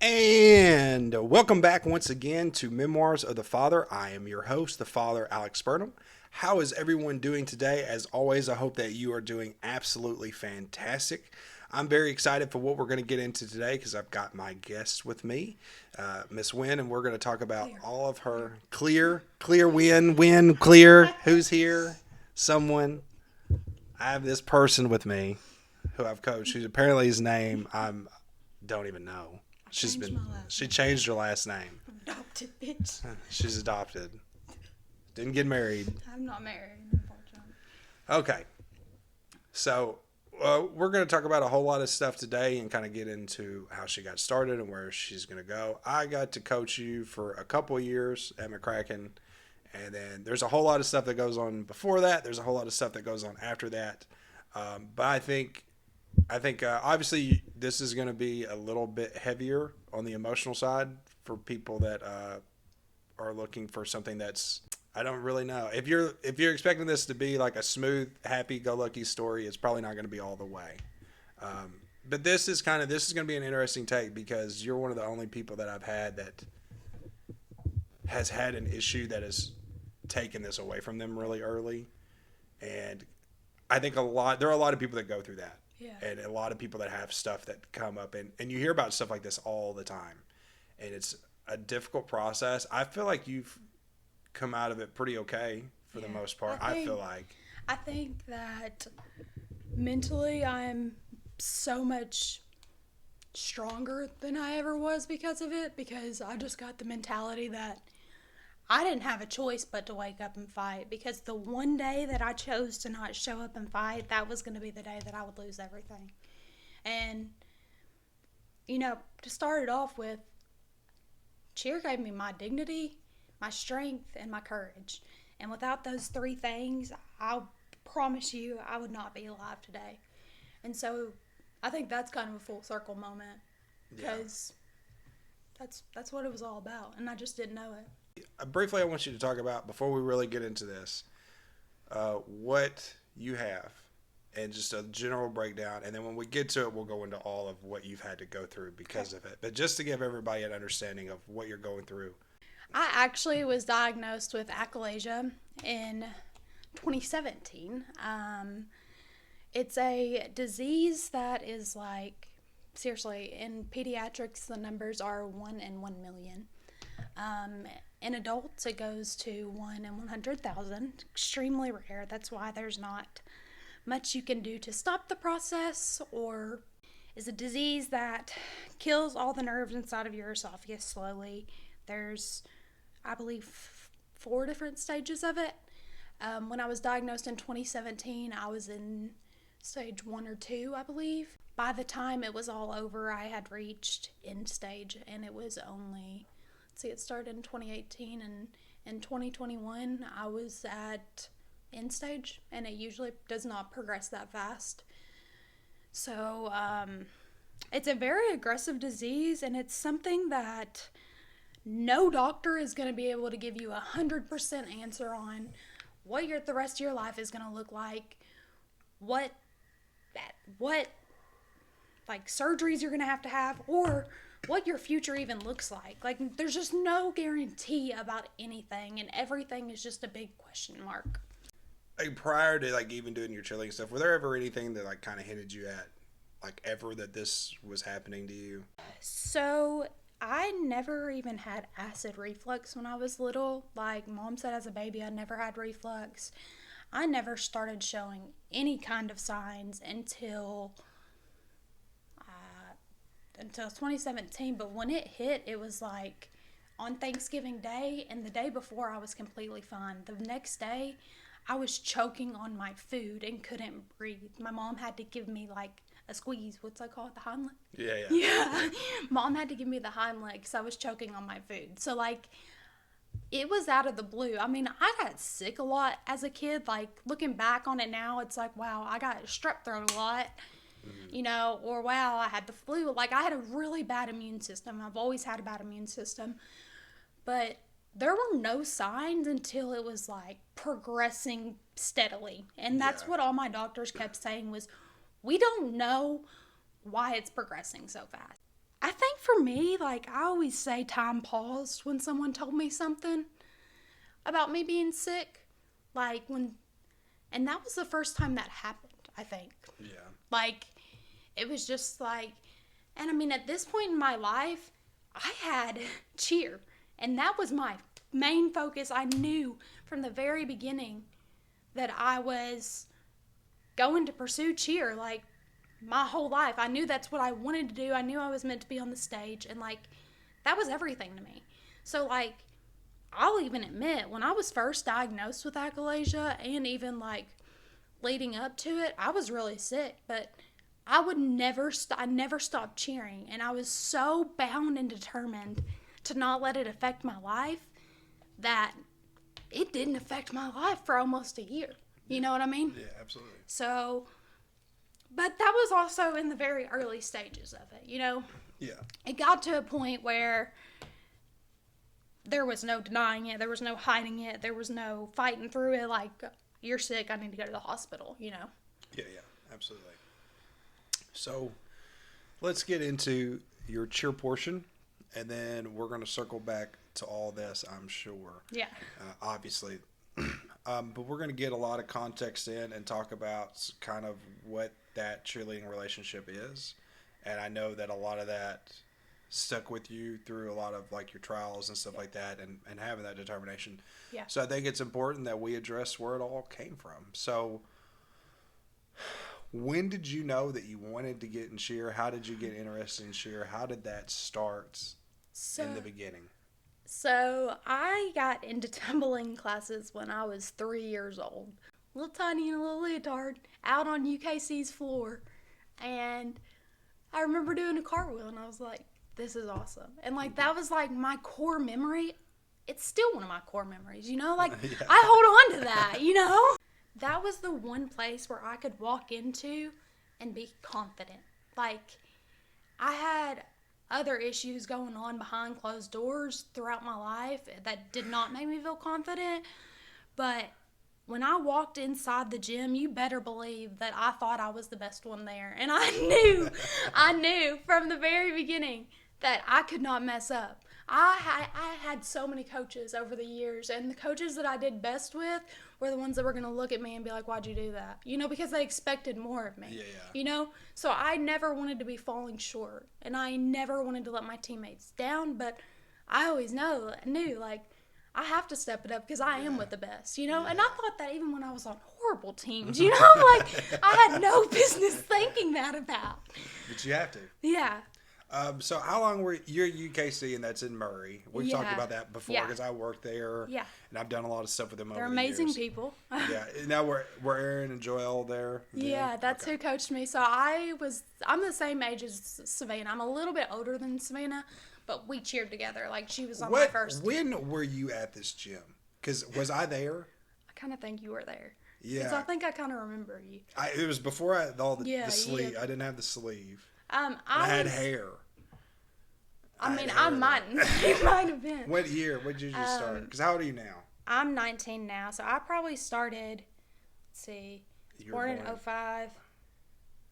And welcome back once again to Memoirs of the Father. I am your host, the Father Alex Burnham. How is everyone doing today? As always, I hope that you are doing absolutely fantastic. I'm very excited for what we're going to get into today because I've got my guest with me, Miss Wynn, and we're going to talk about all of her clear, clear. Who's here? Someone. I have this person with me who I've coached, who's apparently his name don't even know. She changed her last name. Adopted bitch. She's adopted. Didn't get married. I'm not married, unfortunately. Okay. So we're going to talk about a whole lot of stuff today and kind of get into how she got started and where she's going to go. I got to coach you for a couple of years at McCracken, and then there's a whole lot of stuff that goes on before that. There's a whole lot of stuff that goes on after that. But I think obviously this is going to be a little bit heavier on the emotional side for people that are looking for something that's, I don't really know. If you're expecting this to be like a smooth, happy-go-lucky story, it's probably not going to be all the way. But this is going to be an interesting take because you're one of the only people that I've had that has had an issue that has taken this away from them really early, and I think there are a lot of people that go through that. Yeah. And a lot of people that have stuff that come up, and you hear about stuff like this all the time, and it's a difficult process. I feel like you've come out of it pretty okay for the most part. I think that mentally I'm so much stronger than I ever was because of it, because I just got the mentality that I didn't have a choice but to wake up and fight, because the one day that I chose to not show up and fight, that was going to be the day that I would lose everything. And, to start it off with, cheer gave me my dignity, my strength, and my courage. And without those three things, I promise you I would not be alive today. And so I think that's kind of a full circle moment, because that's what it was all about, and I just didn't know it. Briefly, I want you to talk about, before we really get into this, what you have and just a general breakdown. And then when we get to it, we'll go into all of what you've had to go through because of it. But just to give everybody an understanding of what you're going through. I actually was diagnosed with achalasia in 2017. It's a disease that is like, seriously, in pediatrics, the numbers are 1 in 1 million. In adults, it goes to 1 in 100,000. Extremely rare. That's why there's not much you can do to stop the process, or is a disease that kills all the nerves inside of your esophagus slowly. There's, I believe, 4 different stages of it. When I was diagnosed in 2017, I was in stage 1 or 2, I believe. By the time it was all over, I had reached end stage, and it was only... it started in 2018, and in 2021 I was at end stage, and it usually does not progress that fast. So it's a very aggressive disease, and it's something that no doctor is going to be able to give you 100% answer on what the rest of your life is going to look like, what like surgeries you're going to have, or what your future even looks like. Like, there's just no guarantee about anything, and everything is just a big question mark. Like, prior to, like, even doing your cheerleading stuff, were there ever anything that, like, kind of hinted you at, like, ever that this was happening to you? So, I never even had acid reflux when I was little. Like, Mom said as a baby, I never had reflux. I never started showing any kind of signs until 2017, but when it hit, it was like on Thanksgiving Day, and the day before I was completely fine. The next day, I was choking on my food and couldn't breathe. My mom had to give me like a squeeze. What's that called? The Heimlich? Yeah. Mom had to give me the Heimlich because I was choking on my food. So like, it was out of the blue. I mean, I got sick a lot as a kid. Like, looking back on it now, it's like, wow, I got strep throat a lot. Or wow, I had the flu. Like, I had a really bad immune system. I've always had a bad immune system. But there were no signs until it was, like, progressing steadily. And that's what all my doctors kept saying was, we don't know why it's progressing so fast. I think for for me, like, I always say time paused when someone told me something about me being sick. Like, and that was the first time that happened, I think. Yeah. Like, it was just like, and I mean, at this point in my life, I had cheer. And that was my main focus. I knew from the very beginning that I was going to pursue cheer, like, my whole life. I knew that's what I wanted to do. I knew I was meant to be on the stage. And, like, that was everything to me. So, like, I'll even admit, when I was first diagnosed with achalasia and even, like, leading up to it, I was really sick. But I would never, I never stopped cheering. And I was so bound and determined to not let it affect my life that it didn't affect my life for almost a year. You know what I mean? Yeah, absolutely. So, but that was also in the very early stages of it, you know? Yeah. It got to a point where there was no denying it. There was no hiding it. There was no fighting through it. Like, you're sick, I need to go to the hospital, you know? Yeah, absolutely. So, let's get into your cheer portion, and then we're going to circle back to all this, I'm sure. Yeah. Obviously. But we're going to get a lot of context in and talk about kind of what that cheerleading relationship is. And I know that a lot of that stuck with you through a lot of, like, your trials and stuff like that, and having that determination. Yeah. So I think it's important that we address where it all came from. So when did you know that you wanted to get in cheer? How did you get interested in cheer? How did that start in the beginning? So I got into tumbling classes when I was 3 years old. Little tiny and a little leotard out on UKC's floor. And I remember doing a cartwheel and I was like, this is awesome. And, like, that was, like, my core memory. It's still one of my core memories, you know? Like, Yeah. I hold on to that, you know? That was the one place where I could walk into and be confident. Like, I had other issues going on behind closed doors throughout my life that did not make me feel confident. But when I walked inside the gym, you better believe that I thought I was the best one there. And I knew from the very beginning that I could not mess up. I had so many coaches over the years, and the coaches that I did best with were the ones that were going to look at me and be like, why'd you do that? You know, because they expected more of me. Yeah. You know? So I never wanted to be falling short, and I never wanted to let my teammates down, but I always knew, like, I have to step it up because I am with the best, you know? Yeah. And I thought that even when I was on horrible teams, you know? Like, I had no business thinking that about. But you have to. Yeah. So how long were you're at UKC, and that's in Murray? We've talked about that before because I worked there. Yeah. And I've done a lot of stuff with them over They're the amazing years. people. Yeah. Now were Aaron and Joel there? Yeah, that's who coached me. So I'm the same age as Savannah. I'm a little bit older than Savannah, but we cheered together. Like, she was on my first. When were you at this gym? Because was I there? I kind of think you were there. Yeah. So I think I kind of remember you. It was before the sleeve. Yeah. I didn't have the sleeve. I had hair. I might have been. What year? When did you just start? Because how old are you now? I'm 19 now, so I probably started, let's see, born in 05,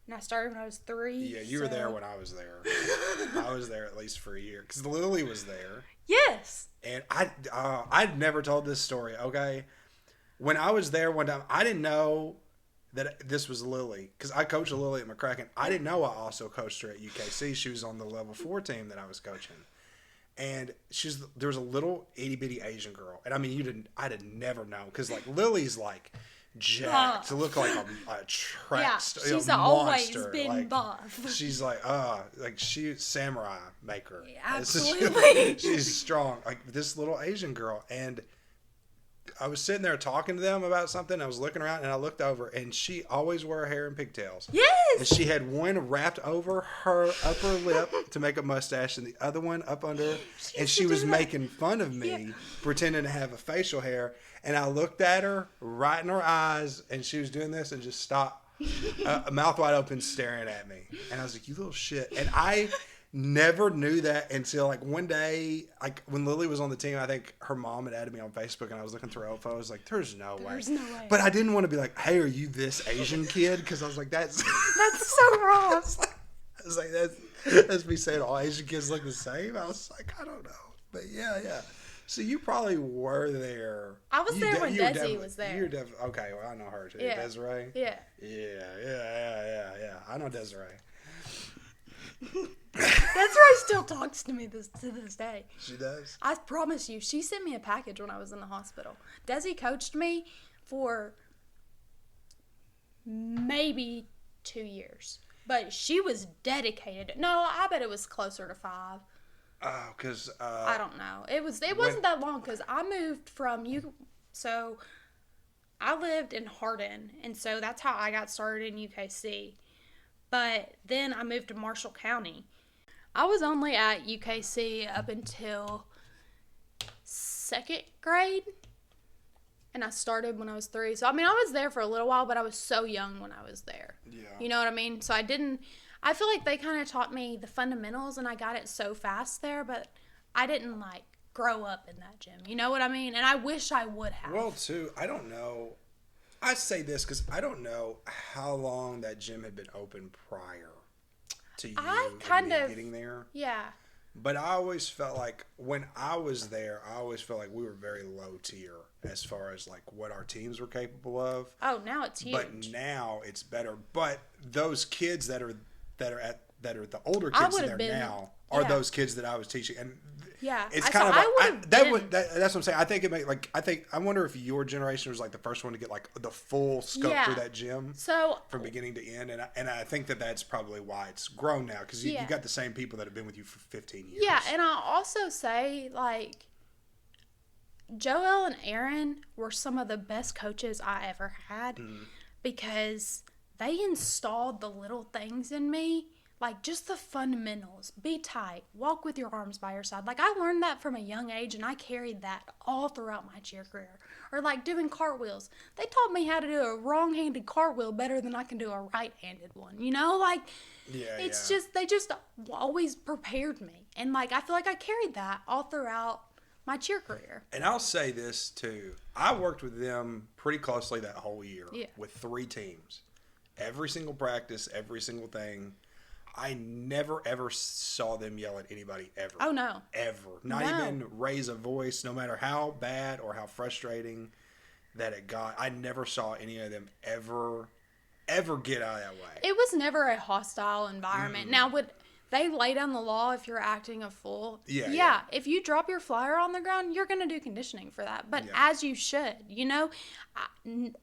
and I started when I was 3. Yeah, you were there when I was there. I was there at least for a year, because Lily was there. Yes. And I'd never told this story, okay? When I was there one time, I didn't know that this was Lily, because I coached Lily at McCracken. I didn't know I also coached her at UKC. She was on the level 4 team that I was coaching. And there was a little itty bitty Asian girl. And I mean, I'd have never known, because, like, Lily's like jacked to look like a track star. She's always been like, buff. She's like, she's samurai maker. Yeah, absolutely. She's strong. Like, this little Asian girl. And I was sitting there talking to them about something. I was looking around, and I looked over, and she always wore her hair in pigtails. Yes! And she had one wrapped over her upper lip to make a mustache, and the other one up under. And she was making fun of me, pretending to have a facial hair. And I looked at her right in her eyes, and she was doing this and just stopped, mouth wide open, staring at me. And I was like, you little shit. And I never knew that until, like, one day, like, when Lily was on the team. I think her mom had added me on Facebook, and I was looking through her old photos, like, there's no way. But I didn't want to be like, hey, are you this Asian kid? Because I was like, that's so wrong. I was like, As me saying all Asian kids look the same. I was like, I don't know. But yeah. So you probably were there. I was there when Desi was there. You're definitely okay. Well, I know her too. Yeah. Desiree. Yeah. Yeah. I know Desiree. Desiree still talks to me to this day. She does. I promise you, she sent me a package when I was in the hospital. Desi coached me for maybe 2 years, but she was dedicated. No, I bet it was closer to 5. Oh, because I don't know. It wasn't that long because I moved from so I lived in Hardin, and so that's how I got started in UKC. But then I moved to Marshall County. I was only at UKC up until 2nd grade, and I started when I was 3. So I mean, I was there for a little while, but I was so young when I was there. Yeah. You know what I mean? So I feel like they kind of taught me the fundamentals, and I got it so fast there, but I didn't, like, grow up in that gym. You know what I mean? And I wish I would have. Well, too, I don't know. I say this because I don't know how long that gym had been open prior to you getting there. Yeah. But I always felt like when I was there, I always felt like we were very low tier as far as like what our teams were capable of. Oh, now it's huge. But now it's better. But those kids that are the older kids that are now are those kids that I was teaching, and it's kind of that's what I'm saying. I think I wonder if your generation was like the first one to get like the full scope through that gym, so from beginning to end, and I think that's probably why it's grown now because you got the same people that have been with you for 15 years. Yeah, and I'll also say like Joel and Aaron were some of the best coaches I ever had because they installed the little things in me, like just the fundamentals. Be tight, walk with your arms by your side. Like I learned that from a young age, and I carried that all throughout my cheer career. Or like doing cartwheels. They taught me how to do a wrong-handed cartwheel better than I can do a right-handed one. You know, like just they just always prepared me, and like I feel like I carried that all throughout my cheer career. And I'll say this too: I worked with them pretty closely that whole year with 3 teams. Every single practice, every single thing. I never, ever saw them yell at anybody ever. Oh, no. Ever. Not even raise a voice, no matter how bad or how frustrating that it got. I never saw any of them ever get out of that way. It was never a hostile environment. Now, would they lay down the law if you're acting a fool? Yeah. If you drop your flyer on the ground, you're going to do conditioning for that. But as you should, you know,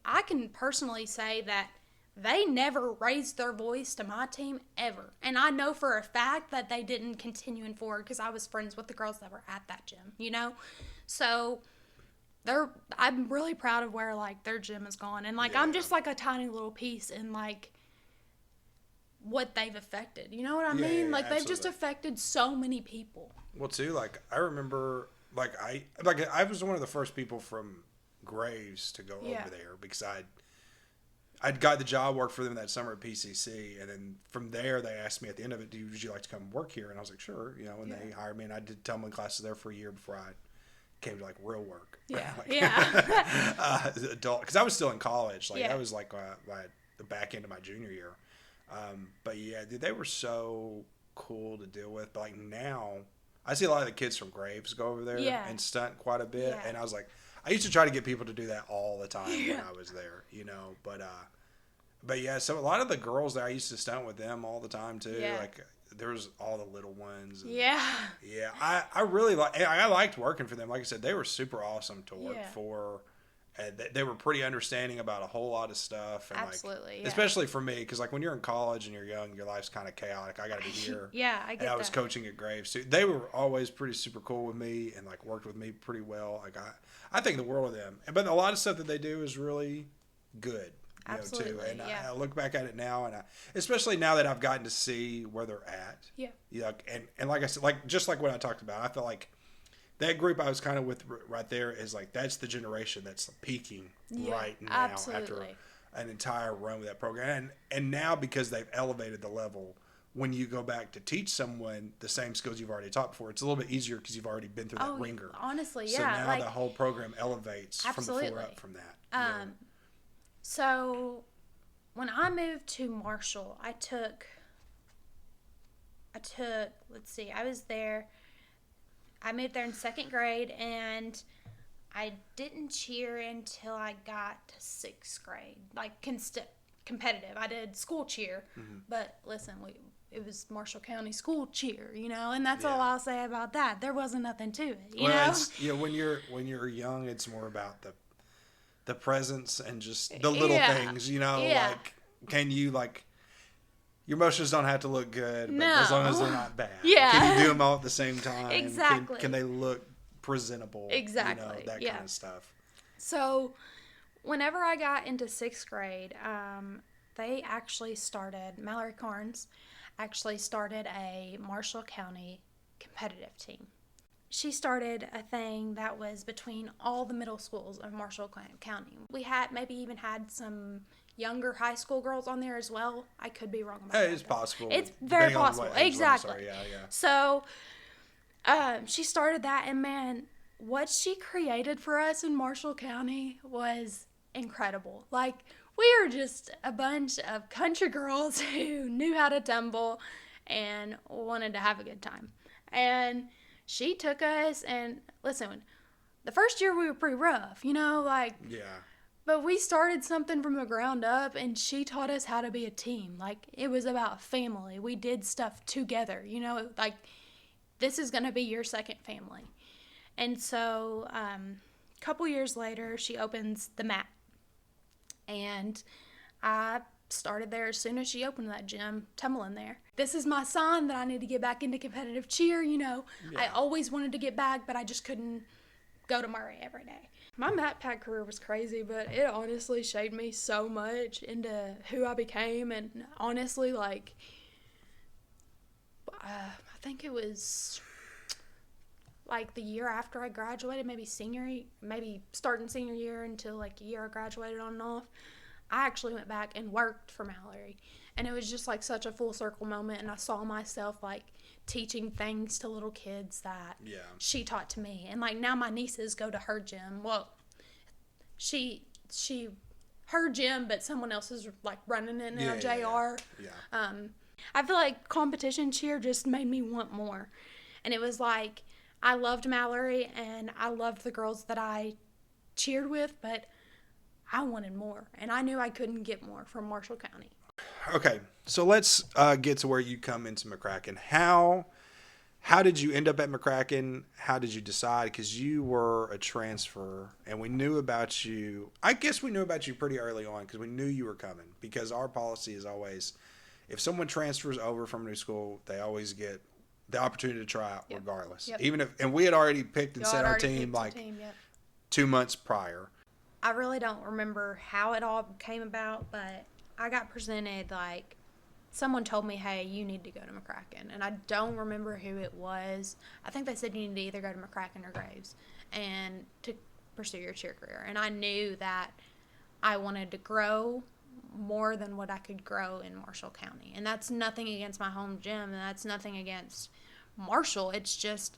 I can personally say that they never raised their voice to my team ever. And I know for a fact that they didn't continue forward because I was friends with the girls that were at that gym, you know? So I'm really proud of where like their gym is gone. And like I'm just like a tiny little piece in like what they've affected. You know what I mean? Like they've just affected so many people. Well, too, like I remember I was one of the first people from Graves to go over there because I'd got the job, worked for them that summer at PCC, and then from there they asked me at the end of it, would you like to come work here? And I was like, sure, you know, and they hired me, and I did tumbling classes there for a year before I came to like real work. Yeah, adult, because I was still in college. Like that was like the back end of my junior year. But yeah, dude, they were so cool to deal with. But like now, I see a lot of the kids from Graves go over there and stunt quite a bit, and I was like, I used to try to get people to do that all the time when I was there, you know. But yeah, so a lot of the girls there, I used to stunt with them all the time too. Yeah. Like there was all the little ones. And, yeah. I really I liked working for them. Like I said, they were super awesome to work for. And they were pretty understanding about a whole lot of stuff. And absolutely, especially for me, because like when you're in college and you're young, your life's kind of chaotic. I got to be here. I get that. And I was coaching at Graves too. They were always pretty super cool with me and like worked with me pretty well. Like I think the world of them. But a lot of stuff that they do is really good. Absolutely, too. And I look back at it now, and especially now that I've gotten to see where they're at. Yeah. You know, and like I said, like just like what I talked about, I feel like that group I was kind of with right there is like that's the generation that's peaking right now after an entire run with that program. And now because they've elevated the level, when you go back to teach someone the same skills you've already taught before, it's a little bit easier because you've already been through that ringer. Honestly, So now the whole program elevates from the floor up from that. So when I moved to Marshall, I took I was there. I moved there in second grade, and I didn't cheer until I got to sixth grade. Like competitive. I did school cheer, but listen, it was Marshall County school cheer, and that's all I'll say about that. There wasn't nothing to it, you know. It's, when you're young, it's more about the presence and just the little things, like can you your motions don't have to look good, but as long as they're not bad. Yeah. Can you do them all at the same time? Exactly. Can they look presentable? Exactly. That kind of stuff. So, whenever I got into sixth grade, they actually started, Mallory Carnes actually started a Marshall County competitive team. She started a thing that was between all the middle schools of Marshall County. We had maybe even had some younger high school girls on there as well. I could be wrong about that. It's possible. It's very possible. Exactly. Yeah. So, she started that, and man, what she created for us in Marshall County was incredible. Like, we were just a bunch of country girls who knew how to tumble and wanted to have a good time. And she took us, and listen, the first year we were pretty rough, Yeah. But we started something from the ground up, and she taught us how to be a team. Like, it was about family. We did stuff together, like, this is going to be your second family. And so, a couple years later, she opens the mat. And I started there as soon as she opened that gym, tumbling there. This is my sign that I need to get back into competitive cheer, Yeah. I always wanted to get back, but I just couldn't go to Murray every day. My mat pack career was crazy, but it honestly shaped me so much into who I became. And honestly, I think it was the year after I graduated, maybe starting senior year until a year I graduated on and off, I actually went back and worked for Mallory. And it was just such a full circle moment, and I saw myself teaching things to little kids that she taught to me. And now my nieces go to her gym. Well, her gym, but someone else is running it now, JR. Yeah. I feel like competition cheer just made me want more. And it was I loved Mallory and I loved the girls that I cheered with, but I wanted more. And I knew I couldn't get more from Marshall County. Okay, so let's get to where you come into McCracken. How did you end up at McCracken? How did you decide? Because you were a transfer, and we knew about you. I guess we knew about you pretty early on because we knew you were coming. Because our policy is always, if someone transfers over from a new school, they always get the opportunity to try out regardless. Yep. Even if, and we had already picked and set our team 2 months prior. I really don't remember how it all came about, but I got presented someone told me, hey, you need to go to McCracken. And I don't remember who it was. I think they said you need to either go to McCracken or Graves and to pursue your cheer career. And I knew that I wanted to grow more than what I could grow in Marshall County. And that's nothing against my home gym, and that's nothing against Marshall. It's just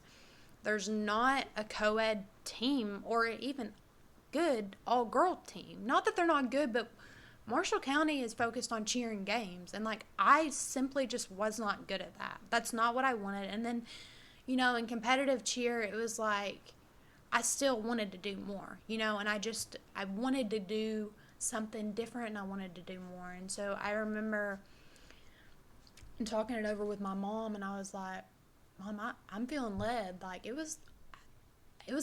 there's not a co-ed team or even good all-girl team. Not that they're not good, but Marshall County is focused on cheering games, and I simply just was not good at that. That's not what I wanted. And then, in competitive cheer, it was I still wanted to do more, and I wanted to do something different, and I wanted to do more. And so I remember talking it over with my mom, and I was like, Mom, I'm feeling led. It was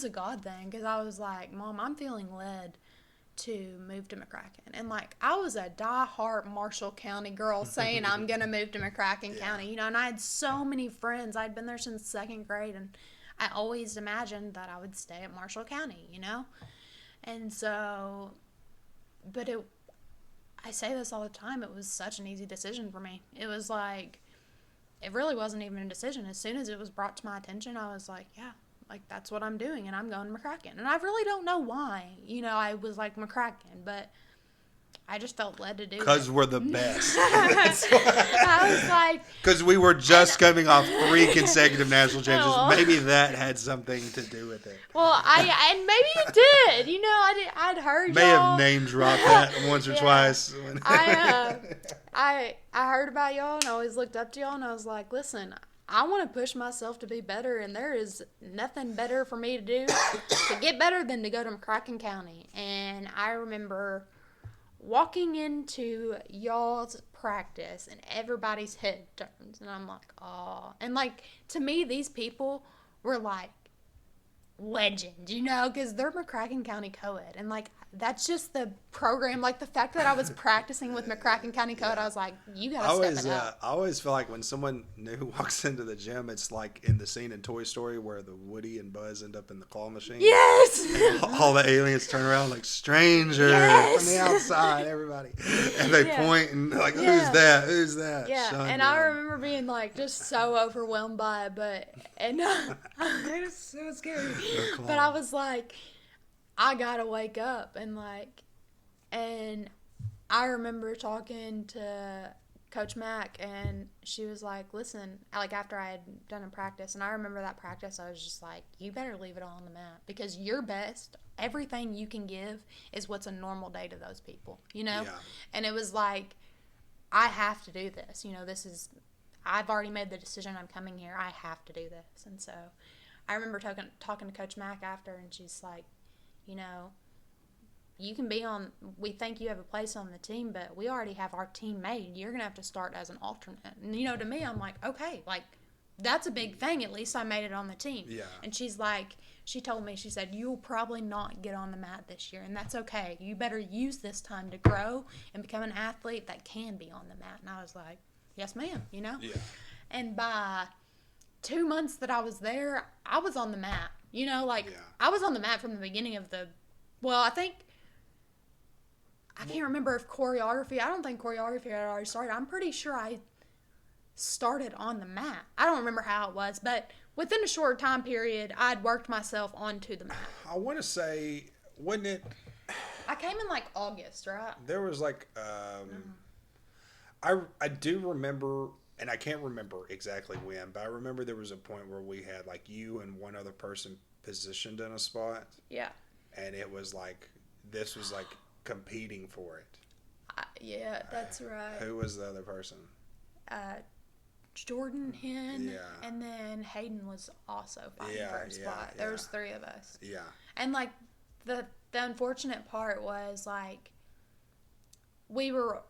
a God thing, because I was like, Mom, I'm feeling led to move to McCracken. And I was a die-hard Marshall County girl saying I'm going to move to McCracken County, and I had so many friends. I'd been there since second grade, and I always imagined that I would stay at Marshall County, And so, but I say this all the time, it was such an easy decision for me. It was it really wasn't even a decision. As soon as it was brought to my attention, I was like, yeah, that's what I'm doing, and I'm going to McCracken. And I really don't know why, I was McCracken, but I just felt led to do it. Because we're the best. I was because we were just coming off 3 consecutive national championships. Maybe that had something to do with it. Well, and maybe it did. I'd heard May y'all. have name dropped that once or twice. I heard about y'all, and I always looked up to y'all, and I was like, listen, I want to push myself to be better, and there is nothing better for me to do to get better than to go to McCracken County. And I remember walking into y'all's practice, and everybody's head turns, and I'm like, oh. And, like, to me, these people were, like, legends, you know, because they're McCracken County co-ed, and, like, that's just the program. Like, the fact that I was practicing with McCracken County co-ed, I was like, you gotta step it up. I always feel like when someone new walks into the gym, it's like in the scene in Toy Story where the Woody and Buzz end up in the claw machine. Yes! All the aliens turn around like, stranger, Yes! from the outside, everybody. And they point and like, Yeah. who's that? Who's that? Yeah, Shun and them. I remember being, like, just so overwhelmed by it, it was so scary. But I was like, I gotta wake up, and I remember talking to Coach Mack, and she was like, listen, like, after I had done a practice, and I remember that practice, I was just like, you better leave it all on the mat, because your best, everything you can give is what's a normal day to those people, you know? Yeah. And it was like, I have to do this, you know, I've already made the decision, I'm coming here, I have to do this. And so I remember talking to Coach Mack after, and she's like, you know, you can we think you have a place on the team, but we already have our team made. You're going to have to start as an alternate. And, you know, to me, I'm like, okay, like, that's a big thing. At least I made it on the team. Yeah. And she's like, she told me, she said, you'll probably not get on the mat this year, and that's okay. You better use this time to grow and become an athlete that can be on the mat. And I was like, yes, ma'am, you know? Yeah. And by 2 months that I was there, I was on the mat. You know, like, Yeah. I was on the mat from the beginning of I can't remember if I don't think choreography had already started. I'm pretty sure I started on the mat. I don't remember how it was, but within a short time period, I'd worked myself onto the mat. I want to say, wasn't it? I came in, like, August, right? There was like, I do remember, and I can't remember exactly when, but I remember there was a point where we had like you and one other person positioned in a spot. Yeah. And it was like, this was like competing for it. Yeah, that's right. Who was the other person? Jordan, Hen, Yeah. and then Hayden was also fighting for a spot. There was 3 of us. Yeah. And, like, the unfortunate part was, like, we were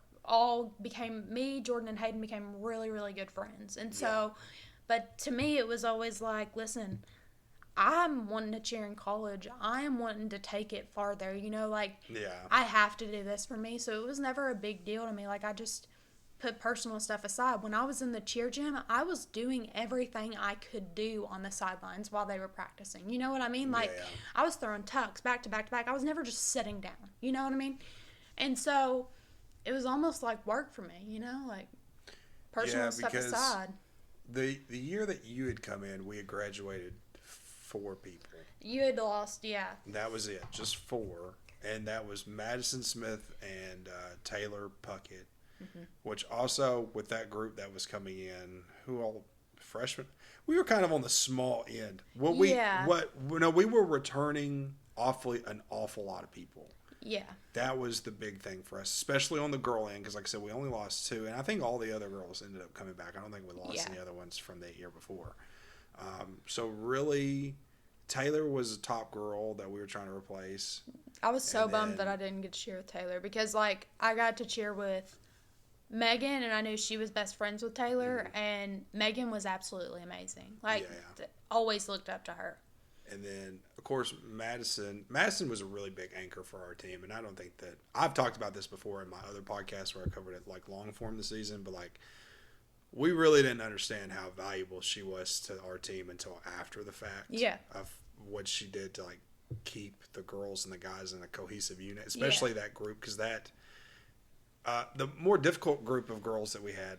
me, Jordan, and Hayden became really, really good friends. And so, but to me, it was always like, listen, I'm wanting to cheer in college. I am wanting to take it farther, you know, like, I have to do this for me. So it was never a big deal to me. Like, I just put personal stuff aside. When I was in the cheer gym, I was doing everything I could do on the sidelines while they were practicing. You know what I mean? Like, I was throwing tucks back to back to back. I was never just sitting down. You know what I mean? And so it was almost like work for me, you know, like, personal stuff aside. The year that you had come in, we had graduated 4 people. You had lost, yeah. That was it, just 4. And that was Madison Smith and Taylor Puckett. Mm-hmm. Which also, with that group that was coming in, who all freshmen, we were kind of on the small end. We were returning an awful lot of people. Yeah. That was the big thing for us, especially on the girl end, because like I said, we only lost 2, and I think all the other girls ended up coming back. I don't think we lost any other ones from the year before. So really, Taylor was a top girl that we were trying to replace. I was so bummed that I didn't get to cheer with Taylor, because, like, I got to cheer with Megan, and I knew she was best friends with Taylor, and Megan was absolutely amazing. Like, always looked up to her. And then, of course, Madison was a really big anchor for our team, and I don't think that I've talked about this before in my other podcast where I covered it like long form this season, but like we really didn't understand how valuable she was to our team until after the fact. Yeah. Of what she did to like keep the girls and the guys in a cohesive unit, especially that group, because that the more difficult group of girls that we had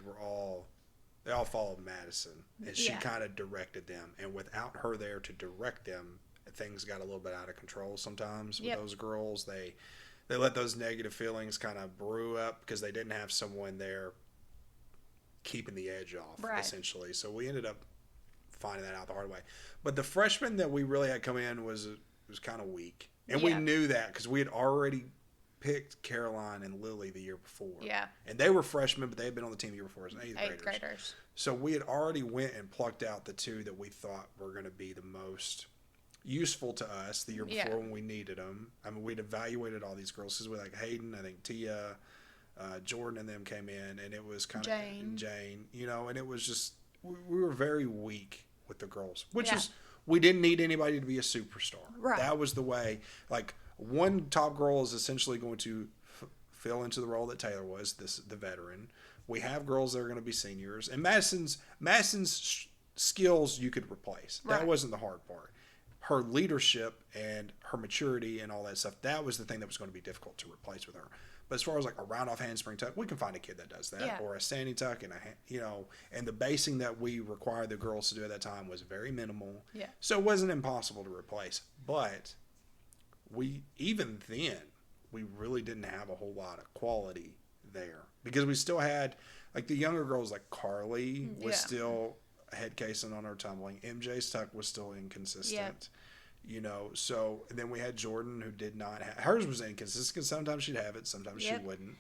they all followed Madison, and she kind of directed them. And without her there to direct them, things got a little bit out of control sometimes with those girls. They let those negative feelings kind of brew up because they didn't have someone there keeping the edge off, essentially. So we ended up finding that out the hard way. But the freshman that we really had come in was kind of weak. And we knew that because we had already picked Caroline and Lily the year before. Yeah. And they were freshmen, but they had been on the team the year before as 8th graders. So we had already went and plucked out the two that we thought were going to be the most useful to us the year before when we needed them. I mean, we'd evaluated all these girls because we like Hayden, I think Tia, Jordan, and them came in, and it was kind of Jane, you know, and it was just we were very weak with the girls, which is we didn't need anybody to be a superstar. Right. That was the way. Like one top girl is essentially going to fill into the role that Taylor was, the veteran. We have girls that are going to be seniors, and Madison's skills you could replace. That wasn't the hard part. Her leadership and her maturity and all that stuff, that was the thing that was going to be difficult to replace with her. But as far as like a round off handspring tuck, we can find a kid that does that, or a standing tuck and and the basing that we required the girls to do at that time was very minimal. Yeah. So it wasn't impossible to replace, but we really didn't have a whole lot of quality there because we still had like the younger girls like Carly was still head casing on her tumbling. MJ's tuck was still inconsistent. You know, so and then we had Jordan who did not have hers was inconsistent. Sometimes she'd have it, sometimes she wouldn't.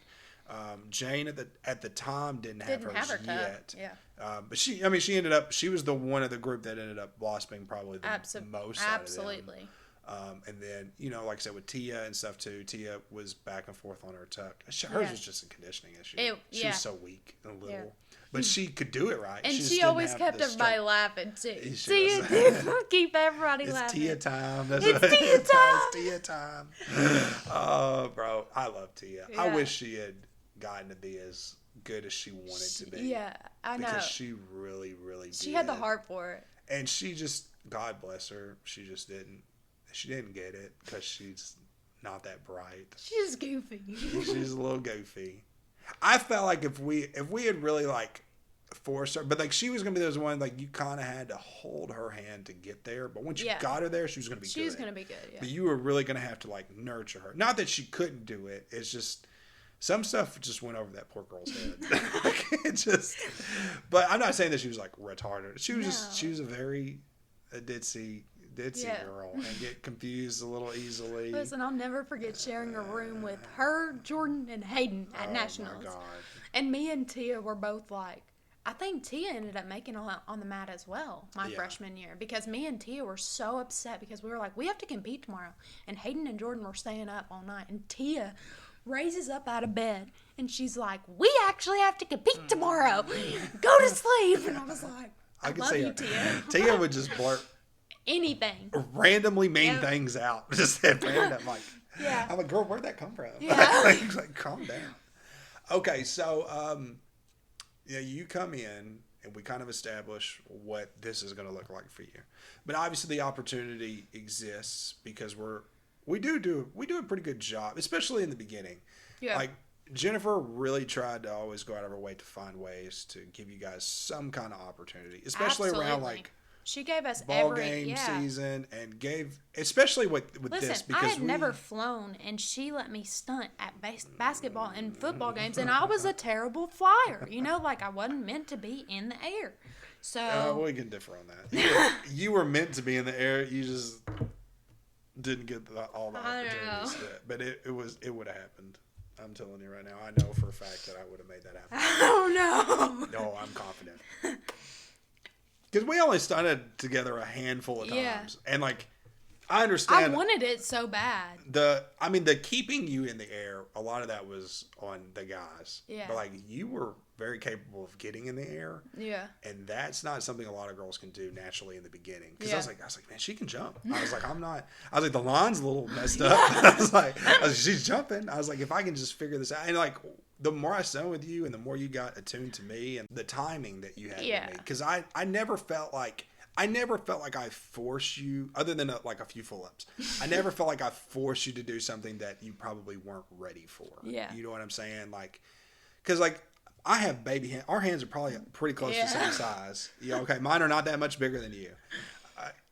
Jane at the time didn't have hers yet. Yeah. But she ended up she was the one of the group that ended up blossoming probably the most. Absolutely. And then, you know, like I said, with Tia and stuff too, Tia was back and forth on her tuck. Hers was just a conditioning issue. She was so weak and little. Yeah. But she could do it right. And she always kept everybody laughing too. Tia, keep everybody laughing. It's Tia time. It's Tia time. Oh, bro. I love Tia. Yeah. I wish she had gotten to be as good as she wanted to be. Yeah, I know. Because she really, really did. She had the heart for it. And she just, God bless her, she just didn't. She didn't get it because she's not that bright. She's goofy. She's a little goofy. I felt like if we had really like forced her, but like she was gonna be those one like you kind of had to hold her hand to get there. But once you got her there, she was gonna be good. She was gonna be good. Yeah. But you were really gonna have to like nurture her. Not that she couldn't do it. It's just some stuff just went over that poor girl's head. It just. But I'm not saying that she was like retarded. She was she was a very ditzy girl and get confused a little easily. Listen, I'll never forget sharing a room with her, Jordan, and Hayden at Nationals. My God. And me and Tia were both like, I think Tia ended up making on the mat as well my freshman year because me and Tia were so upset because we were like, we have to compete tomorrow. And Hayden and Jordan were staying up all night. And Tia raises up out of bed and she's like, we actually have to compete tomorrow. Go to sleep. And I was like, I love you, Tia. Tia would just blurt anything. Randomly mean things out. Just at random. Like, I'm like, girl, where'd that come from? Yeah. like, calm down. Okay, so you come in and we kind of establish what this is going to look like for you. But obviously the opportunity exists because we do a pretty good job, especially in the beginning. Yeah. Like Jennifer really tried to always go out of her way to find ways to give you guys some kind of opportunity, especially around like she gave us ball game season and gave, especially with this because I had never flown and she let me stunt at basketball and football games and I was a terrible flyer. You know, like I wasn't meant to be in the air. So we can differ on that. You were meant to be in the air. You just didn't get all the opportunities. But it would have happened. I'm telling you right now. I know for a fact that I would have made that happen. Oh no! No, I'm confident. Because we only stunted together a handful of times. And, like, I understand. I wanted it so bad. The keeping you in the air, a lot of that was on the guys. Yeah. But, like, you were very capable of getting in the air. Yeah. And that's not something a lot of girls can do naturally in the beginning. Because I was like, man, she can jump. I was like, the line's a little messed up. I was like, she's jumping. I was like, if I can just figure this out. And, like, the more I sung with you and the more you got attuned to me and the timing that you had with me. Because I never felt like I forced you, other than like a few pull-ups. I never felt like I forced you to do something that you probably weren't ready for. Yeah. You know what I'm saying? Like, because like I have baby hands. Our hands are probably pretty close to the same size. Yeah. Okay. Mine are not that much bigger than you.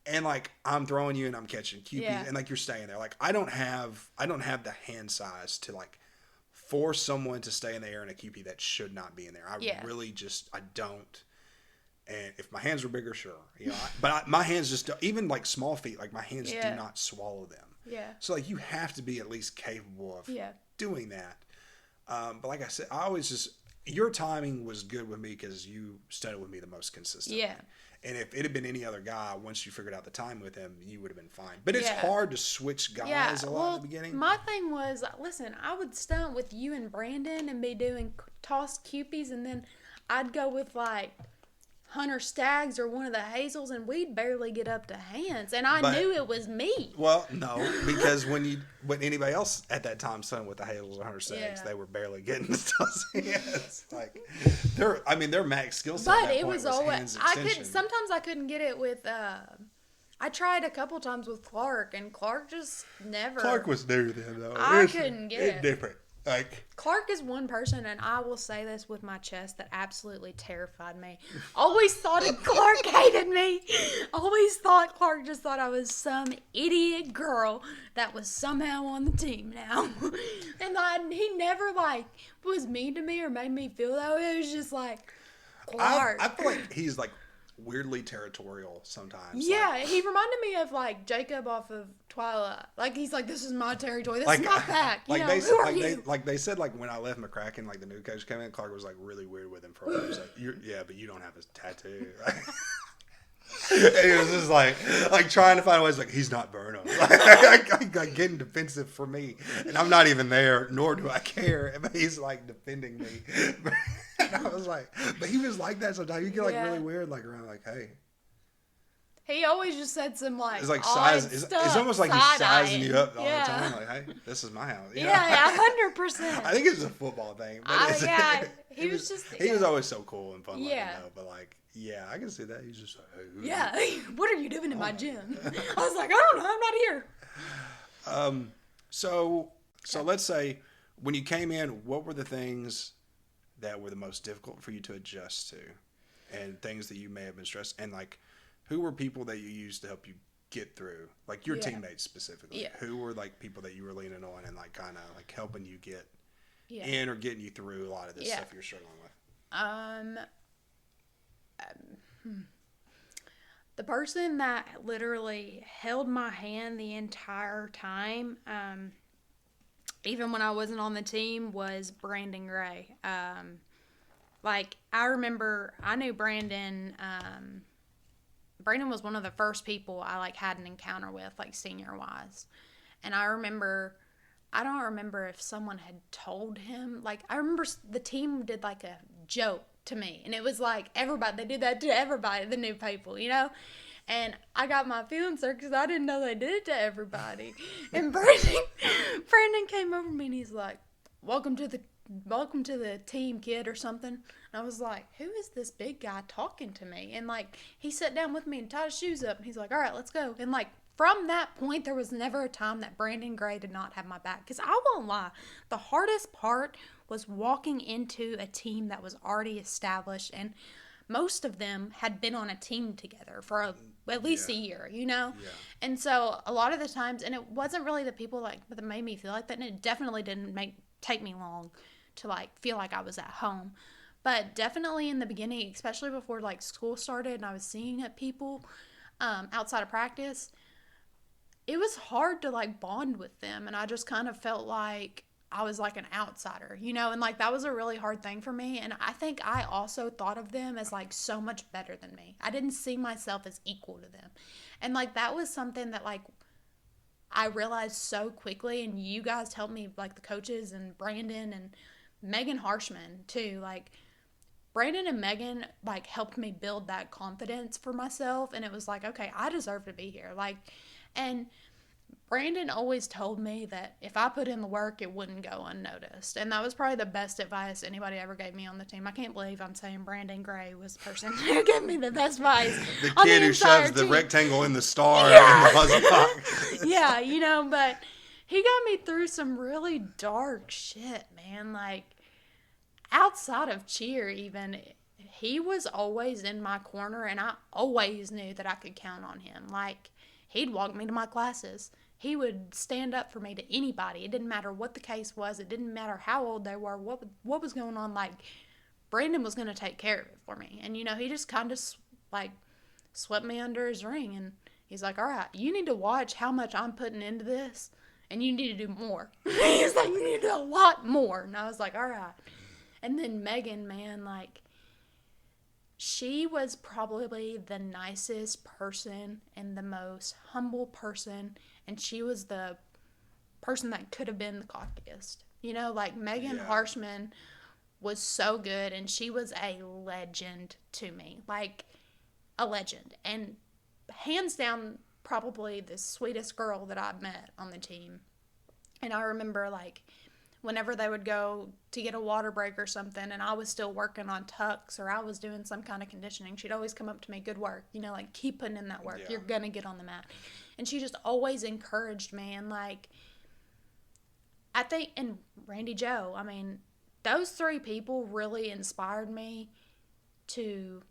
And like I'm throwing you and I'm catching QPs and like you're staying there. Like I don't have the hand size to like force someone to stay in the air in a QP that should not be in there. I don't. And if my hands were bigger, sure. You know, my hands just don't, even like small feet, like my hands do not swallow them. Yeah. So like you have to be at least capable of doing that. But like I said, I always just, your timing was good with me because you studied with me the most consistently. Yeah. And if it had been any other guy, once you figured out the time with him, you would have been fine. But it's Yeah. hard to switch guys a lot in the beginning. My thing was, listen, I would stunt with you and Brandon and be doing tossed cupies, and then I'd go with like Hunter Staggs or one of the Hazels, and we'd barely get up to hands, and I knew it was me. Well, no, because when anybody else at that time stunted with the Hazels or Hunter Staggs, Yeah. they were barely getting the toss hands. Like their max skill set. But at that it point was always hands I extension. could sometimes I couldn't get it with. I tried a couple times with Clark, and Clark just never. Clark was new then, though. I couldn't get it. Different. Like Clark is one person, and I will say this with my chest, that absolutely terrified me. Always thought Clark hated me. Always thought Clark just thought I was some idiot girl that was somehow on the team now. And he never, like, was mean to me or made me feel that way. It was just like, Clark. I feel like he's like weirdly territorial sometimes. Yeah, Like, he reminded me of, like, Jacob off of Twilight. Like, he's like, this is my territory. This is my pack. You know, who are you? They said, like, when I left McCracken, like, the new coach came in, Clark was, like, really weird with him for a while. He was like, yeah, but you don't have his tattoo. And he was just, like trying to find ways, like, he's not Burnham. Like, getting defensive for me. And I'm not even there, nor do I care. But he's, like, defending me. And I was like, but he was like that sometimes. You get, like, really weird, like, around, like, hey. He always just said some like It's like odd size. stuff, It's almost like he's sizing you up all yeah. the time. Like, hey, this is my house. You know? Yeah, 100%. I think it's a football thing. But he was just. He was always so cool and fun. Yeah. Like, but like, yeah, I can see that. He's just like, hey, who are you? Yeah, what are you doing in my gym? I was like, I don't know, I'm not here. So let's say when you came in, what were the things that were the most difficult for you to adjust to, and things that you may have been stressed, and like, who were people that you used to help you get through, like your teammates specifically? Yeah. Who were like people that you were leaning on and like kind of like helping you get Yeah. in or getting you through a lot of this stuff you're struggling with? The person that literally held my hand the entire time, even when I wasn't on the team, was Brandon Gray. Like, I remember, I knew Brandon. Brandon was one of the first people I like had an encounter with, like senior wise. And I don't remember if someone had told him, like, I remember the team did like a joke to me, and it was like they did that to everybody, the new people, you know. And I got my feelings hurt because I didn't know they did it to everybody. And Brandon came over to me and he's like, welcome to the team, kid, or something. And I was like, who is this big guy talking to me? And like, he sat down with me and tied his shoes up, and he's like, all right, let's go. And like, from that point, there was never a time that Brandon Gray did not have my back. Because I won't lie, the hardest part was walking into a team that was already established, and most of them had been on a team together for at least a year, you know? Yeah. And so a lot of the times, and it wasn't really the people like that made me feel like that, and it definitely didn't take me long to like feel like I was at home. But definitely in the beginning, especially before like school started and I was seeing people outside of practice, it was hard to like bond with them, and I just kind of felt like I was like an outsider, you know, and like that was a really hard thing for me. And I think I also thought of them as like so much better than me. I didn't see myself as equal to them. And like that was something that like I realized so quickly, and you guys helped me, like the coaches and Brandon and Megan Harshman too. Like Brandon and Megan like helped me build that confidence for myself, and it was like, okay, I deserve to be here. Like, and Brandon always told me that if I put in the work, it wouldn't go unnoticed. And that was probably the best advice anybody ever gave me on the team. I can't believe I'm saying Brandon Gray was the person who gave me the best advice. The kid who shoves the rectangle in the star in the puzzle box. Yeah, you know, but he got me through some really dark shit, man. Like, outside of cheer even, he was always in my corner, and I always knew that I could count on him. Like, he'd walk me to my classes. He would stand up for me to anybody. It didn't matter what the case was. It didn't matter how old they were, what was going on. Like, Brandon was going to take care of it for me. And, you know, he just kind of, like, swept me under his ring. And he's like, all right, you need to watch how much I'm putting into this, and you need to do more. He's like, you need to do a lot more. And I was like, all right. And then Megan, man, like, she was probably the nicest person and the most humble person, and she was the person that could have been the cockiest. You know, like, Megan Harshman was so good, and she was a legend to me. Like, a legend. And hands down, probably the sweetest girl that I've met on the team. And I remember, like, whenever they would go to get a water break or something and I was still working on tucks or I was doing some kind of conditioning, she'd always come up to me, good work, you know, like, keep putting in that work. You're going to get on the mat. And she just always encouraged me. And, like, I think, and Randy Joe, I mean, those three people really inspired me to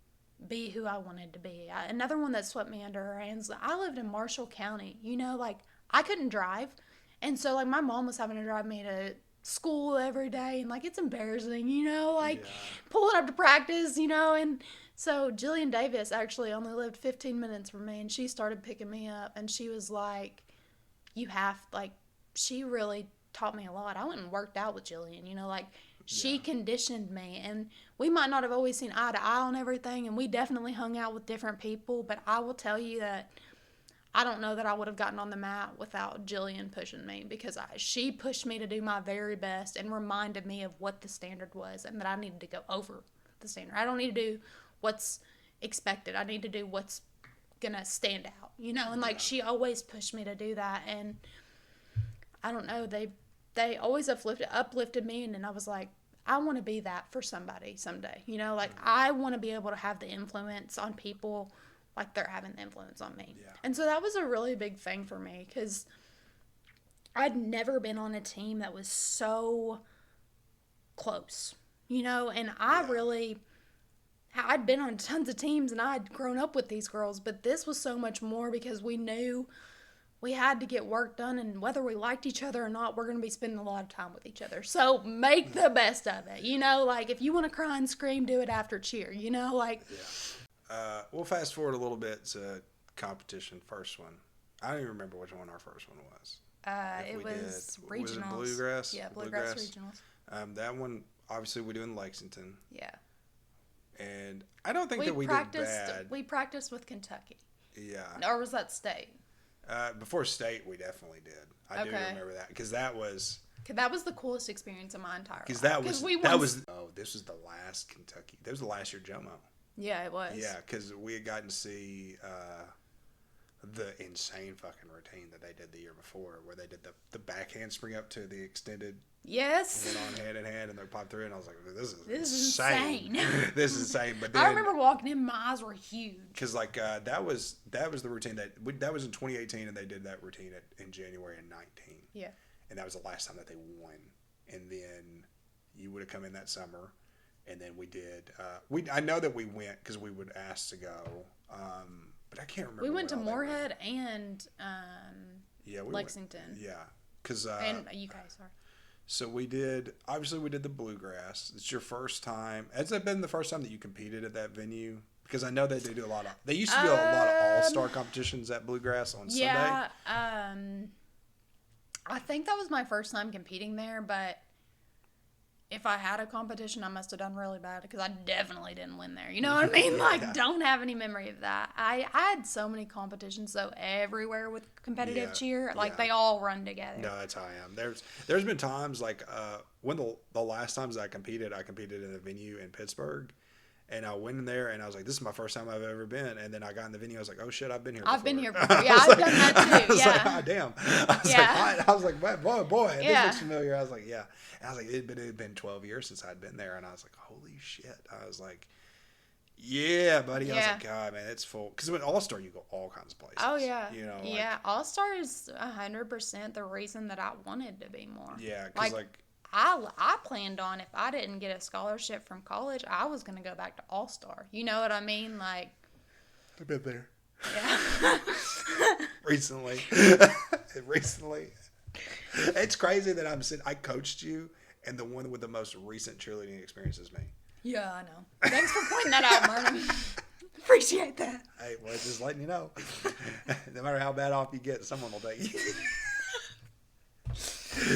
be who I wanted to be. Another one that swept me under her hands, I lived in Marshall County, you know, like, I couldn't drive. And so, like, my mom was having to drive me to school every day, and, like, it's embarrassing, you know, like, pulling up to practice, you know. And so Jillian Davis actually only lived 15 minutes from me, and she started picking me up, and she was like, she really taught me a lot. I went and worked out with Jillian, you know, like, she conditioned me, and we might not have always seen eye to eye on everything, and we definitely hung out with different people, but I will tell you that I don't know that I would have gotten on the mat without Jillian pushing me, because she pushed me to do my very best and reminded me of what the standard was and that I needed to go over the standard. I don't need to do what's expected. I need to do what's going to stand out, you know, and, like, she always pushed me to do that. And I don't know, they always uplifted me, and then I was like, I want to be that for somebody someday, you know, like, I want to be able to have the influence on people like they're having the influence on me. Yeah. And so that was a really big thing for me, because I'd never been on a team that was so close, you know, and I'd been on tons of teams and I'd grown up with these girls, but this was so much more, because we knew we had to get work done, and whether we liked each other or not, we're going to be spending a lot of time with each other. So make the best of it, you know, like, if you want to cry and scream, do it after cheer, you know, like. Yeah. We'll fast forward a little bit to competition. First one. I don't even remember which one our first one was. It was regionals. Was it Bluegrass? Yeah, Bluegrass regionals. That one, obviously, we do in Lexington. Yeah. And I don't think that we did bad. We practiced with Kentucky. Yeah. Or was that state? Before state, we definitely did. I do remember that, because that was the coolest experience of my entire life. This was the last Kentucky. That was the last year Jomo. Yeah, it was. Yeah, because we had gotten to see the insane fucking routine that they did the year before, where they did the back handspring up to the extended. Yes. Went on hand in hand, and they popped through, and I was like, this is insane. This is insane. But then, I remember walking in, my eyes were huge. Because, like, that was the routine that was in 2018, and they did that routine in January of 19. Yeah. And that was the last time that they won. And then you would have come in that summer. And then we did. I know that we went because we would ask to go, but I can't remember. We went to Moorhead and Lexington. And UK. Sorry. So we did. Obviously, we did the Bluegrass. It's your first time. Has that been the first time that you competed at that venue? Because I know that they do a lot of. They used to do a lot of all-star competitions at Bluegrass on Sunday. Yeah. I think that was my first time competing there, but if I had a competition, I must have done really bad, because I definitely didn't win there. You know what I mean? Like, don't have any memory of that. I had so many competitions, though, everywhere with competitive cheer. Like, they all run together. No, that's how I am. There's been times, like, when the last times I competed in a venue in Pittsburgh. And I went in there, and I was like, this is my first time I've ever been. And then I got in the venue. I was like, oh, shit, I've been here before. I've been here before. Yeah, I've done that, too. Yeah. I was like, oh, damn. I was like, boy, this looks familiar. I was like, yeah. And I was like, it had been 12 years since I'd been there. And I was like, holy shit. I was like, yeah, buddy. I was like, God, man, it's full. Because with All-Star, you go all kinds of places. Oh, yeah. You know, yeah, All-Star is 100% the reason that I wanted to be more. Yeah, because, I planned on, if I didn't get a scholarship from college, I was going to go back to All-Star. You know what I mean? Like, I've been there. Yeah. Recently. It's crazy that I coached you, and the one with the most recent cheerleading experience is me. Yeah, I know. Thanks for pointing that out, Martin. Appreciate that. Hey, well, just letting you know. No matter how bad off you get, someone will take you.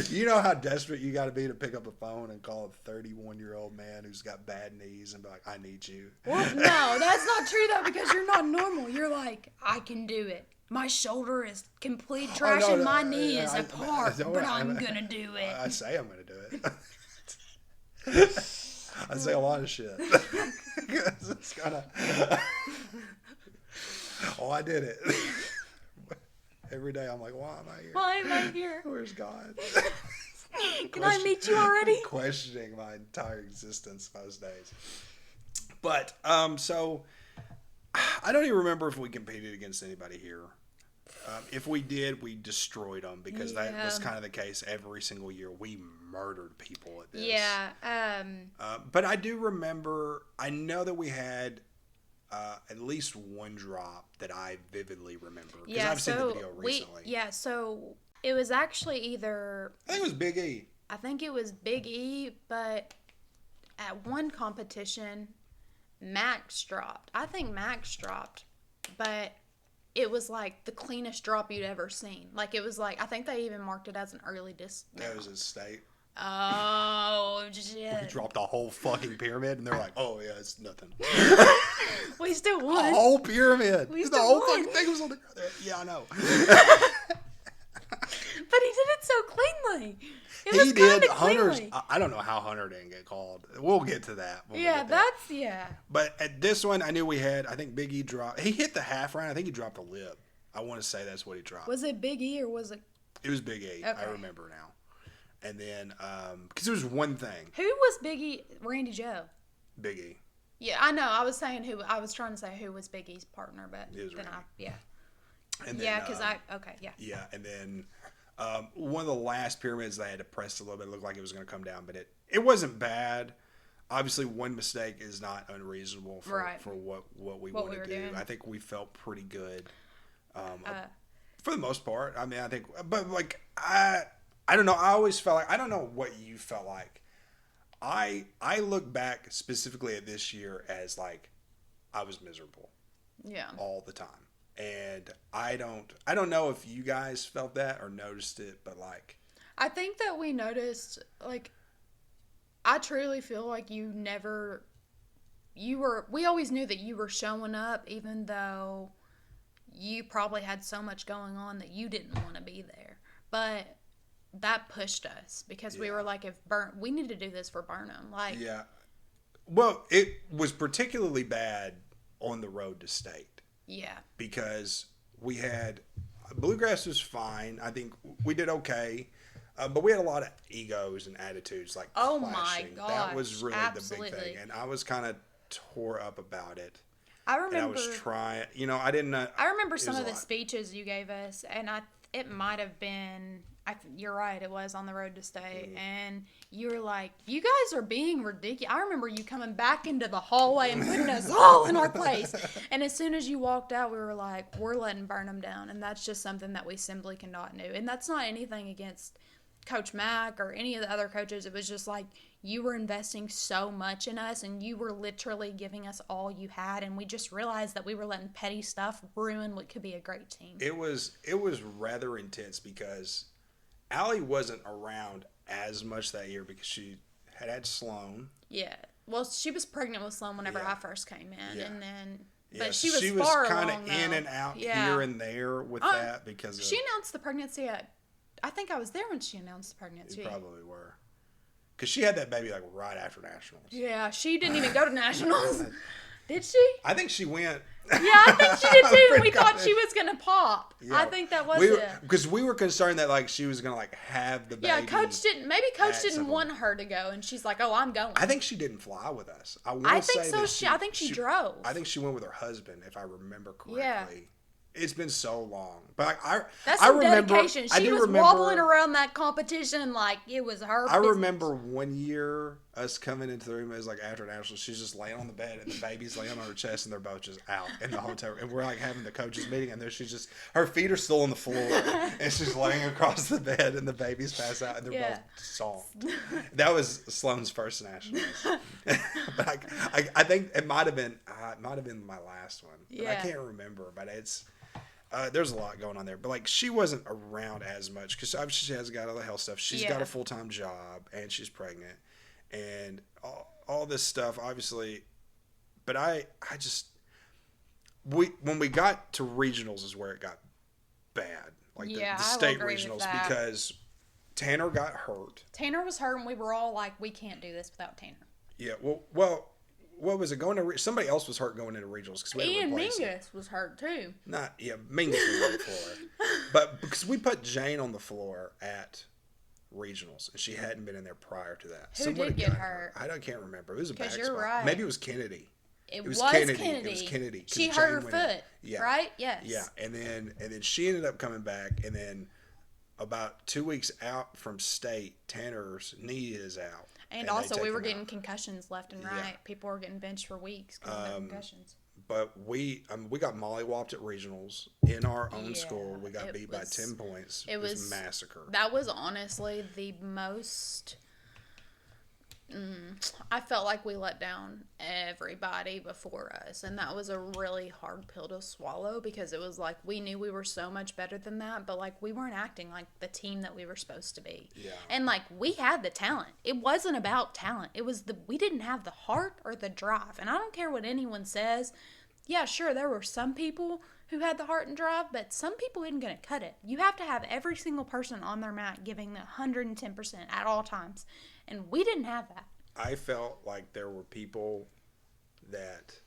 You know how desperate you got to be to pick up a phone and call a 31-year-old man who's got bad knees and be like, I need you. Well, no, that's not true though, because you're not normal. You're like, I can do it. My shoulder is complete trash and my knee is apart, but I'm going to do it. I say I'm going to do it. I say a lot of shit. It's kind of... Oh, I did it. Every day I'm like, why am I here? Why am I here? Where's God? Can I meet you already? Questioning my entire existence most days. But, so, I don't even remember if we competed against anybody here. If we did, we destroyed them because that was kind of the case every single year. We murdered people at this. Yeah. But I do remember, I know that we had at least one drop that I vividly remember. Because I've seen the video recently. So it was actually either... I think it was Big E. I think it was Big E, but at one competition, Max dropped. I think Max dropped, but... It was like the cleanest drop you'd ever seen. Like it was like, I think they even marked it as an early That was his state. Oh, shit. We dropped a whole fucking pyramid and they're like, oh yeah, it's nothing. We still won. A whole pyramid. We the still whole won. fucking thing was on the ground. Yeah, I know. But he did it so cleanly. It was He did. Hunter's. I don't know how Hunter didn't get called. We'll get to that. Yeah. But at this one, I knew we had. I think Big E dropped. He hit the half round. I think he dropped a lip. I want to say that's what he dropped. Was it Big E or was it? It was Big E. Okay. I remember now. And then, because there was one thing. Who was Big E? Randy Joe. Big E. Yeah, I know. I was saying who. I was trying to say who was Big E's partner, but then Randy. And then, because Yeah, and then. One of the last pyramids they had to press a little bit. It looked like it was going to come down, but it wasn't bad. Obviously, one mistake is not unreasonable for what we want to do. Doing. I think we felt pretty good for the most part. I mean, I think, but like I don't know. I always felt like I don't know what you felt like. I look back specifically at this year as like I was miserable. Yeah. All the time. And I don't know if you guys felt that or noticed it, but like... I think that we noticed, like, I truly feel like we always knew that you were showing up even though you probably had so much going on that you didn't want to be there. But that pushed us because we were like, we need to do this for Burnham. Like, yeah. Well, it was particularly bad on the road to state. Yeah. Because we had... Bluegrass was fine. I think we did okay. But we had a lot of egos and attitudes like clashing. My gosh. That was really Absolutely. The big thing. And I was kind of tore up about it. I remember... And I was trying... I didn't... I remember some of the speeches you gave us. And it might have been... you're right, it was on the road to state. Mm-hmm. And you were like, you guys are being ridiculous. I remember you coming back into the hallway and putting us all in our place. And as soon as you walked out, we were like, we're letting Burnham down. And that's just something that we simply cannot do. And that's not anything against Coach Mack or any of the other coaches. It was just like, you were investing so much in us and you were literally giving us all you had. And we just realized that we were letting petty stuff ruin what could be a great team. It was rather intense because Hallee wasn't around as much that year because she had Sloan. Yeah. Well, she was pregnant with Sloan whenever I first came in. Yeah. And then... Yeah, but she was far kind along, of in and out here and there with that because she announced the pregnancy I think I was there when she announced the pregnancy. You probably were. Because she had that baby like right after Nationals. Yeah, she didn't even go to Nationals. Did she? I think she went. Yeah, I think she did too. And we thought she was going to pop. Yeah. I think that was it. Because we were concerned that like she was going to like have the baby. Yeah, Coach didn't want her to go. And she's like, oh, I'm going. I think she didn't fly with us. I think so. I think she drove. I think she went with her husband, if I remember correctly. Yeah. It's been so long, but that's some dedication. She was wobbling around that competition like it was her business. I remember one year us coming into the room. It was like after National. She's just laying on the bed and the baby's laying on her chest, and they're both just out in the hotel room. And we're like having the coaches meeting, and there she's just her feet are still on the floor, and she's laying across the bed, and the baby's passed out, and they're both soft. That was Sloan's first Nationals, but I think it might have been my last one. But I can't remember, but it's. there's a lot going on there, but like she wasn't around as much because obviously she has got all the health stuff. She's got a full-time job and she's pregnant and all this stuff, obviously. But when we got to regionals is where it got bad, like the state regionals, because Tanner got hurt. Tanner was hurt, and we were all like, we can't do this without Tanner. Yeah, well. What was it going to? Somebody else was hurt going into regionals because we had to replace Mingus was hurt too. Mingus was on the floor, but because we put Jane on the floor at regionals and she hadn't been in there prior to that. Who did get hurt? I can't remember. It was a back you're spot. Right. Maybe it was Kennedy. It was Kennedy. It was Kennedy. She hurt her foot. Yeah. Right. Yes. Yeah, and then she ended up coming back, and then about 2 weeks out from state, Tanner's knee is out. And also, we were getting concussions left and right. Yeah. People were getting benched for weeks because of concussions. But we got mollywopped at regionals in our own school. We got beat by 10 points. It was massacre. That was honestly the most... I felt like we let down everybody before us, and that was a really hard pill to swallow because it was like we knew we were so much better than that, but like we weren't acting like the team that we were supposed to be. Yeah. And like we had the talent. It wasn't about talent. It was we didn't have the heart or the drive. And I don't care what anyone says. Yeah, sure, there were some people who had the heart and drive, but some people isn't going to cut it. You have to have every single person on their mat giving the 110% at all times. And we didn't have that. I felt like there were people that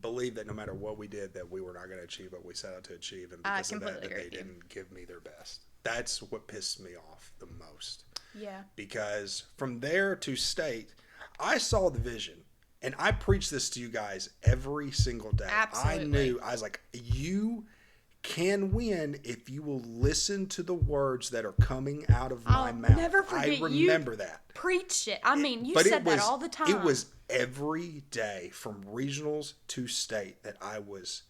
believed that no matter what we did, that we were not going to achieve what we set out to achieve. And because of that they didn't give me their best. That's what pissed me off the most. Yeah. Because from there to state, I saw the vision. And I preach this to you guys every single day. Absolutely. I was like, you can win if you will listen to the words that are coming out of my mouth. Never forget, I remember that. Preached it. I mean, you said that all the time. It was every day from regionals to state that I was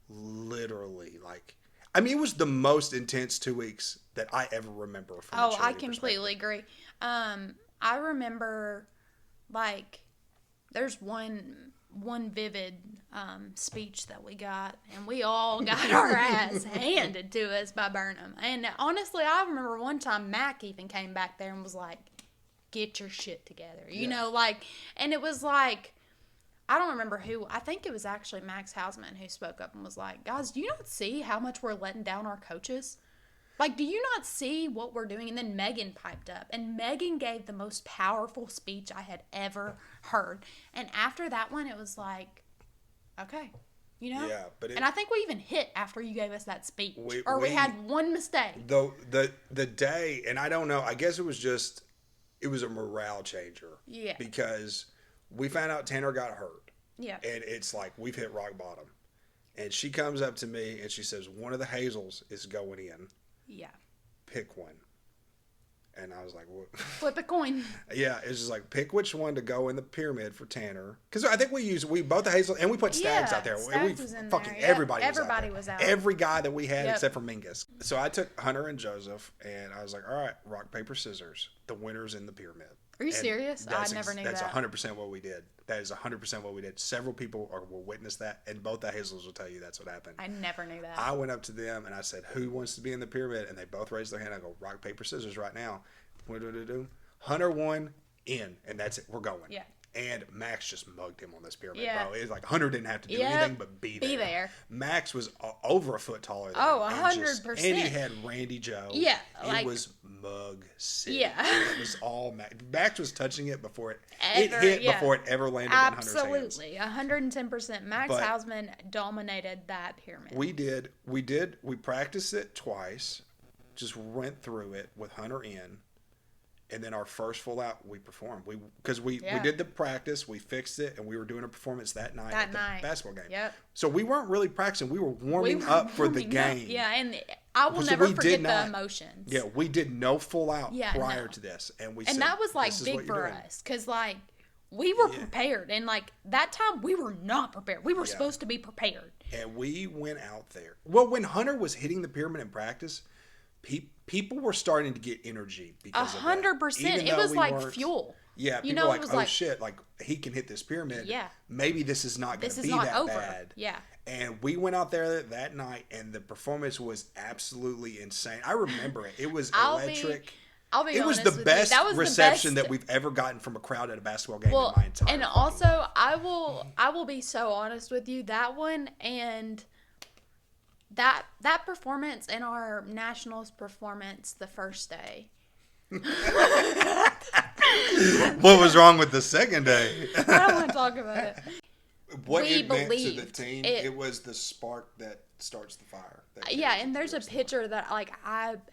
literally like, I mean, it was the most intense 2 weeks that I ever remember. From I completely agree. I remember, like, there's one vivid speech that we got, and we all got our ass handed to us by Burnham. And honestly, I remember one time Mac even came back there and was like, get your shit together. You know, like, and it was like, I don't remember who, I think it was actually Max Hausman who spoke up and was like, guys, do you not see how much we're letting down our coaches? Like, do you not see what we're doing? And then Megan piped up. And Megan gave the most powerful speech I had ever heard. And after that one, it was like, okay, you know? Yeah, but and I think we even hit after you gave us that speech. We had one mistake. The day, and I don't know, I guess it was a morale changer. Yeah. Because we found out Tanner got hurt. Yeah. And it's like, we've hit rock bottom. And she comes up to me and she says, one of the Hazels is going in. Yeah. Pick one. And I was like, what? Flip a coin. Yeah, it's just like, pick which one to go in the pyramid for Tanner. Because I think we both the Hazel, and we put Stags out there. Stags was in fucking there. Everybody was out. Every guy that we had except for Mingus. So I took Hunter and Joseph, and I was like, all right, rock, paper, scissors. The winner's in the pyramid. Are you serious? I never knew that. That's 100% what we did. That is 100% what we did. Several people will witness that, and both the Hazels will tell you that's what happened. I never knew that. I went up to them, and I said, who wants to be in the pyramid? And they both raised their hand. I go, rock, paper, scissors right now. What do? Hunter won, in, and that's it. We're going. Yeah. And Max just mugged him on this pyramid, bro. It was like Hunter didn't have to do anything but be there. Max was over a foot taller than him. 100%. And he had Randy Joe. Yeah. It was mug city. Yeah. It was all Max. Max was touching it before it hit before it ever landed in Hunter's hands. Absolutely. 110%. Max Hausman dominated that pyramid. We did. We practiced it twice. Just went through it with Hunter in. And then our first full out, we performed. We did the practice, we fixed it, and we were doing a performance that night at the basketball game. Yep. So we weren't really practicing. We were warming up for the game. Yeah, and I will never forget the emotions. Yeah, we did no full out prior to this, and we. And that was like big for us because like we were prepared, and like that time we were not prepared. We were supposed to be prepared. And we went out there. Well, when Hunter was hitting the pyramid in practice, people were starting to get energy because 100%. It was like fuel. Yeah, You people know, are it was like, oh like, shit, like he can hit this pyramid. Yeah. Maybe this is not going this to is be not that over. bad. Yeah. And we went out there that night, and the performance was absolutely insane. I remember it. It was electric. I'll be It was honest the with best you. That was reception the that best. we've ever gotten from a crowd at a basketball game in Well, my entire and fucking also life. I will be so honest with you. That one and that performance and our nationals performance the first day. What was wrong with the second day? I don't want to talk about it. What We it meant to the believed team, it- it was the spark that starts the fire. Yeah, and there's a picture that like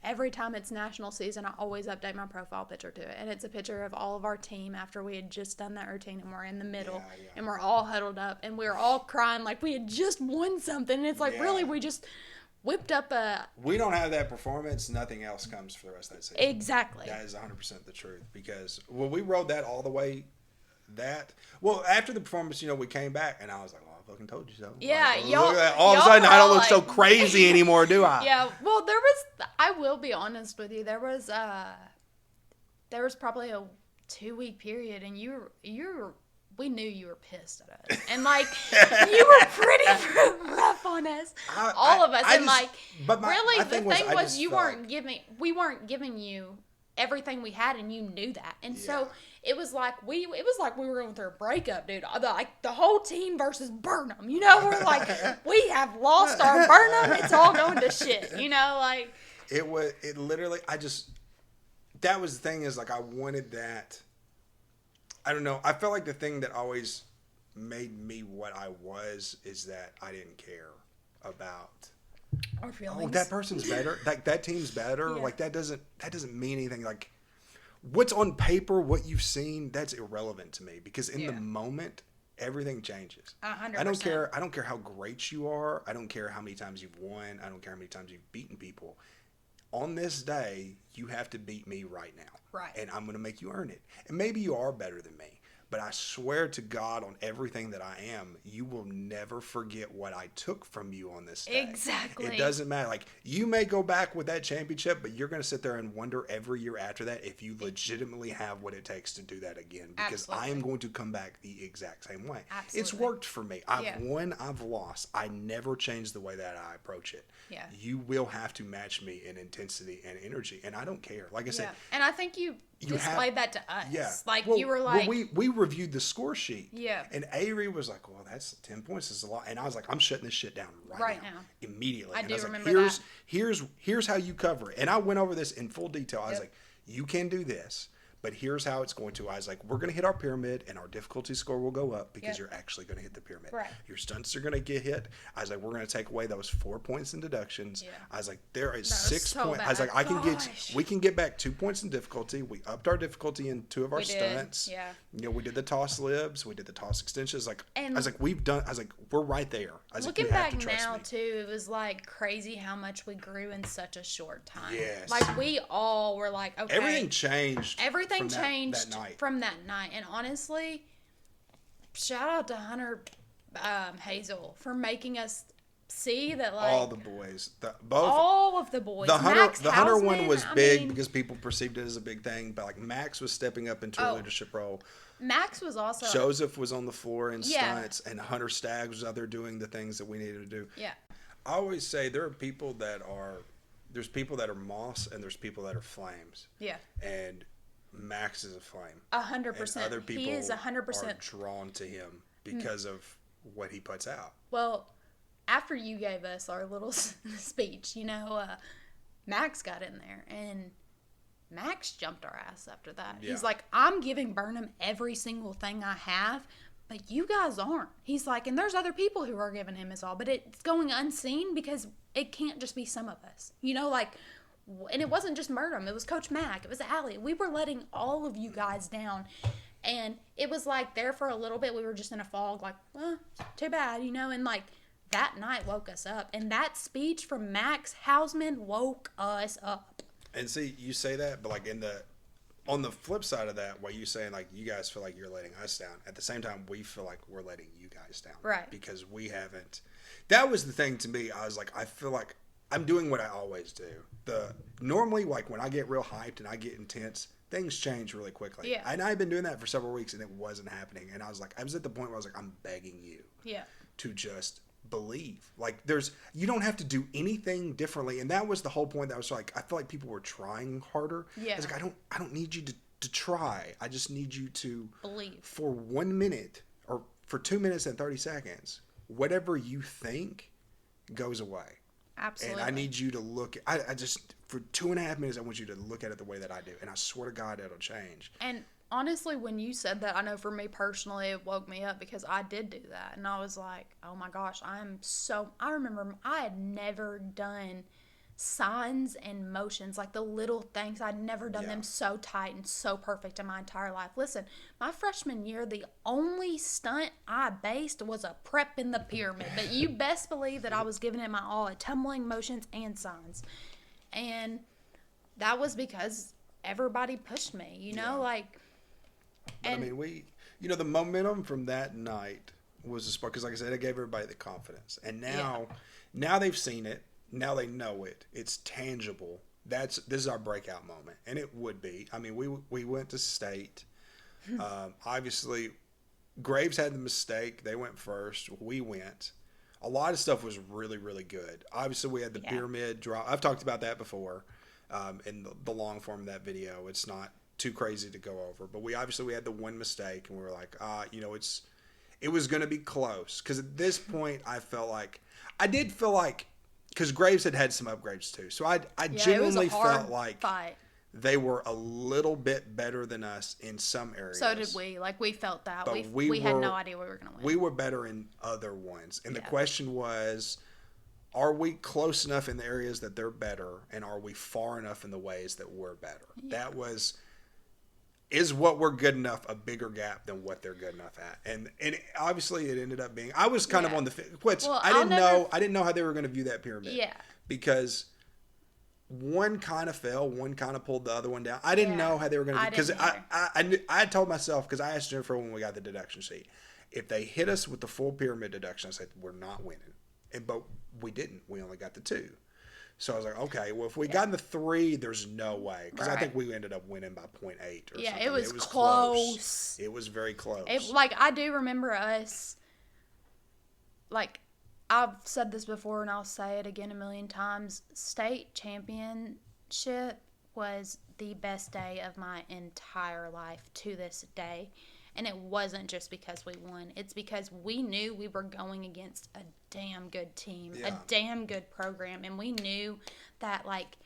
every time it's national season, I always update my profile picture to it, and it's a picture of all of our team after we had just done that routine, and we're in the middle, Yeah. and we're all huddled up, and we're all crying like we had just won something, and it's like Yeah. really we just whipped up a We don't have that performance, nothing else comes for the rest of that season. exactly. That is 100% the truth, because we rode that all the way. After the performance, we came back, and I was like, well, I fucking told you so. Yeah, Like, y'all- look at that. All of a y'all sudden, were I don't all look so like- crazy anymore, do I? Yeah, well, I will be honest with you. There was probably a 2-week period, and we knew you were pissed at us, and like you were pretty rough on us, all of us, and really the thing was we weren't giving you everything we had, and you knew that, and so it was like we were going through a breakup, dude. Like the whole team versus Burnham, we're like we have lost our Burnham. It's all going to shit, like It literally, that was the thing, is like I wanted that. I don't know. I felt like the thing that always made me what I was is that I didn't care about our feelings. oh, that person's better. Like that team's better. Yeah. Like that doesn't mean anything. Like what's on paper, what you've seen, that's irrelevant to me, because in the moment everything changes. 100%. I don't care how great you are. I don't care how many times you've won. I don't care how many times you've beaten people. On this day, you have to beat me right now. Right. And I'm going to make you earn it. And maybe you are better than me, but I swear to God on everything that I am, you will never forget what I took from you on this day. Exactly. It doesn't matter. Like, you may go back with that championship, but you're going to sit there and wonder every year after that if you legitimately have what it takes to do that again. Because I am going to come back the exact same way. Absolutely. It's worked for me. I've won, I've lost. I never change the way that I approach it. Yeah. You will have to match me in intensity and energy, and I don't care. Like I said, and I think you displayed that to us. yeah. Like Well, you were like, we reviewed the score sheet. Yeah. And Avery was like, well, that's 10 points is a lot. And I was like, I'm shutting this shit down right now. Immediately. I and do I was remember like, that. here's how you cover it. And I went over this in full detail. I was like, you can do this, but here's how it's going to. I was like, we're going to hit our pyramid, and our difficulty score will go up because you're actually going to hit the pyramid. Right. Your stunts are going to get hit. I was like, we're going to take away those 4 points in deductions. Yeah. I was like, there is That was 6 so points. I was bad. like, we can get back 2 points in difficulty. We upped our difficulty in 2 of our stunts. Yeah. We did the toss libs, we did the toss extensions. I was like, we're right there. I was looking like, you have back to trust now me. too, it was like crazy how much we grew in such a short time. Yes. Like we all were like, okay. Everything changed. Everything from changed that night. from that night. And honestly, shout out to Hunter Hazel for making us see that like All the boys, all of the boys. The Hunter one Hausman, was I big mean, because people perceived it as a big thing, but like Max was stepping up into a leadership role. Max was also Joseph was on the floor in Yeah. stunts, and Hunter Staggs was out there doing the things that we needed to do. Yeah. I always say there's people that are moss and there's people that are flames. Yeah. And Max is a flame. 100%. And other people He is 100%. are drawn to him because of what he puts out. Well, after you gave us our little speech, Max got in there, and Max jumped our ass after that. Yeah. He's like, I'm giving Burnham every single thing I have, but you guys aren't. He's like, and there's other people who are giving him his all, but it's going unseen because it can't just be some of us. And it wasn't just Burnham. It was Coach Mack. It was Hallee. We were letting all of you guys down. And it was like there for a little bit, we were just in a fog, like, too bad, and like that night woke us up. And that speech from Max Hausman woke us up. And see, you say that, but like on the flip side of that, what you saying, like you guys feel like you're letting us down. At the same time, we feel like we're letting you guys down. Right. Because we haven't. That was the thing to me. I was like, I feel like I'm doing what I always do. Normally, like when I get real hyped and I get intense, things change really quickly. Yeah. And I've been doing that for several weeks, and it wasn't happening. And I was at the point where I was like, I'm begging you to just believe. Like, you don't have to do anything differently. And that was the whole point. That was like, I feel like people were trying harder. Yeah. I was like, I don't need you to try. I just need you to believe for 1 minute or for 2 minutes and 30 seconds. Whatever you think goes away. Absolutely. And I need you to look. I just for 2.5 minutes, I want you to look at it the way that I do, and I swear to God, it'll change. And honestly, when you said that, I know for me personally, it woke me up because I did do that, and I was like, oh my gosh, I remember I had never done signs and motions, like the little things. I'd never done them so tight and so perfect in my entire life. Listen, my freshman year, the only stunt I based was a prep in the pyramid, but you best believe that I was giving it my all at tumbling, motions, and signs. And that was because everybody pushed me, you know, But I mean, the momentum from that night was a spark, because like I said, it gave everybody the confidence. And now they've seen it. Now they know it. It's tangible. This is our breakout moment, and it would be. I mean, we went to state. Obviously, Graves had the mistake. They went first. We went. A lot of stuff was really, really good. Obviously, we had the pyramid drop. I've talked about that before in the long form of that video. It's not too crazy to go over, but we had the one mistake, and we were like, it was going to be close, because at this point, I did feel like. Because Graves had some upgrades too. So I genuinely felt like they were a little bit better than us in some areas. So did we. Like, we felt that. But we had no idea we were going to win. We were better in other ones. And the question was, are we close enough in the areas that they're better? And are we far enough in the ways that we're better? Yeah. Is what we're good enough a bigger gap than what they're good enough at? And obviously it ended up being. I was kind of on the which I didn't know how they were going to view that pyramid. Yeah. Because one kind of fell, one kind of pulled the other one down. I didn't know how they were going to, because I told myself, because I asked Jennifer when we got the deduction sheet, if they hit us with the full pyramid deduction, I said we're not winning. But we didn't. We only got the 2. So I was like, okay, well, if we got in the 3, there's no way. Because I think we ended up winning by 0.8 or something. Yeah, it was close. It was very close. I do remember us, like, I've said this before and I'll say it again a million times. State championship was the best day of my entire life to this day. And it wasn't just because we won. It's because we knew we were going against a damn good team, a damn good program. And we knew that, like,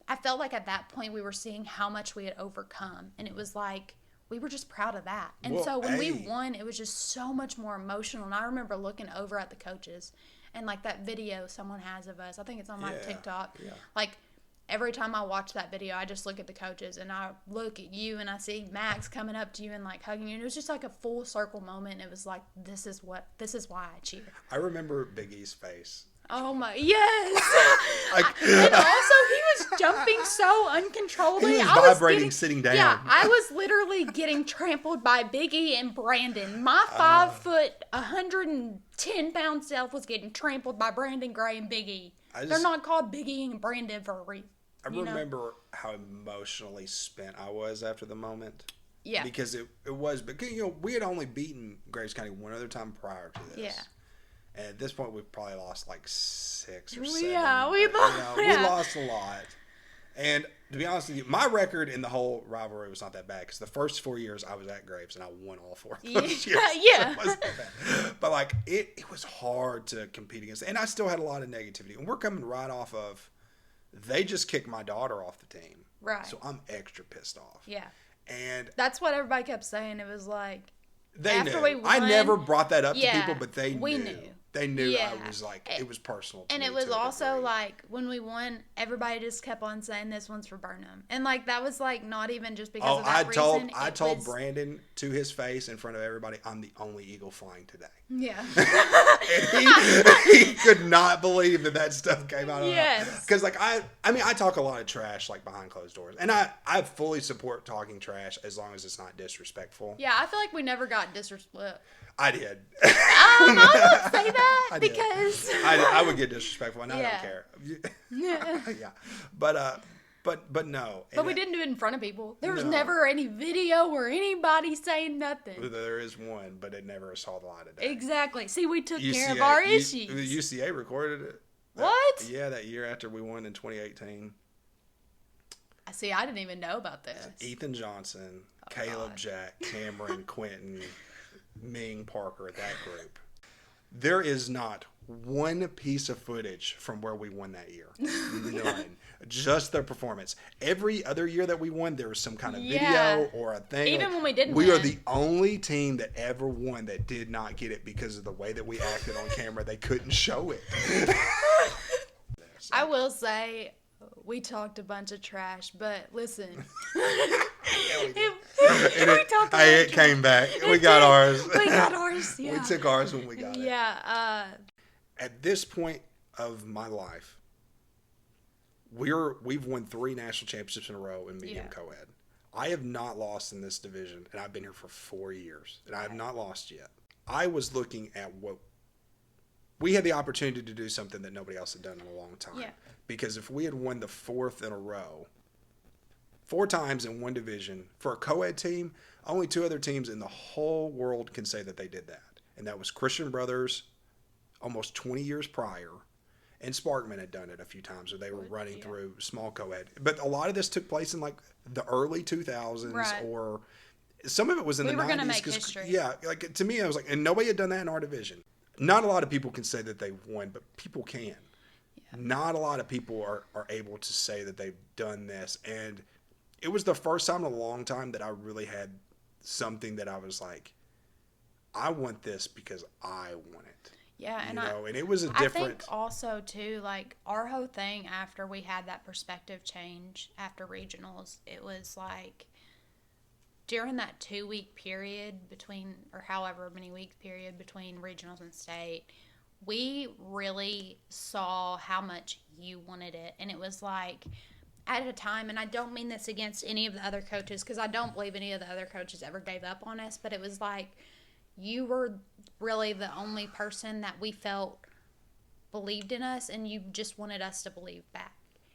I felt like at that point we were seeing how much we had overcome. And it was like, we were just proud of that. And so when we won, it was just so much more emotional. And I remember looking over at the coaches and, like, that video someone has of us. I think it's on my TikTok. Yeah. Like, every time I watch that video, I just look at the coaches and I look at you and I see Max coming up to you and, like, hugging you. And it was just like a full circle moment. And it was like, this is why I cheer. I remember Big E's face. Oh my, yes. And also he was jumping so uncontrollably. He was vibrating sitting down. Yeah, I was literally getting trampled by Big E and Brandon. My 5 foot, 110-pound self was getting trampled by Brandon Gray and Big E. They're not called Big E and Brandon for a reason. I remember how emotionally spent I was after the moment. Yeah. Because it was, because, we had only beaten Graves County one other time prior to this. Yeah. And at this point, we've probably lost like 6 or 7. Yeah, we lost a lot. And to be honest with you, my record in the whole rivalry was not that bad, because the first 4 years I was at Graves and I won all 4 of those years. Yeah. So it wasn't that bad. But, like, it was hard to compete against. And I still had a lot of negativity. And we're coming right off of, they just kicked my daughter off the team. Right. So I'm extra pissed off. Yeah. And that's what everybody kept saying. It was like, they knew. I never brought that up to people, but they knew. They knew I was like, it was personal to me. And it was also like, when we won, everybody just kept on saying this one's for Burnham. And, like, that was, like, not even just because of that reason. I told Brandon to his face in front of everybody, I'm the only eagle flying today. Yeah. And he could not believe that stuff came out of him. Yes. Because, like, I talk a lot of trash, like, behind closed doors. And I fully support talking trash as long as it's not disrespectful. Yeah, I feel like we never got disrespectful. I did. I won't say that because I would get disrespectful, and I don't care. Yeah. Yeah. But But no. But we didn't do it in front of people. There was No. never any video or anybody saying nothing. There is one, but it never saw the light of day. Exactly. See, we took care of UCA our issues. UCA recorded it. What? Yeah, that year after we won in 2018. See, I didn't even know about this. Ethan Johnson, Caleb Jack, Cameron, Quentin, Ming, Parker, that group. There is not one piece of footage from where we won that year. None. Just their performance. Every other year that we won, there was some kind of video or a thing. Even when we didn't We win. are the only team that ever won that did not get it because of the way that we acted on camera. They couldn't show it. I will say, we talked a bunch of trash, but listen. It came back. We got ours. We got ours, yeah. We took ours when we got it. Yeah. At this point of my life, we've won 3 national championships in a row in medium co-ed. I have not lost in this division, and I've been here for 4 years, and I have not lost yet. I was looking at what we had the opportunity to do something that nobody else had done in a long time. Yeah. Because if we had won the 4th in a row, 4 times in one division for a co-ed team, only 2 other teams in the whole world can say that they did that, and that was Christian Brothers, almost 20 years prior. And Sparkman had done it a few times where they were running through small co-ed. But a lot of this took place in like the early 2000s or some of it was in the 90s. We were going to make history. Yeah, like to me, I was like, and nobody had done that in our division. Not a lot of people can say that they won, but people can. Yeah. Not a lot of people are able to say that they've done this. And it was the first time in a long time that I really had something that I was like, I want this because I want it. Yeah, and and it was a different. I think also too, like our whole thing after we had that perspective change after regionals, it was like during that 2-week period between, or however many week period between regionals and state, we really saw how much you wanted it, and it was like at a time, and I don't mean this against any of the other coaches because I don't believe any of the other coaches ever gave up on us, but it was like you were really the only person that we felt believed in us, and you just wanted us to believe back.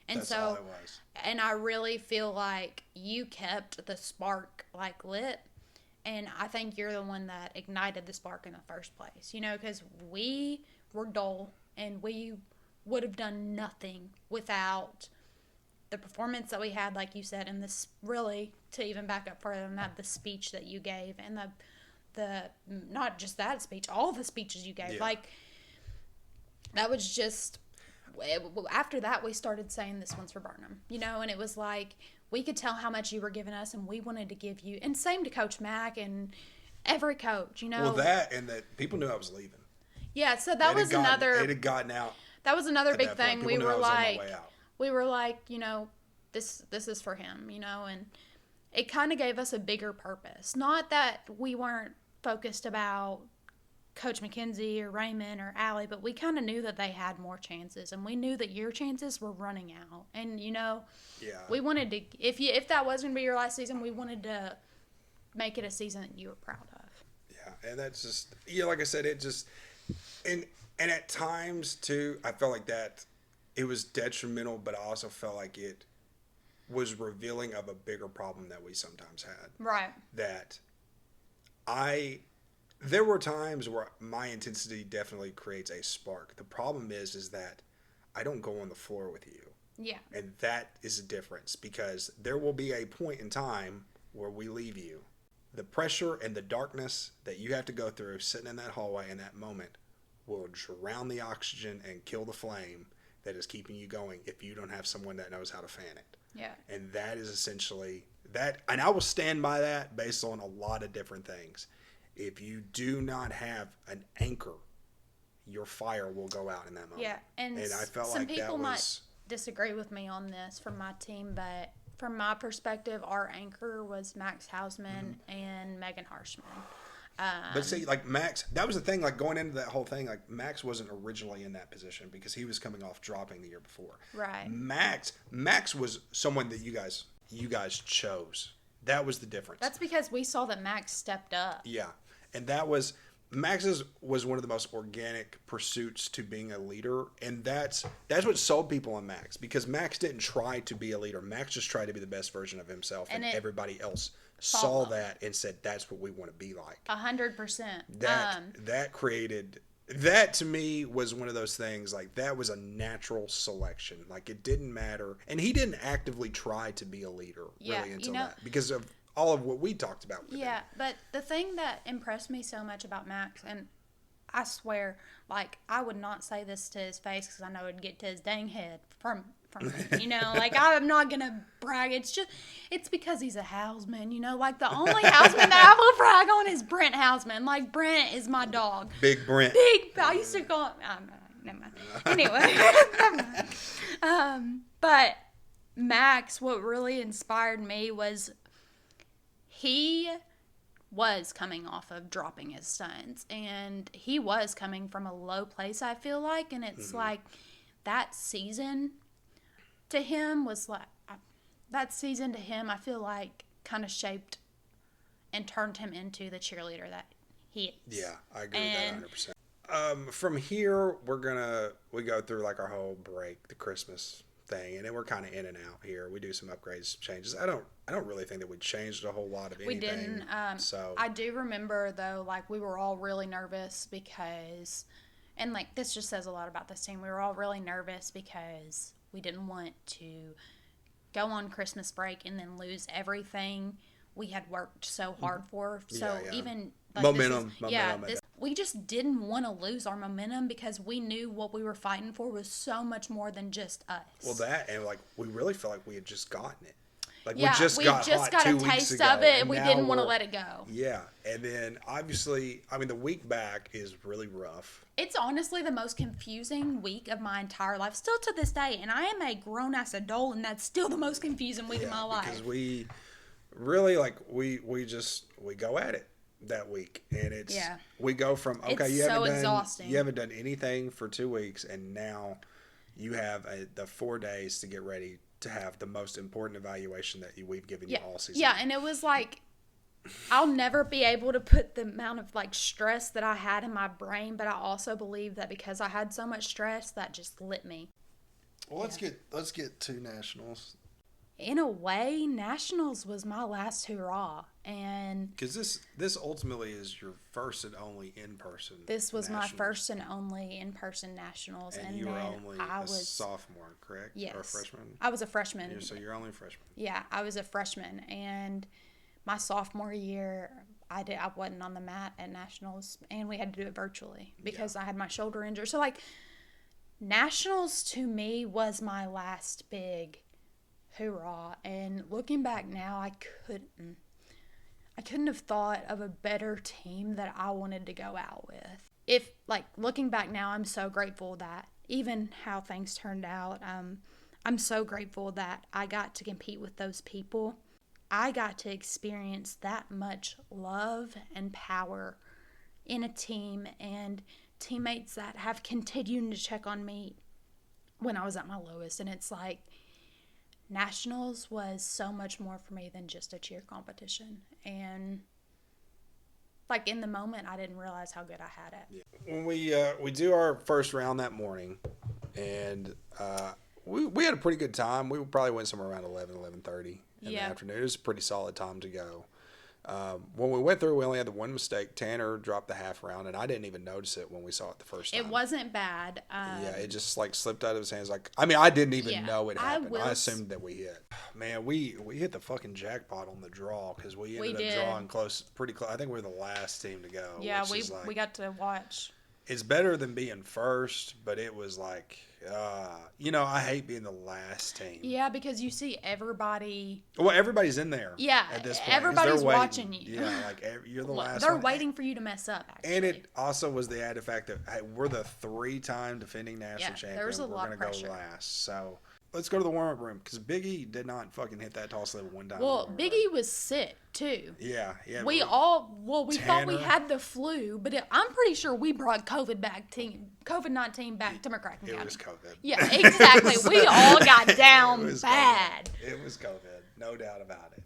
And That's so, all it was. And I really feel like you kept the spark like lit, and I think you're the one that ignited the spark in the first place. Because we were dull, and we would have done nothing without the performance that we had, like you said, and this really, to even back up further than that, the speech that you gave, and the not just that speech, all the speeches you gave. Like, that was just, after that, we started saying this one's for Burnham, and it was like, we could tell how much you were giving us, and we wanted to give you, and same to Coach Mack and every coach, Well, that, and that people knew I was leaving. Yeah, so that was another. It had gotten out. That was another big thing. We were like, this is for him, and it kind of gave us a bigger purpose. Not that we weren't focused about Coach McKenzie or Raymond or Allie, but we kind of knew that they had more chances, and we knew that your chances were running out. And we wanted to, if that was going to be your last season, we wanted to make it a season that you were proud of. Yeah, and that's just like I said, it just and at times too, I felt like that it was detrimental, but I also felt like it was revealing of a bigger problem that we sometimes had. Right. That there were times where my intensity definitely creates a spark. The problem is that I don't go on the floor with you. Yeah. And that is a difference, because there will be a point in time where we leave you. The pressure and the darkness that you have to go through sitting in that hallway in that moment will drown the oxygen and kill the flame that is keeping you going if you don't have someone that knows how to fan it. Yeah. And that is essentially that, and I will stand by that based on a lot of different things. If you do not have an anchor, your fire will go out in that moment. Yeah, and I felt some like people that might was disagree with me on this from my team, but from my perspective, our anchor was Max Hausman and Megan Harshman. But see, like Max, that was the thing, like going into that whole thing, like Max wasn't originally in that position because he was coming off dropping the year before. Right. Max was someone that you guys chose. That was the difference. That's because we saw that Max stepped up. Yeah. And that was Max's was one of the most organic pursuits to being a leader, and that's what sold people on Max, because Max didn't try to be a leader. Max just tried to be the best version of himself, and everybody else saw that and said, "That's what we want to be like." 100%. That created that, to me, was one of those things, like, that was a natural selection. Like, it didn't matter, and he didn't actively try to be a leader really until that, because of all of what we talked about with him. But the thing that impressed me so much about Max, and I swear, like, I would not say this to his face because I know it'd get to his dang head from me, you know, like, I'm not gonna brag. It's because he's a Houseman, you know, like, the only Houseman that I will brag on is Brent Houseman. Like, Brent is my dog. Big Brent. I used to call him, never mind. Anyway, never mind. But Max, what really inspired me was he was coming off of dropping his stunts, and he was coming from a low place, I feel like, and it's like that season to him was like, I feel like kind of shaped and turned him into the cheerleader that he is. Yeah, I agree with that 100%. From here, we go through like our whole break, the Christmas thing, and then we're kind of in and out here. We do some upgrades, changes. I don't really think that we changed a whole lot of anything. We didn't. So I do remember though, like, we were all really nervous because, and like, this just says a lot about this team. We were all really nervous because we didn't want to go on Christmas break and then lose everything we had worked so hard for. So even like, momentum. We just didn't want to lose our momentum because we knew what we were fighting for was so much more than just us. Well, that, and like, we really felt like we had just gotten it. Like, we just got a taste of it, and we didn't want to let it go. Yeah, and then obviously, I mean, the week back is really rough. It's honestly the most confusing week of my entire life, still to this day, and I am a grown-ass adult, and that's still the most confusing week of my life. Because we really, like, we go at it that week, and we go from, okay, you haven't done anything for 2 weeks, and now you have the 4 days to get ready to have the most important evaluation that we've given you all season. Yeah, and it was like, I'll never be able to put the amount of like stress that I had in my brain, but I also believe that because I had so much stress, that just lit me. Well, let's get to nationals. In a way, nationals was my last hurrah, and because this ultimately is your first and only in-person. This was my first and only in-person nationals, and you were only a sophomore, correct? Yes, or a freshman. I was a freshman. So you're only a freshman. Yeah, I was a freshman, and my sophomore year, I wasn't on the mat at nationals, and we had to do it virtually because I had my shoulder injury. So like, nationals to me was my last big hoorah, and looking back now, I couldn't have thought of a better team that I wanted to go out with. If, like, looking back now, I'm so grateful that even how things turned out, I'm so grateful that I got to compete with those people. I got to experience that much love and power in a team, and teammates that have continued to check on me when I was at my lowest. And it's like, nationals was so much more for me than just a cheer competition. And like, in the moment, I didn't realize how good I had it. Yeah. When we do our first round that morning, and we had a pretty good time. We probably went somewhere around 11:30 in the afternoon. It was a pretty solid time to go. When we went through, we only had the one mistake. Tanner dropped the half round, and I didn't even notice it when we saw it the first time. It wasn't bad. It just like slipped out of his hands. Like, I mean, I didn't even know it happened. I assumed that we hit. Man, we hit the fucking jackpot on the draw because we ended up drawing pretty close. I think we were the last team to go. Yeah, we got to watch. It's better than being first, but it was like, I hate being the last team. Yeah, because you see everybody. Well, everybody's in there. Yeah, at this point, everybody's watching you. Yeah, like you're the last. They're waiting for you to mess up. Actually. And it also was the added fact that we're the 3-time defending national champion. There was a lot of pressure. We're gonna go last, so. Let's go to the warm-up room because Big E did not fucking hit that toss level one time. Well, Big E was sick too. Yeah. We thought we had the flu, but I'm pretty sure we brought COVID-19 back to McCracken County. It was COVID. Yeah, exactly. We all got down bad. It was COVID, no doubt about it.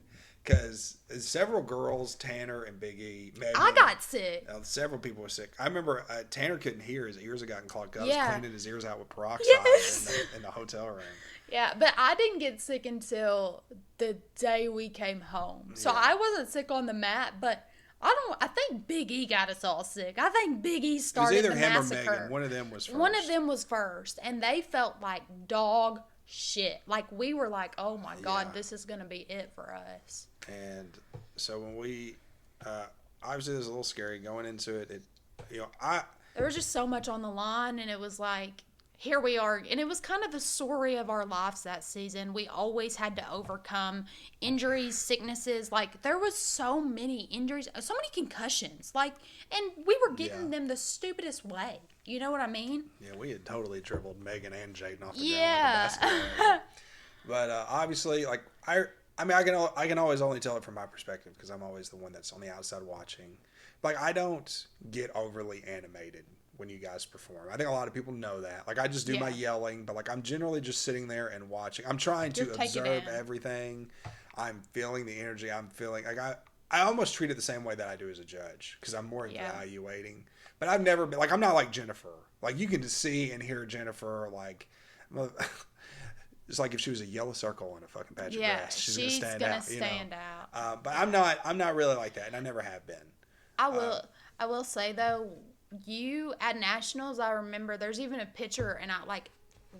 because several girls, Tanner and Big E, Megan, I got sick. several people were sick. I remember Tanner couldn't hear; his ears had gotten clogged. I was Yeah. cleaning his ears out with peroxide Yes. in the hotel room. Yeah, but I didn't get sick until the day we came home. So Yeah. I wasn't sick on the mat, but I think Big E got us all sick. I think Big E It was started either the him massacre. or Megan. One of them was first. One of them was first, and they felt like dog shit. Like we were like, "Oh my god, Yeah. this is going to be it for us." And so when we, obviously it was a little scary going into it. There was just so much on the line, and it was like, here we are. And it was kind of the story of our lives that season. We always had to overcome injuries, sicknesses. Like, there was so many injuries, so many concussions. Like, and we were getting them the stupidest way. You know what I mean? Yeah, we had totally dribbled Megan and Jaden off the Yeah. ground with a basketball. But obviously, like, I can always only tell it from my perspective because I'm always the one that's on the outside watching. Like, I don't get overly animated when you guys perform. I think a lot of people know that. Like, I just do my yelling, but like I'm generally just sitting there and watching. I'm trying to observe everything. I'm feeling the energy. I'm feeling like I almost treat it the same way that I do as a judge because I'm more evaluating. But I've never been like I'm not like Jennifer. Like you can just see and hear Jennifer like. It's like if she was a yellow circle on a fucking patch of grass, she's gonna stand out. But I'm not really like that, and I never have been. I will say though, you at nationals, I remember there's even a picture, and I like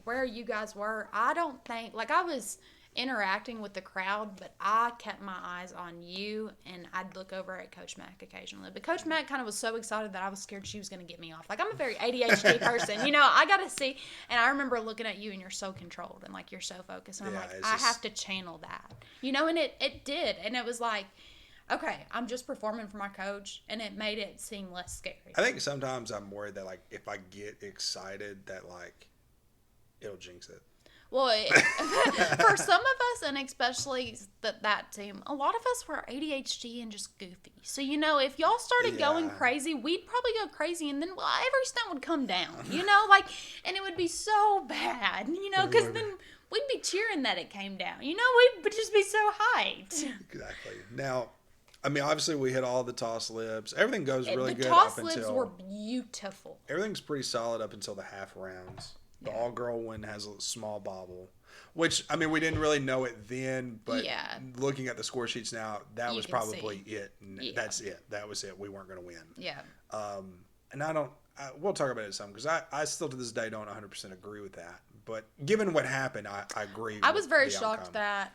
where you guys were. I don't think like I was interacting with the crowd, but I kept my eyes on you, and I'd look over at Coach Mack occasionally. But Coach Mack kind of was so excited that I was scared she was going to get me off. Like, I'm a very ADHD person, you know, I got to see. And I remember looking at you, and you're so controlled, and like you're so focused, and I'm like, I have to channel that, you know. And it did, and it was like, okay, I'm just performing for my coach, and it made it seem less scary. I think sometimes I'm worried that like if I get excited that like it'll jinx it. Well, for some of us, and especially that team, a lot of us were ADHD and just goofy. So, you know, if y'all started going crazy, we'd probably go crazy, and then every stunt would come down, you know, like, and it would be so bad, you know, because then we'd be cheering that it came down, you know, we'd just be so hyped. Exactly. Now, I mean, obviously we hit all the toss lips. Everything goes really good up until... The toss lips were beautiful. Everything's pretty solid up until the half rounds. The all-girl one has a small bobble, which, I mean, we didn't really know it then, but looking at the score sheets now, that was probably it. That's it. That was it. We weren't going to win. Yeah. And we'll talk about it some because I still to this day don't 100% agree with that. But given what happened, I agree I was very shocked that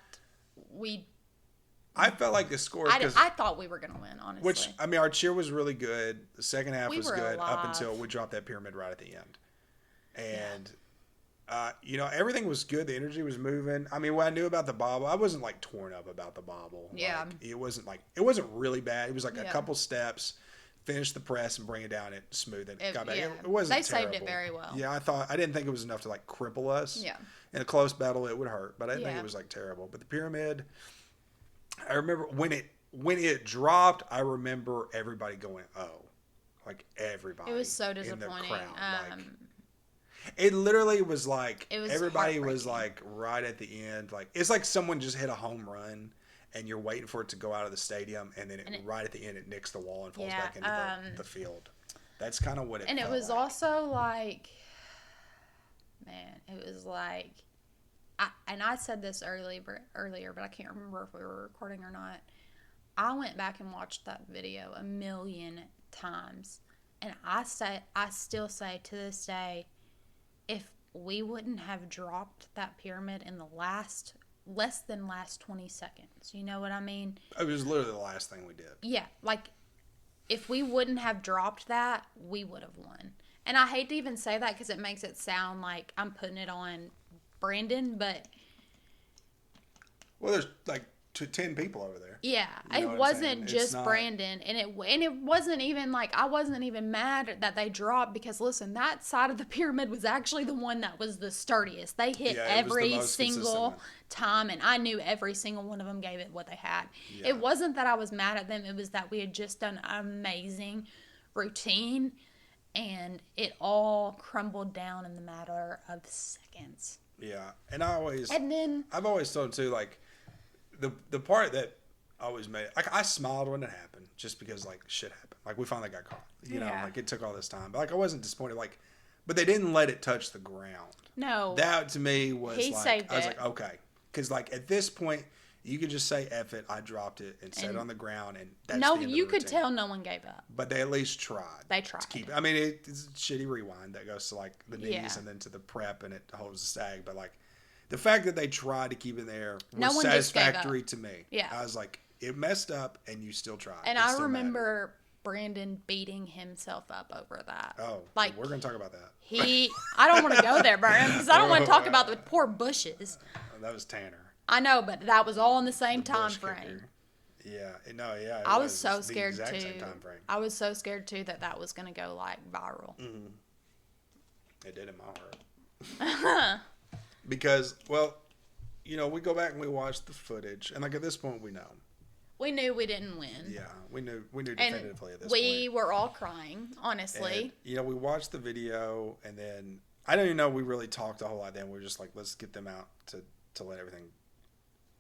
I felt like the score... I thought we were going to win, honestly. Which, I mean, our cheer was really good. The second half was good alive. up until we dropped that pyramid right at the end. And, you know, everything was good. The energy was moving. I mean, what I knew about the bobble, I wasn't, like, torn up about the bobble. Yeah. Like, it wasn't really bad. It was, like, a couple steps, finish the press and bring it down and smooth it. Got back. It wasn't terrible. Saved it very well. Yeah, I didn't think it was enough to, like, cripple us. Yeah. In a close battle, it would hurt. But I didn't think it was, like, terrible. But the pyramid, I remember when it dropped, I remember everybody going, oh. Like, everybody. It was so disappointing. In the crowd. It literally was like everybody was like right at the end. Like it's like someone just hit a home run and you're waiting for it to go out of the stadium and then right at the end it nicks the wall and falls back into the field. That's kind of what it. And it was also like, man, it was like, I said this earlier, but I can't remember if we were recording or not. I went back and watched that video 1,000,000 times, and I still say to this day, if we wouldn't have dropped that pyramid in the less than 20 seconds, you know what I mean? It was literally the last thing we did. Yeah, like if we wouldn't have dropped that, we would have won. And I hate to even say that because it makes it sound like I'm putting it on Brandon, but well, there's like 10 people over there. Yeah, you know it wasn't just Brandon, and it wasn't even like I wasn't even mad that they dropped because listen, that side of the pyramid was actually the one that was the sturdiest. They hit every single time, and I knew every single one of them gave it what they had. Yeah. It wasn't that I was mad at them; it was that we had just done an amazing routine, and it all crumbled down in the matter of seconds. Yeah, and I've always told too, like the part that always made it. Like, I smiled when it happened just because, like, shit happened. Like, we finally got caught. You know, like, it took all this time. But, like, I wasn't disappointed. Like, but they didn't let it touch the ground. No. That, to me, was He like, saved I was it. like, okay. Because, like, at this point, you could just say, F it, I dropped it, and set it on the ground, and that's No, the end of you the could routine. tell no one gave up. But they at least tried. They tried. To keep it. I mean, it's a shitty rewind that goes to, like, the knees Yeah. and then to the prep, and it holds the sag. But, like, the fact that they tried to keep it there No was one just gave up. satisfactory to me. Yeah. I was like, it messed up, and you still tried. And It I still remember Brandon beating himself up over that. mattered. Oh, like, we're going to talk about that. I don't want to go there, Brian, because I don't want to talk about the poor bushes. That was Tanner. I know, but that was all in the same The time bush frame. kicker. Yeah. No, yeah. I was so the scared exact too. Same time frame. I was so scared too that was going to go like viral. It did in my heart. Because, well, you know, we go back and we watch the footage, and like at this point, we know. We knew we didn't win. Yeah, we knew And definitively at this we point. were all crying, honestly. And, you know, we watched the video, and then I don't even know we really talked a whole lot. Then we were just like, let's get them out to let everything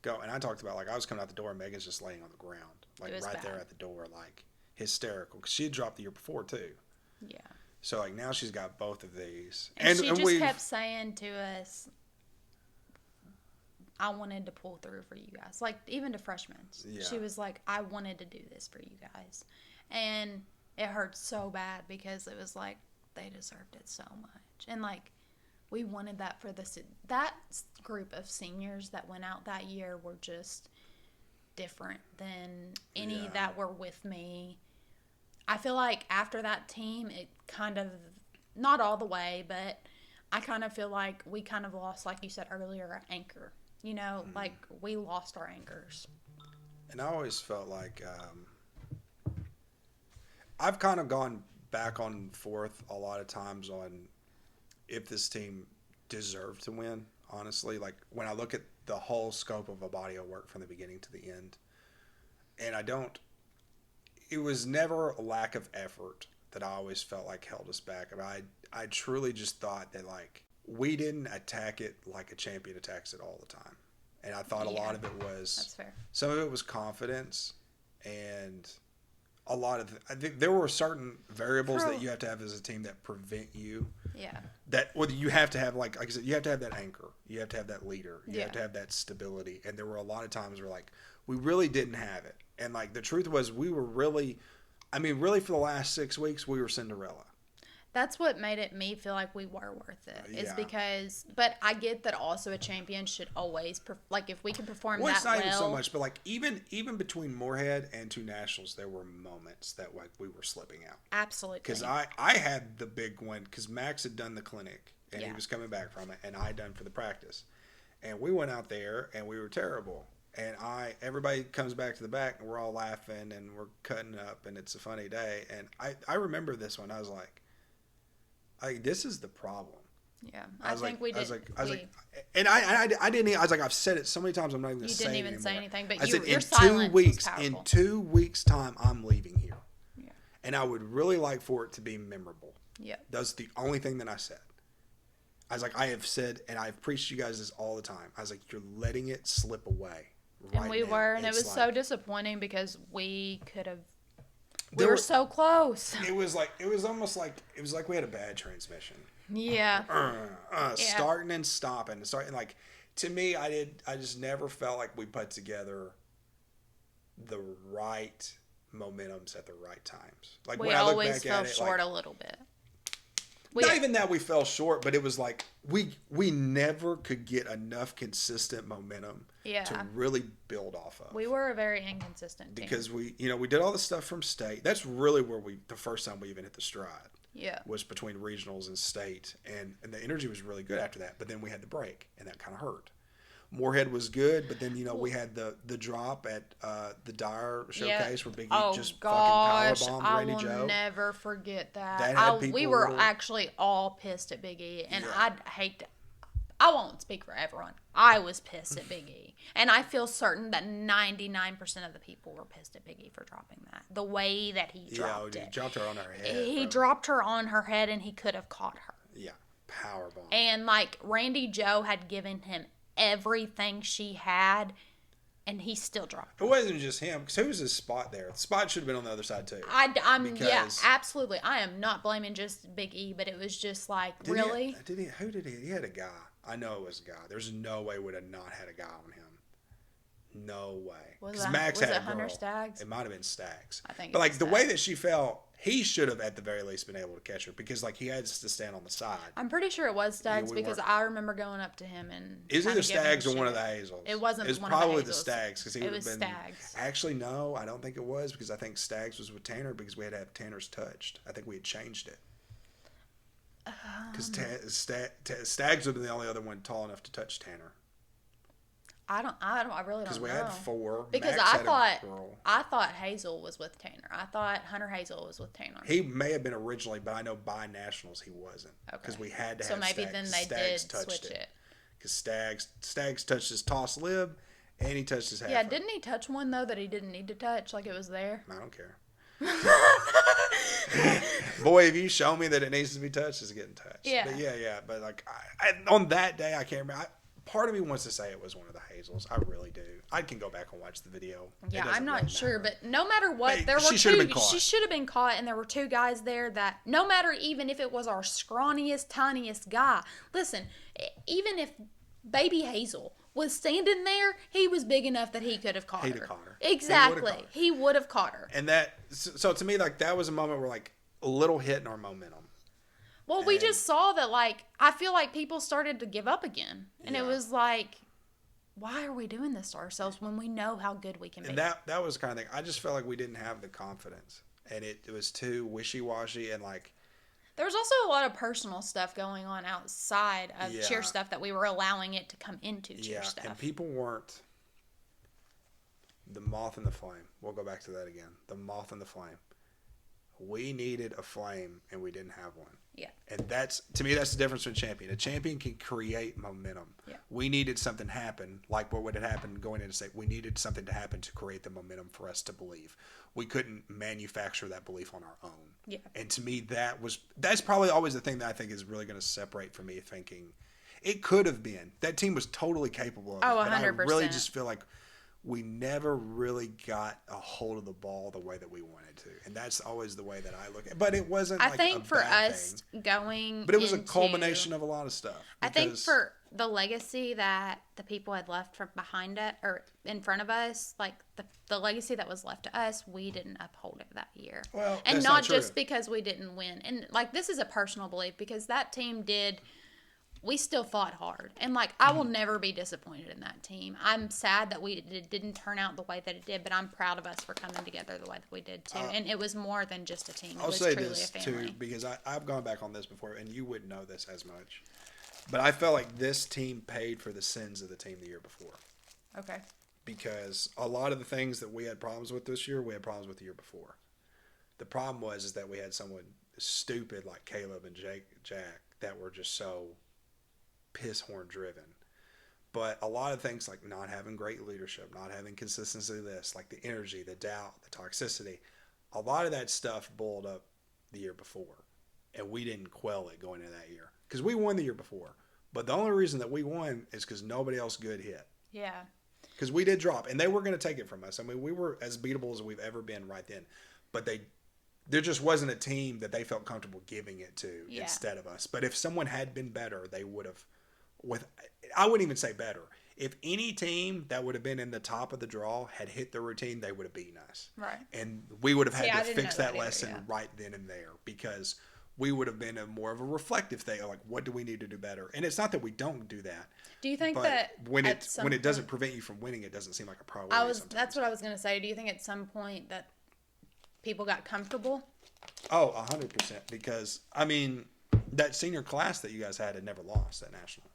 go. And I talked about, like, I was coming out the door, and Megan's just laying on the ground, like right there bad. at the door, like hysterical, because she had dropped the year before too. Yeah. So like now she's got both of these, And she just we've- kept saying to us, I wanted to pull through for you guys. Like, even to freshmen. Yeah. She was like, I wanted to do this for you guys. And it hurt so bad because it was like, they deserved it so much. And, like, we wanted that for that group of seniors that went out that year were just different than any Yeah. that were with me. I feel like after that team, it kind of, not all the way, but I kind of feel like we kind of lost, like you said earlier, our anchor. You know, like, we lost our anchors. And I always felt like I've kind of gone back and forth a lot of times on if this team deserved to win, honestly. Like, when I look at the whole scope of a body of work from the beginning to the end, and it was never a lack of effort that I always felt like held us back. I mean, I truly just thought that, like, we didn't attack it like a champion attacks it all the time. And I thought a lot of it was, That's fair. some of it was confidence, and a lot of, I think there were certain variables that you have to have as a team that prevent you. Yeah. Well, you have to have, like I said, you have to have that anchor. You have to have that leader. You Yeah. have to have that stability. And there were a lot of times where, like, we really didn't have it. And, like, the truth was we were really for the last 6 weeks, we were Cinderella. That's what made me feel like we were worth it. Is Yeah. because, but I get that also a champion should always, like, if we can perform Well, that it's not well. even so much, but, like, even between Moorhead and two nationals, there were moments that, like, we were slipping out. Absolutely. Because I had the big one, because Max had done the clinic, and he Yeah. was coming back from it, and I had done for the practice. And we went out there, and we were terrible. And everybody comes back to the back, and we're all laughing, and we're cutting up, and it's a funny day. And I remember this one. I was like, this is the problem. Yeah. I think we did. And I didn't. I was like, I've said it so many times. I'm not even going to You say it didn't even anymore. say anything, but I said, your in silence 2 weeks, was powerful. in 2 weeks' time, I'm leaving here. Yeah. And I would really like for it to be memorable. Yeah. That's the only thing that I said. I was like, I have said, and I've preached to you guys this all the time. I was like, you're letting it slip away. And we now. were, and it It's was like, so disappointing because we could have. We There were were- so close. It was almost like we had a bad transmission. Yeah. Starting and stopping, like, to me, I just never felt like we put together the right momentums at the right times. Like, We when I look always back fell at it, short like, a little bit. not even that we fell short, but it was like we never could get enough consistent momentum to really build off of. We were a very inconsistent team. Because we did all the stuff from state. That's really where the first time we even hit the stride. Yeah. Was between regionals and state, and the energy was really good after that. But then we had the break, and that kind of hurt. Moorhead was good, but then we had the drop at the Dyer showcase where Big E just fucking powerbombed Randy Joe. I will never forget that. That had we people were really- actually all pissed at Big E, and Yeah. I won't speak for everyone. I was pissed at Big E, and I feel certain that 99% of the people were pissed at Big E for dropping that. The way that he dropped he it. dropped her on her head. He bro. dropped her on her head, and he could have caught her. Yeah, powerbomb. And, like, Randy Joe had given him everything she had, and he still dropped. It wasn't just him, because who was his spot there? The spot should have been on the other side too. Yeah, absolutely. I am not blaming just Big E, but it was just like, really? Who did he? He had a guy. I know it was a guy. There's no way would have not had a guy on him. No way. Because Max had a girl. Hunter Staggs? It might have been Staggs. I think. But like the way that she fell, he should have at the very least been able to catch her, because like he had to stand on the side. I'm pretty sure it was Staggs, because I remember going up to him and. It was either Staggs or one of the Hazels. It wasn't. It was one probably of the the Staggs, because he would have been. Staggs. Actually, no, I don't think it was, because I think Staggs was with Tanner, because we had to have Tanner's touched. I think we had changed it. Because Staggs would have been the only other one tall enough to touch Tanner. I really don't know. Because we had 4. Because Max I thought Hazel was with Tanner. I thought Hunter Hazel was with Tanner. He may have been originally, but I know by nationals he wasn't. Because we had to have Staggs. So maybe then they Staggs did switch it. Because Staggs touched his toss lib, and he touched his half. Yeah, didn't he touch one though that he didn't need to touch? Like it was there. I don't care. Boy, if you show me that it needs to be touched, it's getting touched. Yeah. But yeah. But like on that day, I can't remember. Part of me wants to say it was one of the Hazels. I really do. I can go back and watch the video. Yeah, I'm not sure, but no matter what, she should have been caught, and there were 2 guys there that, no matter even if it was our scrawniest, tiniest guy, listen, even if baby Hazel was standing there, he was big enough that he could have caught her. He'd have caught her. Exactly. He would have caught her. And that, so to me, like that was a moment where like a little hit in our momentum. Well, we just saw that, like, I feel like people started to give up again. And it was like, why are we doing this to ourselves when we know how good we can be? And that was the kind of thing. I just felt like we didn't have the confidence. And it was too wishy-washy and like. There was also a lot of personal stuff going on outside of cheer stuff that we were allowing it to come into cheer stuff. And people weren't. The moth and the flame. We'll go back to that again. The moth and the flame. We needed a flame, and we didn't have one. Yeah. And that's, to me, that's the difference between a champion. A champion can create momentum. Yeah. We needed something to happen, like what would have happened going into state. We needed something to happen to create the momentum for us to believe. We couldn't manufacture that belief on our own. Yeah. And to me, that's probably always the thing that I think is really going to separate from me thinking it could have been. That team was totally capable of it. 100%. But I really just feel like we never really got a hold of the ball the way that we wanted to. And that's always the way that I look at it. But it wasn't I think for us going But it was a culmination of a lot of stuff. I think for the legacy that the people had left from behind it or in front of us, like the legacy that was left to us, we didn't uphold it that year. Well, and that's not true. just because we didn't win. And like this is a personal belief because that team we still fought hard. And, like, I will never be disappointed in that team. I'm sad that it didn't turn out the way that it did, but I'm proud of us for coming together the way that we did, too. And it was more than just a team. It was truly a family. I'll say this, too, because I've gone back on this before, and you wouldn't know this as much. But I felt like this team paid for the sins of the team the year before. Okay. Because a lot of the things that we had problems with this year, we had problems with the year before. The problem was that we had someone stupid like Caleb and Jack that were just so piss horn driven. But a lot of things like not having great leadership, not having consistency of this, like the energy, the doubt, the toxicity, a lot of that stuff boiled up the year before. And we didn't quell it going into that year. Because we won the year before. But the only reason that we won is because nobody else good hit. Yeah. Because we did drop. And they were going to take it from us. I mean, we were as beatable as we've ever been right then. But there just wasn't a team that they felt comfortable giving it to instead of us. But if someone had been better, they would have. I wouldn't even say better. If any team that would have been in the top of the draw had hit the routine, they would have beaten us. Right. And we would have had to fix that either, lesson right then and there because we would have been more of a reflective thing. Like, what do we need to do better? And it's not that we don't do that. Do you think that when it doesn't prevent you from winning, it doesn't seem like a priority. That's what I was going to say. Do you think at some point that people got comfortable? Oh, 100%. Because I mean, that senior class that you guys had never lost at nationals.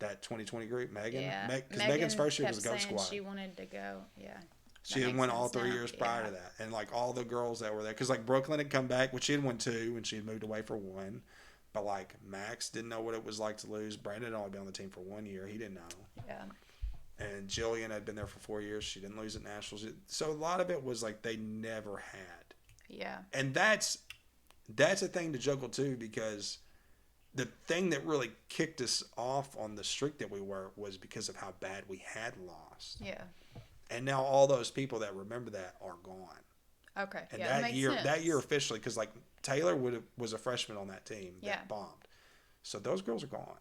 That 2020 group, Megan. Yeah. Because Megan's first year was a GOAT squad. She wanted to go, yeah. She had won all 3 years prior to that. And, like, all the girls that were there. Because, like, Brooklyn had come back, which she had won 2, and she had moved away for 1. But, like, Max didn't know what it was like to lose. Brandon had only been on the team for 1 year. He didn't know. Yeah. And Jillian had been there for 4 years. She didn't lose at nationals. So, a lot of it was, like, they never had. Yeah. And that's a thing to juggle, too, because the thing that really kicked us off on the streak that we were was because of how bad we had lost. Yeah. And now all those people that remember that are gone. Okay. And yeah, that year officially, because like Taylor was a freshman on that team that bombed. So those girls are gone.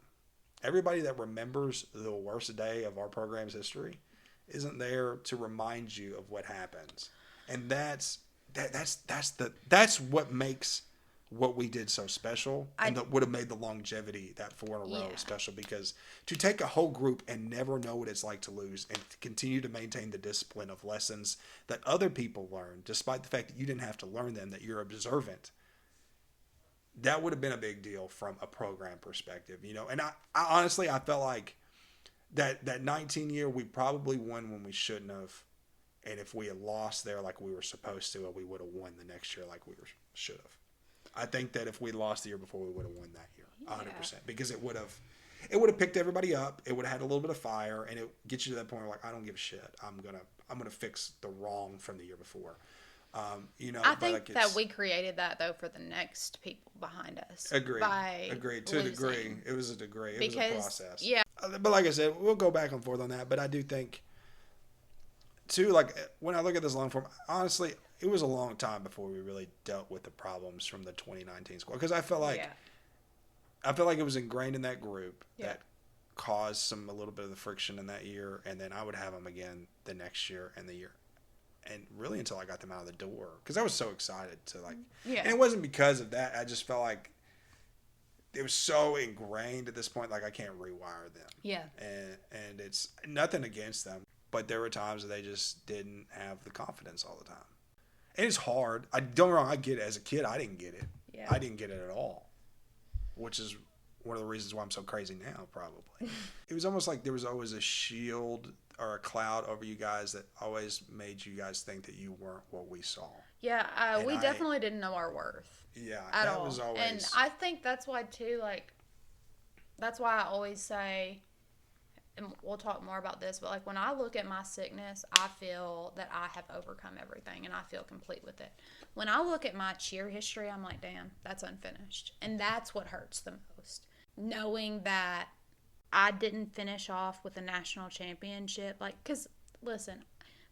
Everybody that remembers the worst day of our program's history isn't there to remind you of what happens. And that's what makes what we did so special, and that would have made the longevity, that 4 in a row, special. Because to take a whole group and never know what it's like to lose, and to continue to maintain the discipline of lessons that other people learn, despite the fact that you didn't have to learn them, that you're observant, that would have been a big deal from a program perspective, you know. And I honestly, I felt like that 19 year, we probably won when we shouldn't have. And if we had lost there like we were supposed to, we would have won the next year like we should have. I think that if we lost the year before, we would have won that year, 100%, because it would have picked everybody up. It would have had a little bit of fire, and it gets you to that point where, like, I don't give a shit. I'm gonna fix the wrong from the year before. You know, I think that we created that though for the next people behind us. Agreed. To a degree, it was a degree. It was a process. Yeah. But like I said, we'll go back and forth on that. But I do think, too, like when I look at this long form, honestly, it was a long time before we really dealt with the problems from the 2019 squad, because I felt like it was ingrained in that group that caused a little bit of the friction in that year, and then I would have them again the next year and the year, and really until I got them out of the door, because I was so excited to and it wasn't because of that. I just felt like it was so ingrained at this point, like I can't rewire them. Yeah, and it's nothing against them, but there were times that they just didn't have the confidence all the time. And it's hard. Don't get me wrong, I get it. As a kid, I didn't get it. Yeah. I didn't get it at all, which is one of the reasons why I'm so crazy now, probably. It was almost like there was always a shield or a cloud over you guys that always made you guys think that you weren't what we saw. Yeah, we definitely didn't know our worth. Yeah, at all. Was always... And I think that's why, too, like, that's why I always say, and we'll talk more about this, but like when I look at my sickness, I feel that I have overcome everything and I feel complete with it. When I look at my cheer history, I'm like, damn, that's unfinished. And that's what hurts the most. Knowing that I didn't finish off with a national championship. Like, because, listen,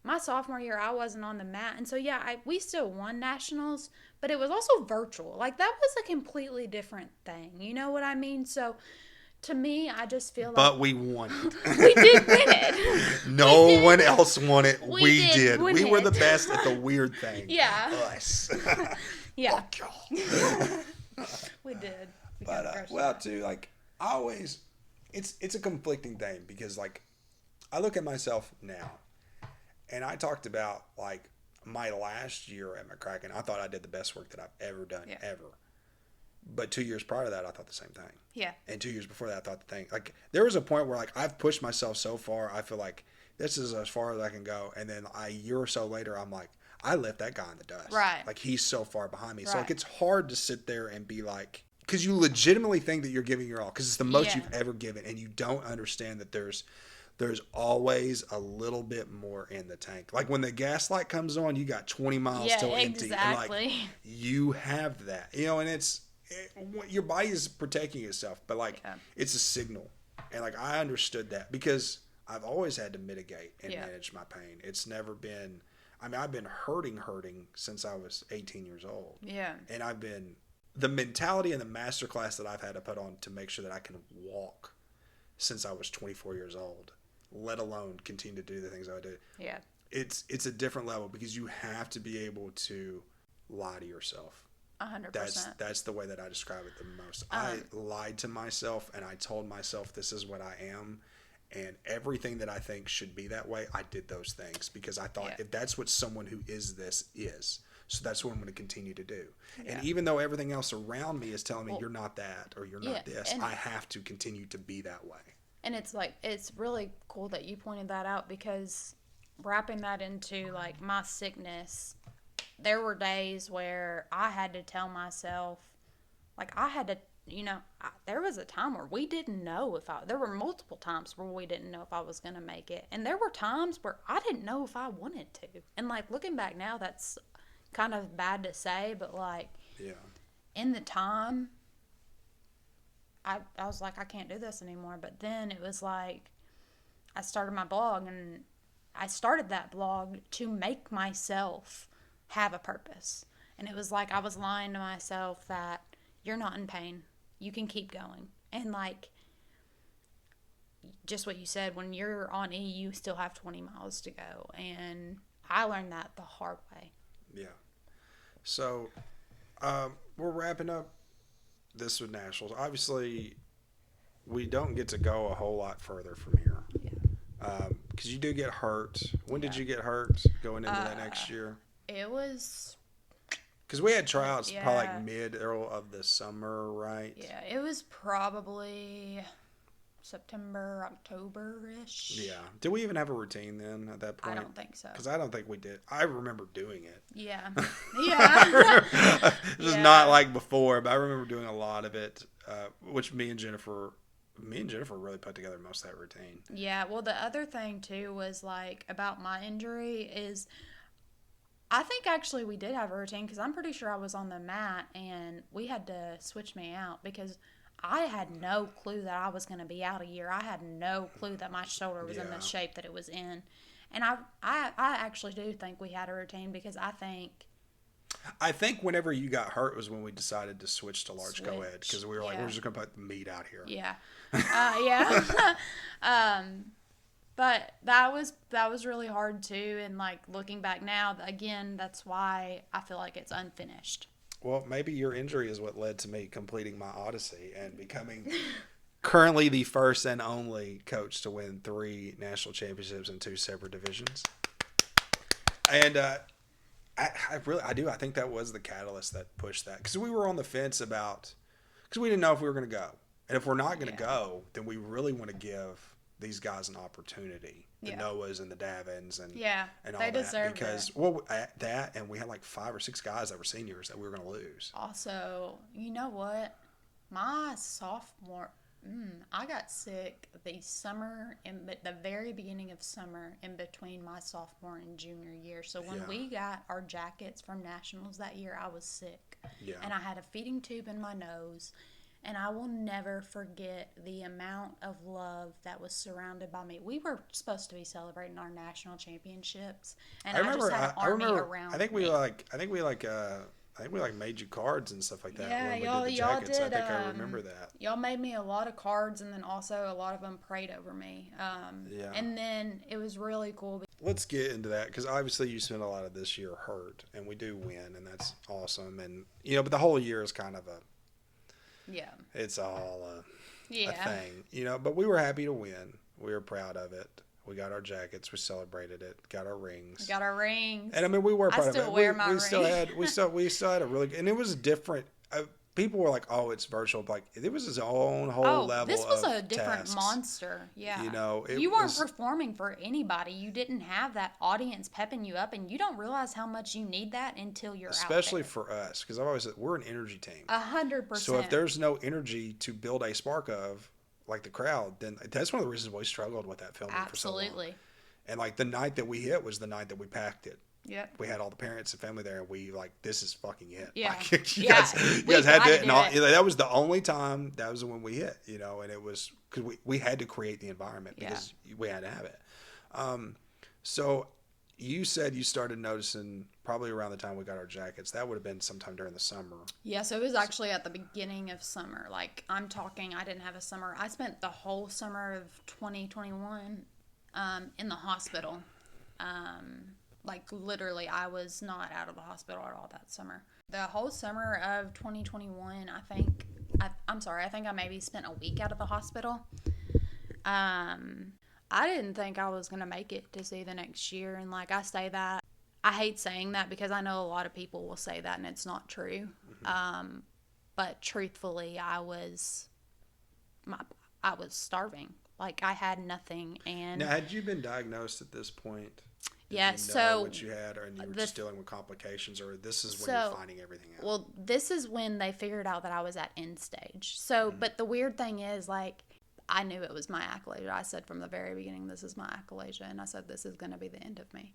my sophomore year, I wasn't on the mat. And so, yeah, we still won nationals, but it was also virtual. Like, that was a completely different thing. You know what I mean? So, to me, I just feel like... But we won it. We did win it. No one else won it. We did. We were the best at the weird thing. Yeah. Us. Yeah. Fuck y'all. We did. But, well, too, like, I always... It's a conflicting thing, because, like, I look at myself now, and I talked about, like, my last year at McCracken, I thought I did the best work that I've ever done, ever. But 2 years prior to that, I thought the same thing. Yeah. And 2 years before that, I thought the thing. Like, there was a point where, like, I've pushed myself so far, I feel like this is as far as I can go. And then a year or so later, I'm like, I left that guy in the dust. Right. Like, he's so far behind me. Right. So, like, it's hard to sit there and be like, because you legitimately think that you're giving your all, because it's the most you've ever given. And you don't understand that there's always a little bit more in the tank. Like, when the gas light comes on, you got 20 miles till empty. Exactly. And, like, you have that. You know, and your body is protecting itself, but like it's a signal. And like I understood that, because I've always had to mitigate and manage my pain. It's never been, I mean, I've been hurting since I was 18 years old. Yeah. And I've been, the mentality and the masterclass that I've had to put on to make sure that I can walk since I was 24 years old, let alone continue to do the things I do. Yeah. It's a different level, because you have to be able to lie to yourself. 100%. That's the way that I describe it the most. I lied to myself, and I told myself this is what I am, and everything that I think should be that way, I did those things because I thought if that's what someone who is this is, so that's what I'm going to continue to do. Yeah. And even though everything else around me is telling me you're not that or you're not this, I have to continue to be that way. And it's like, it's really cool that you pointed that out, because wrapping that into like my sickness, there were days where I had to tell myself, like I had to, you know, there was a time where we didn't know there were multiple times where we didn't know if I was going to make it. And there were times where I didn't know if I wanted to. And like looking back now, that's kind of bad to say, but like in the time, I was like, I can't do this anymore. But then it was like, I started my blog, and I started that blog to make myself have a purpose. And it was like I was lying to myself that you're not in pain. You can keep going. And like, just what you said, when you're on E, you still have 20 miles to go. And I learned that the hard way. Yeah. So, we're wrapping up this with nationals. Obviously, we don't get to go a whole lot further from here. Yeah. Because you do get hurt. When did Yeah. you get hurt going into that next year? It was... Because we had tryouts Yeah. probably like middle of the summer, right? Yeah, it was probably September, October-ish. Yeah. Did we even have a routine then at that point? I don't think so. Because I don't think we did. I remember doing it. Yeah. Yeah. Just Yeah. not like before, but I remember doing a lot of it, which me and Jennifer really put together most of that routine. Yeah, well, the other thing, too, was, like, about my injury is I think actually we did have a routine because I'm pretty sure I was on the mat and we had to switch me out because I had no clue that I was going to be out a year. I had no clue that my shoulder was in the shape that it was in. And I actually do think we had a routine because I think whenever you got hurt was when we decided to switch to large co-ed because we were like, we're just going to put the meat out here. Yeah. Yeah. But that was really hard too. And like looking back now, again, that's why I feel like it's unfinished. Well, maybe your injury is what led to me completing my odyssey and becoming currently the first and only coach to win 3 national championships in 2 separate divisions. And I do. I think that was the catalyst that pushed that because we were on the fence because we didn't know if we were going to go, and if we're not going to go, then we really want to give these guys an opportunity, the Noahs and the Davins and all they that deserve because that and we had like 5 or 6 guys that were seniors that we were going to lose. Also, you know what? My sophomore, I got sick the summer the very beginning of summer in between my sophomore and junior year. So when we got our jackets from nationals that year, I was sick, and I had a feeding tube in my nose. And I will never forget the amount of love that was surrounded by me. We were supposed to be celebrating our national championships, and I just had an army around me. I think we made you cards and stuff like that. Yeah, when we y'all did the jackets. did. I think I remember that. Y'all made me a lot of cards, and then also a lot of them prayed over me. And then it was really cool. Let's get into that because obviously you spent a lot of this year hurt, and we do win, and that's awesome. And but the whole year is kind of it's all a thing, But we were happy to win. We were proud of it. We got our jackets. We celebrated it. Got our rings. And I mean, we were proud of it. I still wear my ring. We still had a really good, and it was different. People were like, "Oh, it's virtual." But like, it was his own whole level. This was of a different tasks. monster. Yeah, you weren't performing for anybody. You didn't have that audience pepping you up, and you don't realize how much you need that until you're especially out there. for us, because I've always said we're an energy team. 100%. So if there's no energy to build a spark of, like the crowd, then that's one of the reasons why we struggled with that filming for so long. Absolutely. And like the night that we hit was the night that we packed it. Yep. We had all the parents and family there, and we this is fucking it. Yeah. Like, you guys had to, and that was the only time. That was when we hit, and it was because we had to create the environment because we had to have it. So you said you started noticing probably around the time we got our jackets. That would have been sometime during the summer. Yeah, so it was actually at the beginning of summer. Like I'm talking, I didn't have a summer. I spent the whole summer of 2021 in the hospital. Like literally I was not out of the hospital at all that summer. The whole summer of 2021, I think I maybe spent a week out of the hospital. I didn't think I was going to make it to see the next year. And like I say that, I hate saying that because I know a lot of people will say that and it's not true. Mm-hmm. But truthfully, I was starving. Like I had nothing. And now, had you been diagnosed at this point? So what you had, or you were just dealing with complications, or this is when you're finding everything out? Well, this is when they figured out that I was at end stage. So, but the weird thing is, like, I knew it was my achalasia. I said from the very beginning, this is my achalasia, and I said this is going to be the end of me.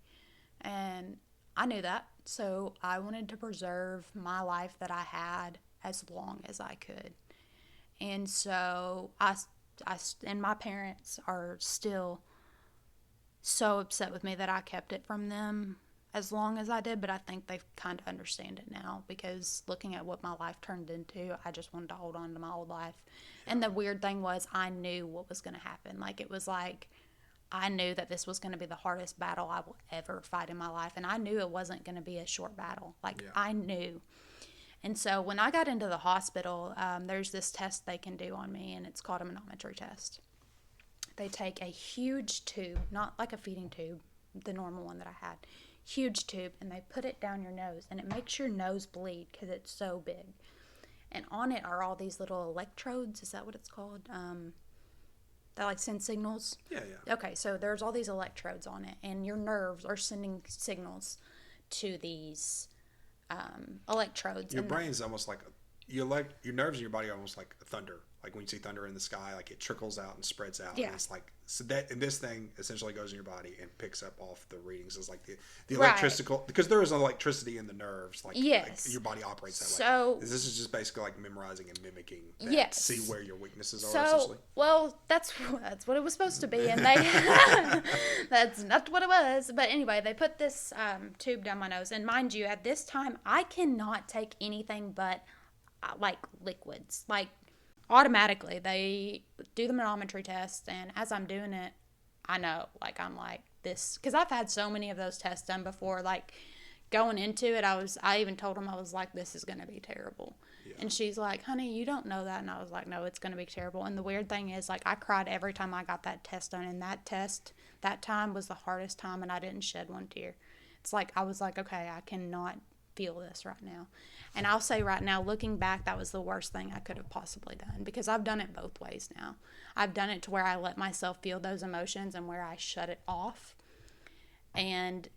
And I knew that, so I wanted to preserve my life that I had as long as I could. And so and my parents are still so upset with me that I kept it from them as long as I did, but I think they kind of understand it now, because looking at what my life turned into, I just wanted to hold on to my old life. And the weird thing was, I knew what was going to happen. Like, it was like, I knew that this was going to be the hardest battle I will ever fight in my life, and I knew it wasn't going to be a short battle. Like, I knew. And so when I got into the hospital, there's this test they can do on me, and it's called a manometry test. They take a huge tube, not like a feeding tube, the normal one that I had, huge tube, and they put it down your nose, and it makes your nose bleed because it's so big. And on it are all these little electrodes. Is that what it's called? That like send signals? Yeah. Okay, so there's all these electrodes on it, and your nerves are sending signals to these electrodes. Your brain's almost like your nerves in your body are almost like thunder. Like when you see thunder in the sky, like it trickles out and spreads out. Yeah. And it's like, so that, and this thing essentially goes in your body and picks up off the readings. It's like the electrical, because there is electricity in the nerves. Like, yes. like your body operates that so, way. This is just basically like memorizing and mimicking that, yes. see where your weaknesses are, so, essentially. Well, that's what it was supposed to be, and they that's not what it was. But anyway, they put this tube down my nose, and mind you, at this time, I cannot take anything but like liquids. Like, automatically they do the manometry test, and as I'm doing it, I know, like, I'm like this, because I've had so many of those tests done before. Like, going into it, I even told them, I was like, this is going to be terrible. Yeah. And she's like, honey, you don't know that. And I was like, no, it's going to be terrible. And the weird thing is, like, I cried every time I got that test done, and that test, that time was the hardest time, and I didn't shed one tear. It's like, I was like, okay, I cannot feel this right now. And I'll say right now, looking back, that was the worst thing I could have possibly done, because I've done it both ways now. I've done it to where I let myself feel those emotions and where I shut it off. And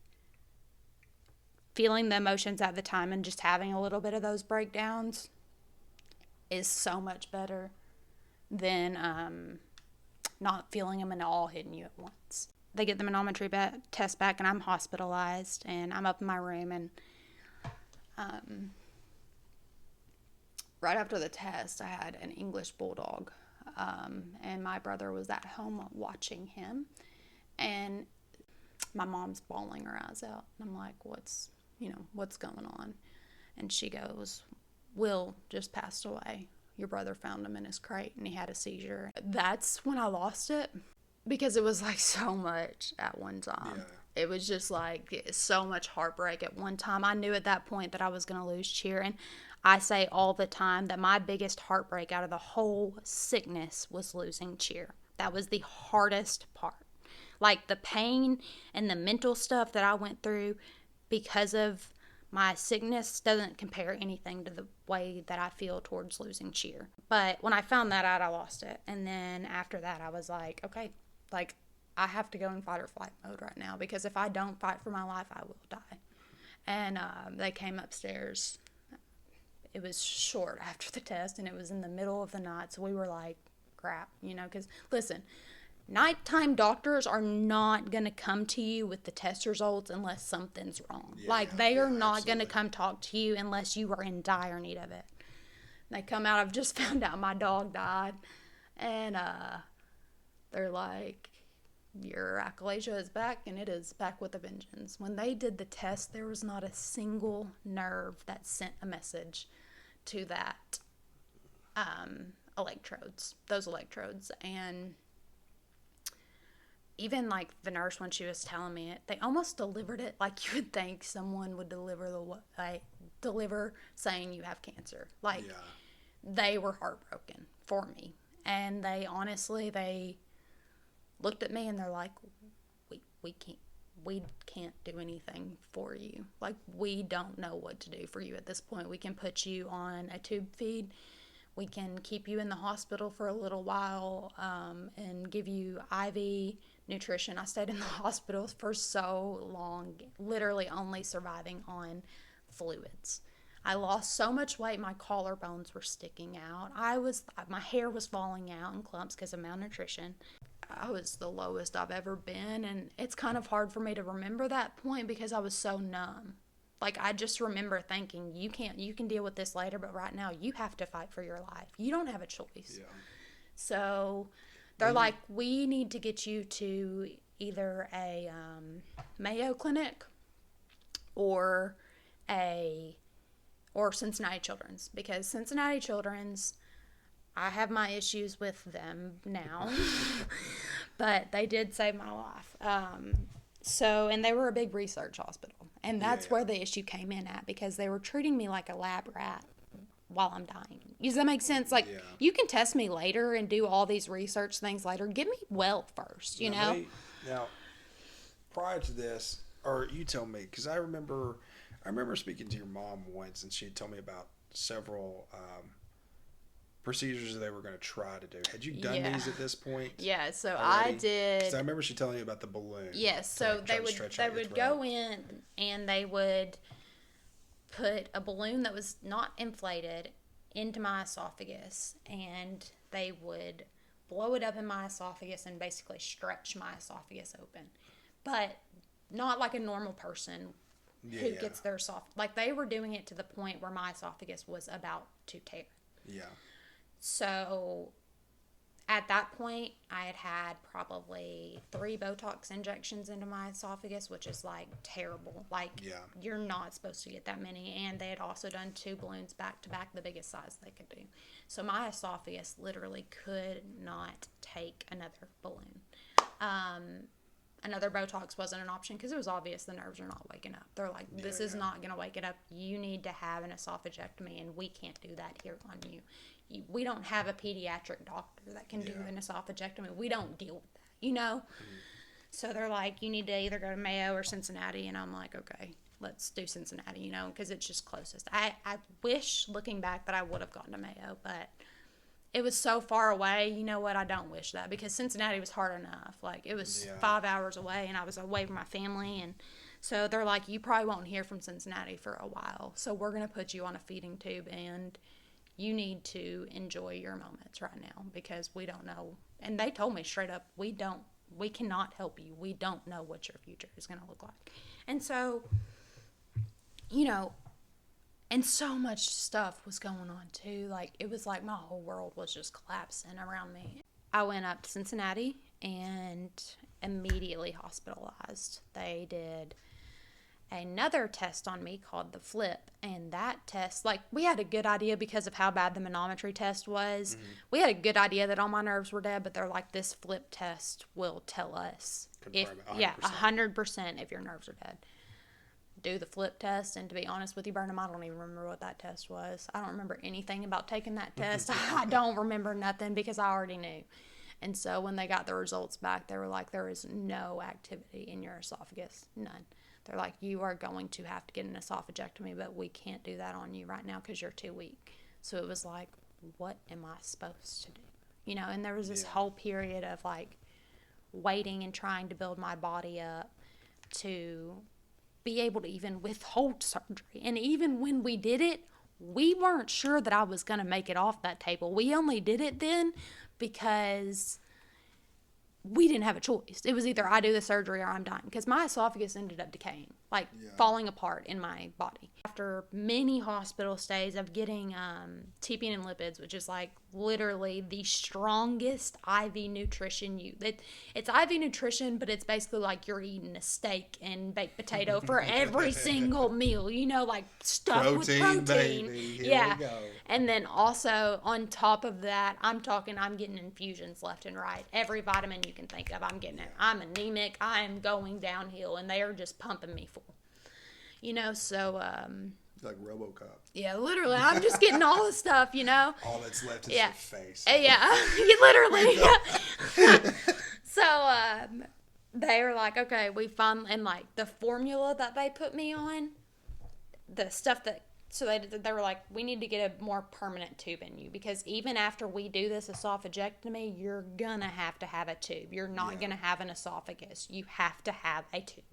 feeling the emotions at the time and just having a little bit of those breakdowns is so much better than not feeling them and all hitting you at once. They get the manometry test back, and I'm hospitalized, and I'm up in my room, and right after the test, I had an English bulldog, and my brother was at home watching him, and my mom's bawling her eyes out, and I'm like, what's going on? And she goes, Will just passed away. Your brother found him in his crate, and he had a seizure. That's when I lost it, because it was like so much at one time. Yeah. It was just like so much heartbreak at one time. I knew at that point that I was going to lose cheer. And I say all the time that my biggest heartbreak out of the whole sickness was losing cheer. That was the hardest part. Like, the pain and the mental stuff that I went through because of my sickness doesn't compare anything to the way that I feel towards losing cheer. But when I found that out, I lost it. And then after that, I was like, okay, like, I have to go in fight or flight mode right now, because if I don't fight for my life, I will die. And they came upstairs. It was short after the test, and it was in the middle of the night, so we were like, crap, because, listen, nighttime doctors are not going to come to you with the test results unless something's wrong. Yeah, they are not going to come talk to you unless you are in dire need of it. They come out, I've just found out my dog died, and they're like, your achalasia is back, and it is back with a vengeance. When they did the test, there was not a single nerve that sent a message to that those electrodes. And even like the nurse, when she was telling me it, they almost delivered it like you would think someone would deliver saying you have cancer. Like, they were heartbroken for me, and they looked at me and they're like, we can't do anything for you. Like, we don't know what to do for you at this point. We can put you on a tube feed. We can keep you in the hospital for a little while, and give you IV nutrition. I stayed in the hospital for so long, literally only surviving on fluids. I lost so much weight, my collarbones were sticking out. My hair was falling out in clumps because of malnutrition. I was the lowest I've ever been, and it's kind of hard for me to remember that point because I was so numb. Like, I just remember thinking, you can deal with this later, but right now you have to fight for your life. You don't have a choice. Yeah. So they're like, we need to get you to either a Mayo Clinic or Cincinnati Children's, because Cincinnati Children's, I have my issues with them now, but they did save my life. And they were a big research hospital, and that's where the issue came in at, because they were treating me like a lab rat while I'm dying. Does that make sense? Like, you can test me later and do all these research things later. Get me well first, you know? Now, prior to this, or you tell me, because I remember speaking to your mom once, and she told me about several procedures they were going to try to do. Had you done these at this point? Yeah, so already? I did. Because I remember she telling me about the balloon. Yes, so they would go in and they would put a balloon that was not inflated into my esophagus, and they would blow it up in my esophagus and basically stretch my esophagus open. But not like a normal person who gets their like, they were doing it to the point where my esophagus was about to tear. Yeah. So at that point, I had probably 3 Botox injections into my esophagus, which is like terrible. Like, you're not supposed to get that many. And they had also done 2 balloons back to back, the biggest size they could do. So my esophagus literally could not take another balloon. Another Botox wasn't an option because it was obvious the nerves are not waking up. They're like, this is not going to wake it up. You need to have an esophagectomy, and we can't do that here on you. We don't have a pediatric doctor that can do an esophagectomy. We don't deal with that, you know? Mm-hmm. So they're like, you need to either go to Mayo or Cincinnati. And I'm like, okay, let's do Cincinnati, you know, because it's just closest. I wish, looking back, that I would have gone to Mayo, but it was so far away. You know what? I don't wish that, because Cincinnati was hard enough. Like, it was 5 hours away, and I was away from my family. And so they're like, you probably won't hear from Cincinnati for a while. So we're going to put you on a feeding tube, and you need to enjoy your moments right now, because we don't know. And they told me straight up, we cannot help you. We don't know what your future is going to look like. And so, you know, and so much stuff was going on too. Like, it was like my whole world was just collapsing around me. I went up to Cincinnati and immediately hospitalized. They did another test on me called the flip, and that test, like, we had a good idea because of how bad the manometry test was. Mm-hmm. We had a good idea that all my nerves were dead, but they're like, this flip test will tell us confirm if 100% if your nerves are dead. Do the flip test, and to be honest with you, Burnham, I don't even remember what that test was. I don't remember anything about taking that test. I don't remember nothing because I already knew. And so when they got the results back, they were like, there is no activity in your esophagus, none. They're like, you are going to have to get an esophagectomy, but we can't do that on you right now because you're too weak. So it was like, what am I supposed to do? You know, and there was this whole period of like waiting and trying to build my body up to be able to even withhold surgery. And even when we did it, we weren't sure that I was going to make it off that table. We only did it then because we didn't have a choice. It was either I do the surgery or I'm dying, because my esophagus ended up decaying, like falling apart in my body. After many hospital stays of getting TPN and lipids, which is like literally the strongest IV nutrition it's IV nutrition, but it's basically like you're eating a steak and baked potato for every single meal, you know, like stuff with protein. Baby. Here we go. And then also on top of that, I'm getting infusions left and right. Every vitamin you can think of, I'm getting it. I'm anemic. I am going downhill, and they are just pumping me full. You know, so like RoboCop. Yeah, literally, I'm just getting all the stuff, you know. All that's left is your face. Yeah, literally. So they were like, okay, we finally, and like the formula that they put me on, the stuff that, so they were like, we need to get a more permanent tube in you, because even after we do this esophagectomy, you're gonna have to have a tube. You're not gonna have an esophagus. You have to have a tube.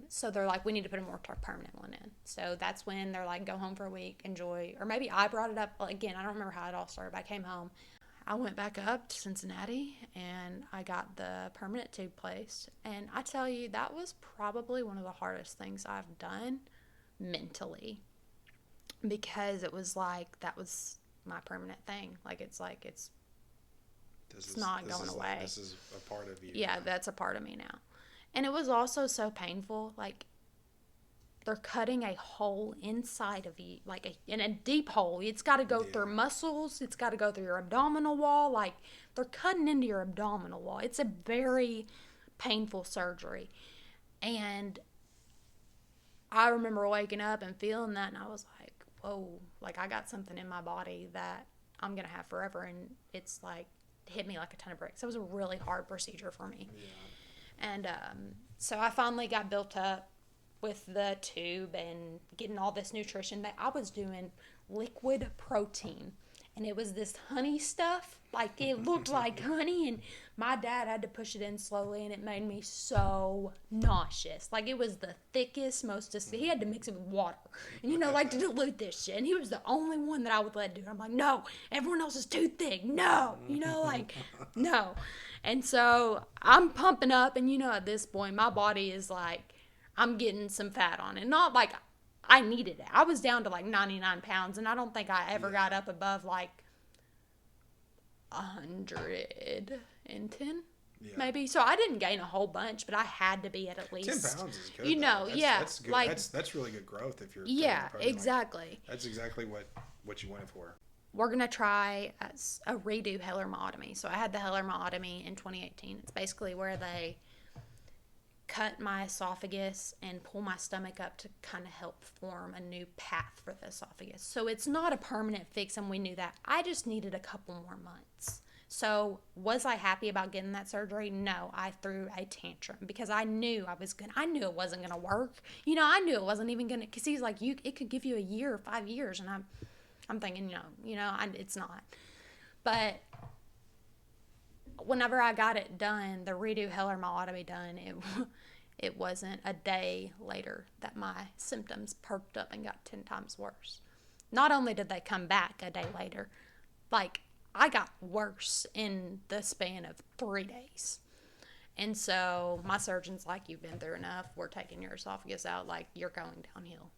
So they're like, we need to put a more permanent one in. So that's when they're like, go home for a week, enjoy. Or maybe I brought it up again. I don't remember how it all started, but I came home. I went back up to Cincinnati and I got the permanent tube placed. And I tell you, that was probably one of the hardest things I've done mentally, because it was like that was my permanent thing. It's not going away. This is a part of you. Yeah, now. that's a part of me now. And it was also so painful. Like, they're cutting a hole inside of you, in a deep hole. It's got to go through muscles. It's got to go through your abdominal wall. Like, they're cutting into your abdominal wall. It's a very painful surgery. And I remember waking up and feeling that, and I was like, whoa, like, I got something in my body that I'm going to have forever. And it's like, hit me like a ton of bricks. It was a really hard procedure for me. Yeah. And so I finally got built up with the tube and getting all this nutrition. I was doing liquid protein, and it was this honey stuff. Like, it looked like honey, and my dad had to push it in slowly, and it made me so nauseous. Like, it was the thickest, he had to mix it with water, and to dilute this shit. And he was the only one that I would let do it. I'm like, no, everyone else is too thick. No, no. And so I'm pumping up, and at this point, my body is like, I'm getting some fat on it. Not like I needed it. I was down to 99 pounds, and I don't think I ever got up above 110 maybe. So I didn't gain a whole bunch, but I had to be at least 10 pounds is good. That's good. That's really good growth if you're exactly. That's exactly what you wanted for. We're gonna try a redo Hallee Clere. So I had the Hallee Clere in 2018. It's basically where they cut my esophagus and pull my stomach up to kind of help form a new path for the esophagus. So it's not a permanent fix, and we knew that. I just needed a couple more months. So was I happy about getting that surgery? No, I threw a tantrum because I knew I knew it wasn't going to work. I knew it wasn't even going to, because he's like, it could give you a year or 5 years. And I'm thinking, no, it's not. But whenever I got it done, the redo Hallee Clere done, it wasn't a day later that my symptoms perked up and got 10 times worse. Not only did they come back a day later, I got worse in the span of 3 days. And so my surgeon's like, you've been through enough. We're taking your esophagus out. You're going downhill.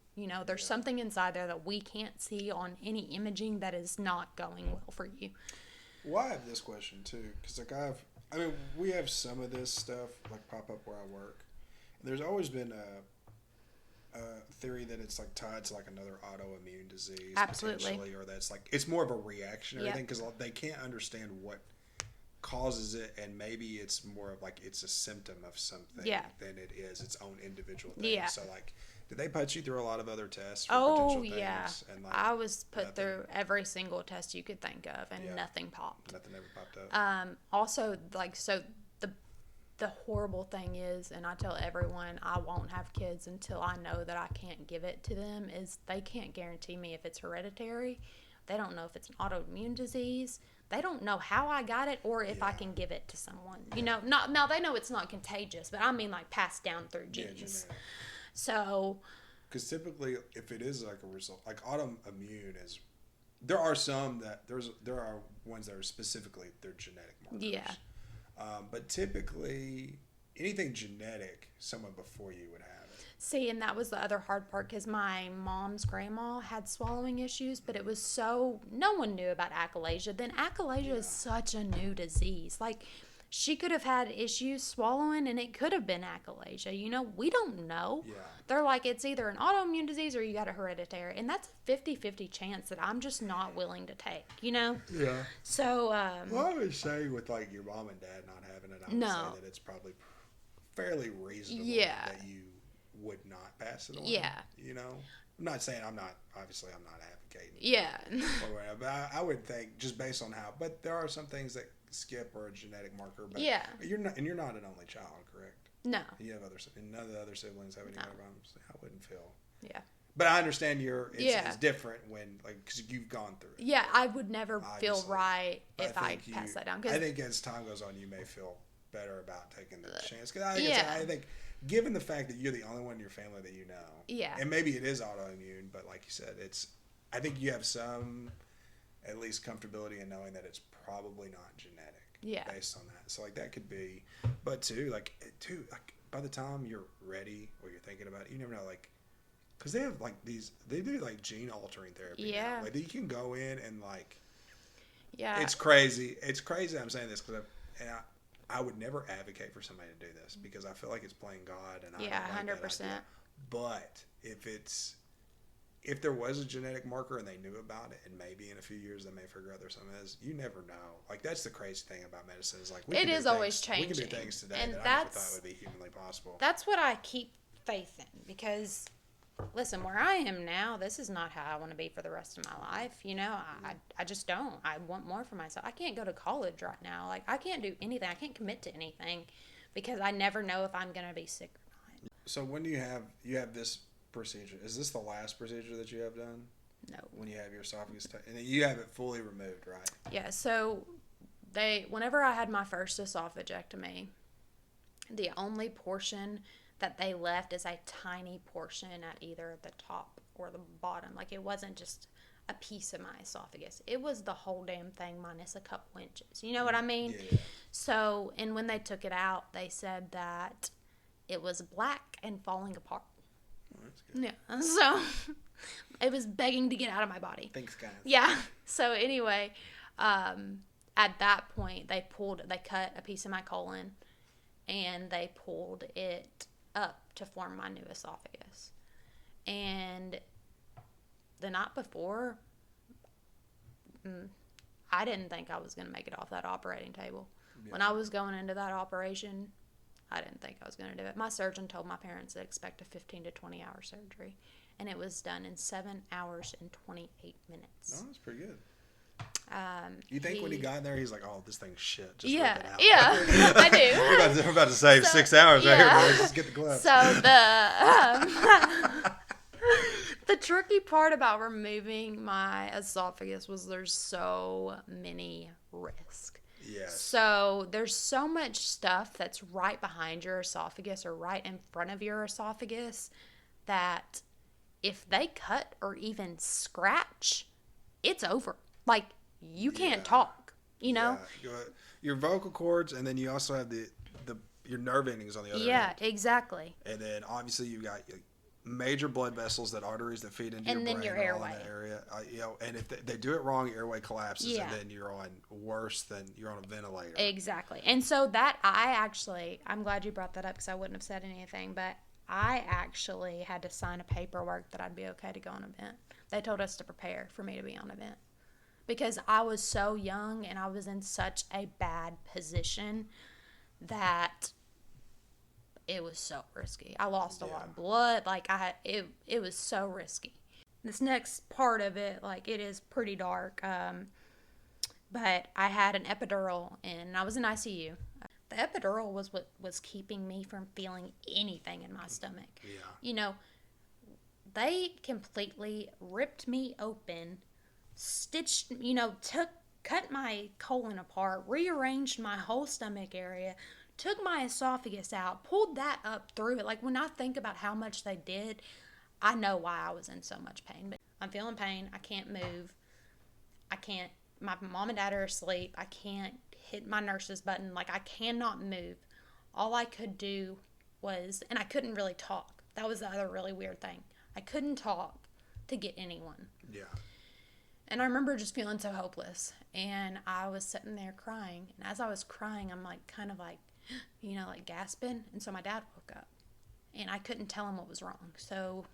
There's something inside there that we can't see on any imaging that is not going well for you. Well, I have this question too, because we have some of this stuff pop up where I work. And there's always been a theory that it's tied to another autoimmune disease, absolutely, potentially, or that's it's more of a reactionary thing because they can't understand what causes it, and maybe it's more of it's a symptom of something than it is its own individual thing. So did they put you through a lot of other tests for potential things? Yeah. And I was put through every single test you could think of, and nothing popped. Nothing ever popped up. Also, so the horrible thing is, and I tell everyone I won't have kids until I know that I can't give it to them, is they can't guarantee me if it's hereditary. They don't know if it's an autoimmune disease. They don't know how I got it or if I can give it to someone. Now they know it's not contagious, but I mean passed down through genes. Yeah, so, because typically, if it is a result, autoimmune is, there are some that there are ones that are specifically their genetic markers. Yeah. But typically, anything genetic, someone before you would have it. See, and that was the other hard part, because my mom's grandma had swallowing issues, but it was no one knew about achalasia. Then achalasia is such a new disease. She could have had issues swallowing, and it could have been achalasia. We don't know. Yeah. They're it's either an autoimmune disease or you got a hereditary. And that's a 50-50 chance that I'm just not willing to take, Yeah. So, well, I would say with, your mom and dad not having it, I would say that it's probably fairly reasonable that you would not pass it on. Yeah. I'm not saying I'm not advocating. Yeah. Or whatever, but I would think, just based on how, but there are some things that skip or a genetic marker, but you're not an only child, correct? No. You have none of the other siblings have any kind of problems. I wouldn't feel. Yeah. But I understand it's different when because you've gone through it. Yeah, I would never feel right if I pass that down. I think as time goes on, you may feel better about taking the chance. Cause I think given the fact that you're the only one in your family that you know, and maybe it is autoimmune, but like you said, I think you have some at least comfortability in knowing that it's probably not genetic. Yeah. Based on that. So, like, that could be, but too, like, by the time you're ready or you're thinking about it, you never know, like, because they have, like, they do, like, gene altering therapy. Yeah. Now. Like, you can go in and, like, yeah. it's crazy. It's crazy I'm saying this because I would never advocate for somebody to do this because I feel like it's playing God and I don't like 100%. that idea. But if there was a genetic marker and they knew about it, and maybe in a few years they may figure out there's something is, you never know. Like, that's the crazy thing about medicine is, like, it is always changing. We can do things today and that I never thought would be humanly possible. That's what I keep faith in because, listen, where I am now, this is not how I want to be for the rest of my life. You know, I just don't. I want more for myself. I can't go to college right now. Like, I can't do anything. I can't commit to anything because I never know if I'm going to be sick or not. So when do you have this procedure? Is this the last procedure that you have done? No. When you have your esophagus, and you have it fully removed, right? Yeah. So whenever I had my first esophagectomy, the only portion that they left is a tiny portion at either the top or the bottom. Like, it wasn't just a piece of my esophagus. It was the whole damn thing minus a couple inches. You know what I mean? Yeah. So, and when they took it out, they said that it was black and falling apart. Oh, that's good. Yeah. So, it was begging to get out of my body. Thanks, guys. Yeah. So, anyway, at that point, they cut a piece of my colon and they pulled it up to form my new esophagus. And the night before, I didn't think I was going to make it off that operating table. Yeah. When I was going into that operation, I didn't think I was going to do it. My surgeon told my parents to expect a 15 to 20 hour surgery, and it was done in 7 hours and 28 minutes. Oh, that's pretty good. You think when he got in there, he's like, "Oh, this thing's shit. Just yeah, rip it out." Yeah, I do. We're about to save 6 hours right here, boys. Just get the gloves. So the tricky part about removing my esophagus was there's so many risks. Yes. So there's so much stuff that's right behind your esophagus or right in front of your esophagus that if they cut or even scratch, it's over. Like, you can't talk, you know? Yeah. Your vocal cords, and then you also have your nerve endings on the other end. Yeah, exactly. And then obviously you've got major blood vessels, that arteries that feed into your brain, and then your airway. In that area. And if they do it wrong, your airway collapses, and then you're on a ventilator. Exactly. And so I'm glad you brought that up because I wouldn't have said anything, but I actually had to sign a paperwork that I'd be okay to go on a vent. They told us to prepare for me to be on a vent because I was so young and I was in such a bad position that it was so risky. I lost a lot of blood. Like, it was so risky. This next part of it, like, it is pretty dark. But I had an epidural and I was in ICU. The epidural was what was keeping me from feeling anything in my stomach. Yeah. You know, they completely ripped me open, stitched, cut my colon apart, rearranged my whole stomach area, took my esophagus out, pulled that up through it. Like, when I think about how much they did, I know why I was in so much pain. But I'm feeling pain. I can't move. My mom and dad are asleep. I can't hit my nurse's button. Like, I cannot move. All I could do and I couldn't really talk. That was the other really weird thing. I couldn't talk to get anyone. Yeah. And I remember just feeling so hopeless. And I was sitting there crying. And as I was crying, I'm like, kind of like, like gasping. And so my dad woke up. And I couldn't tell him what was wrong. So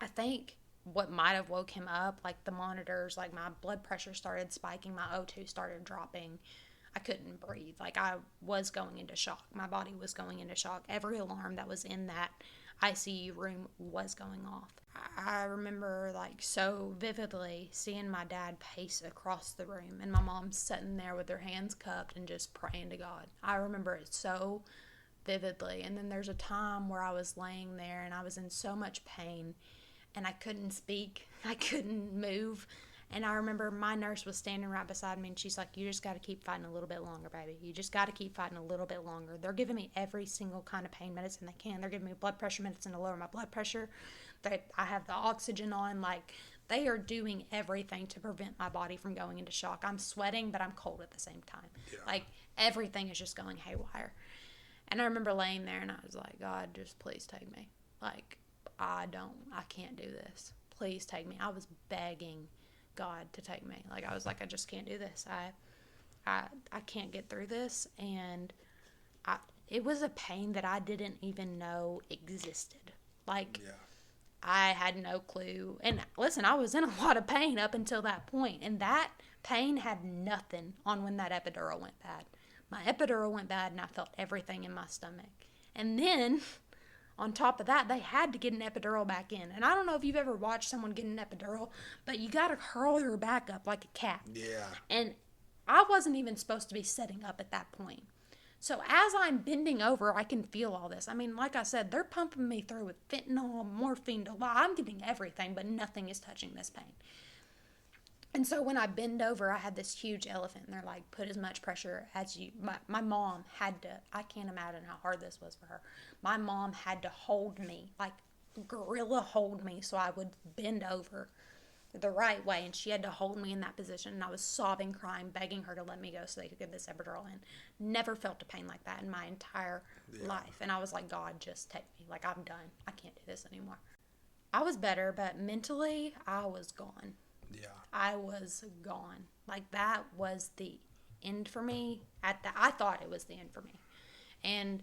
I think what might have woke him up, like the monitors, like my blood pressure started spiking, my O2 started dropping. I couldn't breathe. Like, I was going into shock. My body was going into shock. Every alarm that was in that ICU room was going off. I remember, like, so vividly seeing my dad pace across the room and my mom sitting there with her hands cupped and just praying to God. I remember it so vividly. And then there's a time where I was laying there and I was in so much pain and I couldn't speak. I couldn't move. And I remember my nurse was standing right beside me and she's like, "You just got to keep fighting a little bit longer, baby. You just got to keep fighting a little bit longer." They're giving me every single kind of pain medicine they can. They're giving me blood pressure medicine to lower my blood pressure. I have the oxygen on. Like, They are doing everything to prevent my body from going into shock. I'm sweating, but I'm cold at the same time. Yeah. Like, everything is just going haywire. And I remember laying there and I was like, God, just please take me. Like, I can't do this. Please take me. I was begging God to take me. Like, I was like, I just can't do this. I can't get through this. And it was a pain that I didn't even know existed. Like, Yeah. I had no clue. And listen, I was in a lot of pain up until that point. And that pain had nothing on when that epidural went bad. My epidural went bad and I felt everything in my stomach. And then, on top of that, they had to get an epidural back in. And I don't know if you've ever watched someone get an epidural, but you got to curl your back up like a cat. Yeah. And I wasn't even supposed to be sitting up at that point. So as I'm bending over, I can feel all this. I mean, like I said, they're pumping me through with fentanyl, morphine, I'm getting everything, but nothing is touching this pain. And so when I bend over, I had this huge elephant, and they're like, put as much pressure as you. My mom had to, I can't imagine how hard this was for her. My mom had to hold me, like gorilla hold me, so I would bend over the right way, and she had to hold me in that position, and I was sobbing, crying, begging her to let me go so they could get this epidural in. Never felt a pain like that in my entire life. And I was like, God, just take me. Like, I'm done. I can't do this anymore. I was better, but mentally, I was gone. Yeah. I was gone. Like, that was the end for me. I thought it was the end for me. And,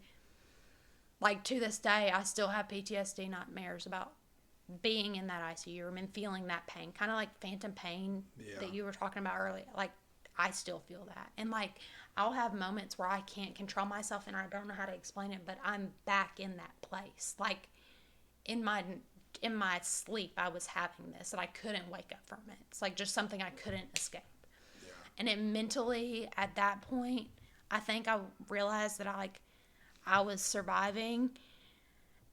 like, to this day, I still have PTSD nightmares about being in that ICU room and feeling that pain. Kind of like phantom pain that you were talking about earlier. Like, I still feel that. And, like, I'll have moments where I can't control myself and I don't know how to explain it, but I'm back in that place. Like, in my sleep, I was having this, and I couldn't wake up from it. It's like just something I couldn't escape. Yeah. And it mentally, at that point, I think I realized that I was surviving,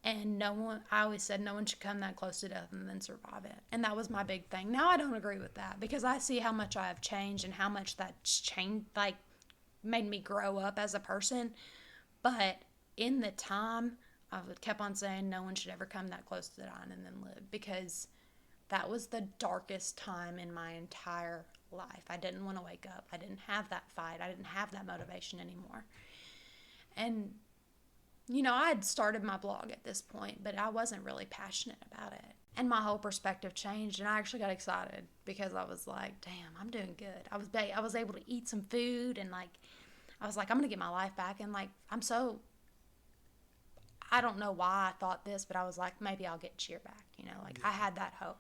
and I always said no one should come that close to death and then survive it. And that was my big thing. Now I don't agree with that, because I see how much I have changed and how much that's changed, like, made me grow up as a person. But in the time, I kept on saying no one should ever come that close to dying and then live, because that was the darkest time in my entire life. I didn't want to wake up. I didn't have that fight. I didn't have that motivation anymore. And, you know, I had started my blog at this point, but I wasn't really passionate about it. And my whole perspective changed, and I actually got excited, because I was like, damn, I'm doing good. I was able to eat some food, and, like, I was like, I'm going to get my life back. And, like, I don't know why I thought this, but I was like, maybe I'll get cheer back, you know, like, I had that hope.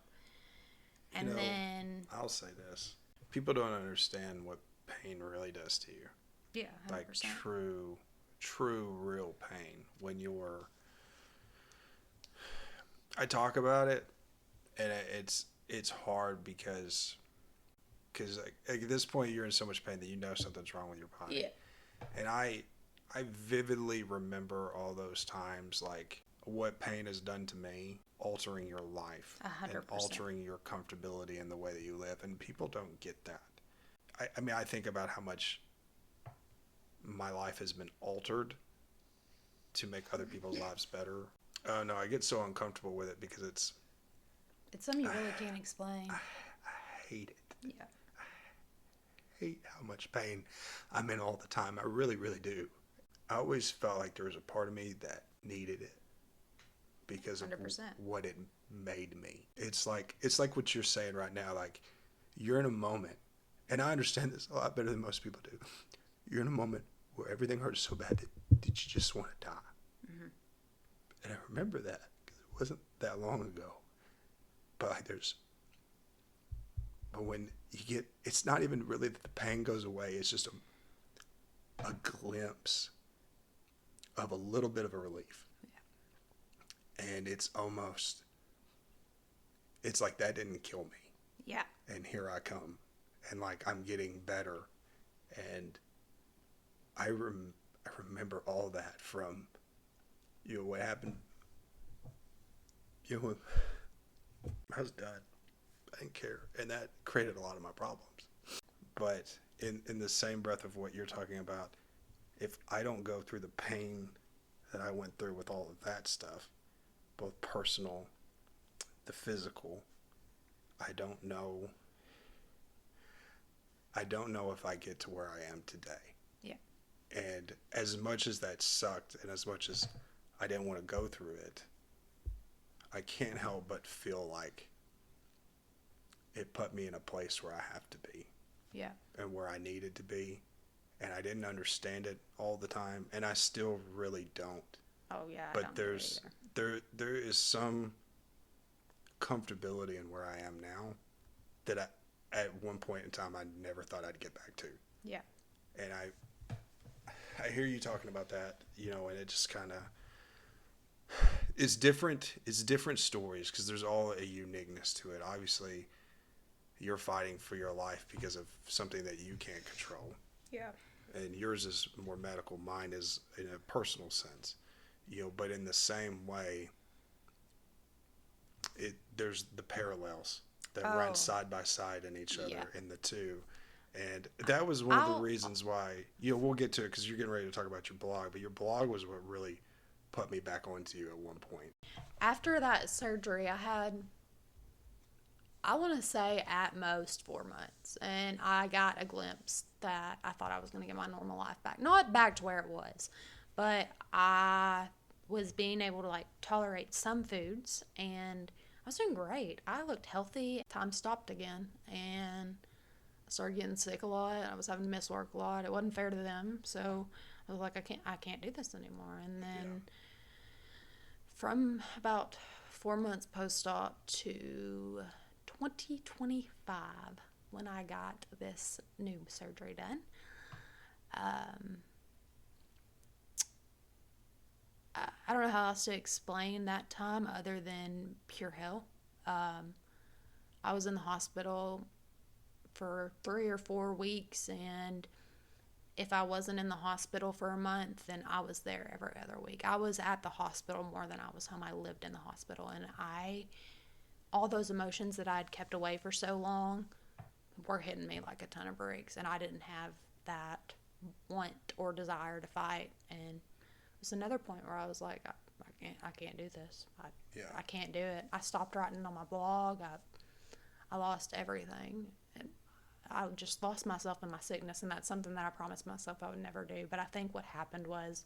And then I'll say this. People don't understand what pain really does to you. Yeah, 100%. Like, true, real pain. When I talk about it, and it's hard because like, at this point you're in so much pain that you know something's wrong with your body. Yeah. And I vividly remember all those times, like, what pain has done to me, altering your life 100%. and altering your comfortability in the way that you live. And people don't get that. I mean, I think about how much my life has been altered to make other people's lives better. Oh, no, I get so uncomfortable with it because it's something you really can't explain. I hate it. Yeah. I hate how much pain I'm in all the time. I really, really do. I always felt like there was a part of me that needed it because of 100%. what it made me. It's like what you're saying right now. Like, you're in a moment, and I understand this a lot better than most people do. You're in a moment where everything hurts so bad that you just want to die. Mm-hmm. And I remember that because it wasn't that long ago. But but when you get, it's not even really that the pain goes away. It's just a glimpse of a little bit of a relief. Yeah. And it's like that didn't kill me. Yeah. And here I come. And, like, I'm getting better. And I remember all that from, you know, what happened. You know, I was done. I didn't care. And that created a lot of my problems. But in the same breath of what you're talking about, if I don't go through the pain that I went through with all of that stuff, both personal, the physical, I don't know. I don't know if I get to where I am today. Yeah. And as much as that sucked, and as much as I didn't want to go through it, I can't help but feel like it put me in a place where I have to be. Yeah. And where I needed to be. And I didn't understand it all the time, and I still really don't. Oh yeah. But there is some comfortability in where I am now that at one point in time I never thought I'd get back to. Yeah. And I hear you talking about that, and it just kind of it's different. It's different stories because there's all a uniqueness to it. Obviously, you're fighting for your life because of something that you can't control. Yeah. And yours is more medical. Mine is in a personal sense, but in the same way, there's the parallels that run side by side in each other in the two. And that was one of the reasons why, we'll get to it because you're getting ready to talk about your blog, but your blog was what really put me back onto you at one point. After that surgery, I want to say at most 4 months, and I got a glimpse that I thought I was going to get my normal life back. Not back to where it was, but I was being able to tolerate some foods, and I was doing great. I looked healthy. Time stopped again, and I started getting sick a lot. I was having to miss work a lot. It wasn't fair to them, so I was like, I can't do this anymore. And then from about 4 months post-op to 2025, when I got this new surgery done, I don't know how else to explain that time other than pure hell. I was in the hospital for 3 or 4 weeks, and if I wasn't in the hospital for a month, then I was there every other week. I was at the hospital more than I was home. I lived in the hospital, and all those emotions that I'd kept away for so long were hitting me like a ton of bricks, and I didn't have that want or desire to fight. And it was another point where I was like, I can't do this. I can't do it. I stopped writing on my blog. I lost everything, and I just lost myself in my sickness, and that's something that I promised myself I would never do. But I think what happened was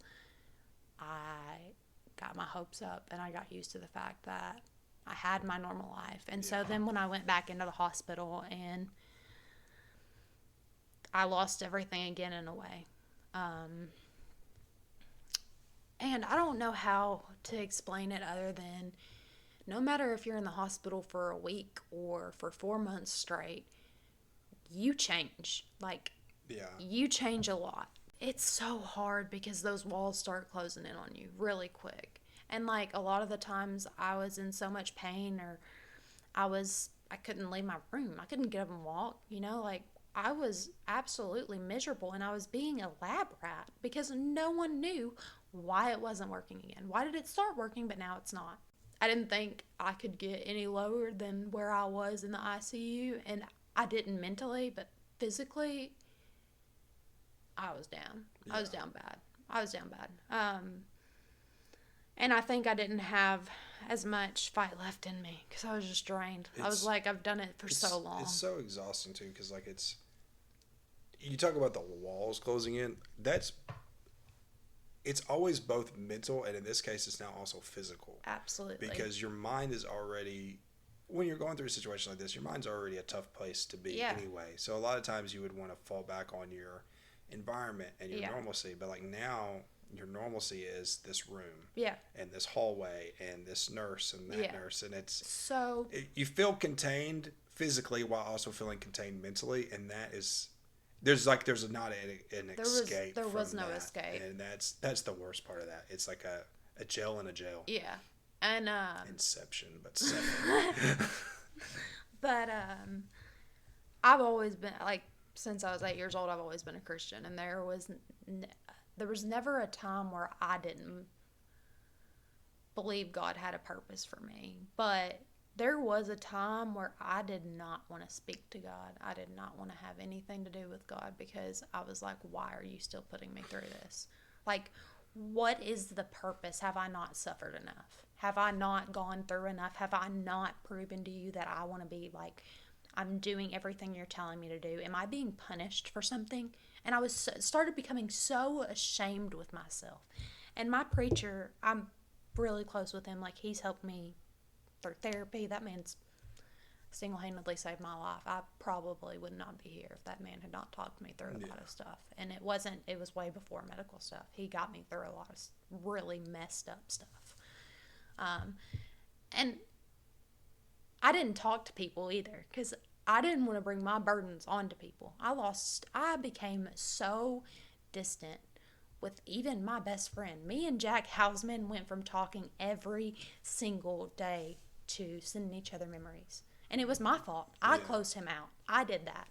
I got my hopes up, and I got used to the fact that I had my normal life. And so then when I went back into the hospital, and I lost everything again in a way. And I don't know how to explain it other than no matter if you're in the hospital for a week or for 4 months straight, you change. You change a lot. It's so hard because those walls start closing in on you really quick. And a lot of the times I was in so much pain, or I couldn't leave my room. I couldn't get up and walk, I was absolutely miserable, and I was being a lab rat because no one knew why it wasn't working again. Why did it start working, but now it's not? I didn't think I could get any lower than where I was in the ICU, and I didn't mentally, but physically, I was down. Yeah. I was down bad. And I think I didn't have as much fight left in me because I was just drained. I was like, I've done it for so long. It's so exhausting, too, because, you talk about the walls closing in. It's always both mental, and in this case, it's now also physical. Absolutely. Because your mind is already, when you're going through a situation like this, your mind's already a tough place to be anyway. So a lot of times you would want to fall back on your environment and your normalcy. But now your normalcy is this room. Yeah. And this hallway and this nurse and that nurse. And you feel contained physically while also feeling contained mentally. And that is... There's not an escape. There was no escape, and that's the worst part of that. It's like a jail in a jail. Yeah, and Inception, but separate. But I've always been since I was 8 years old. I've always been a Christian, and there was never a time where I didn't believe God had a purpose for me, but there was a time where I did not want to speak to God. I did not want to have anything to do with God because I was like, why are you still putting me through this? what is the purpose? Have I not suffered enough? Have I not gone through enough? Have I not proven to you that I want to be like, I'm doing everything you're telling me to do? Am I being punished for something? And I started becoming so ashamed with myself. And my preacher, I'm really close with him. Like, he's helped me through therapy. That man's single-handedly saved my life. I probably would not be here if that man had not talked me through a lot of stuff. And it was way before medical stuff. He got me through a lot of really messed up stuff. And I didn't talk to people either, because I didn't want to bring my burdens onto people. I became so distant with even my best friend. Me and Jack Hausman went from talking every single day to sending each other memories. And it was my fault. I closed him out. I did that.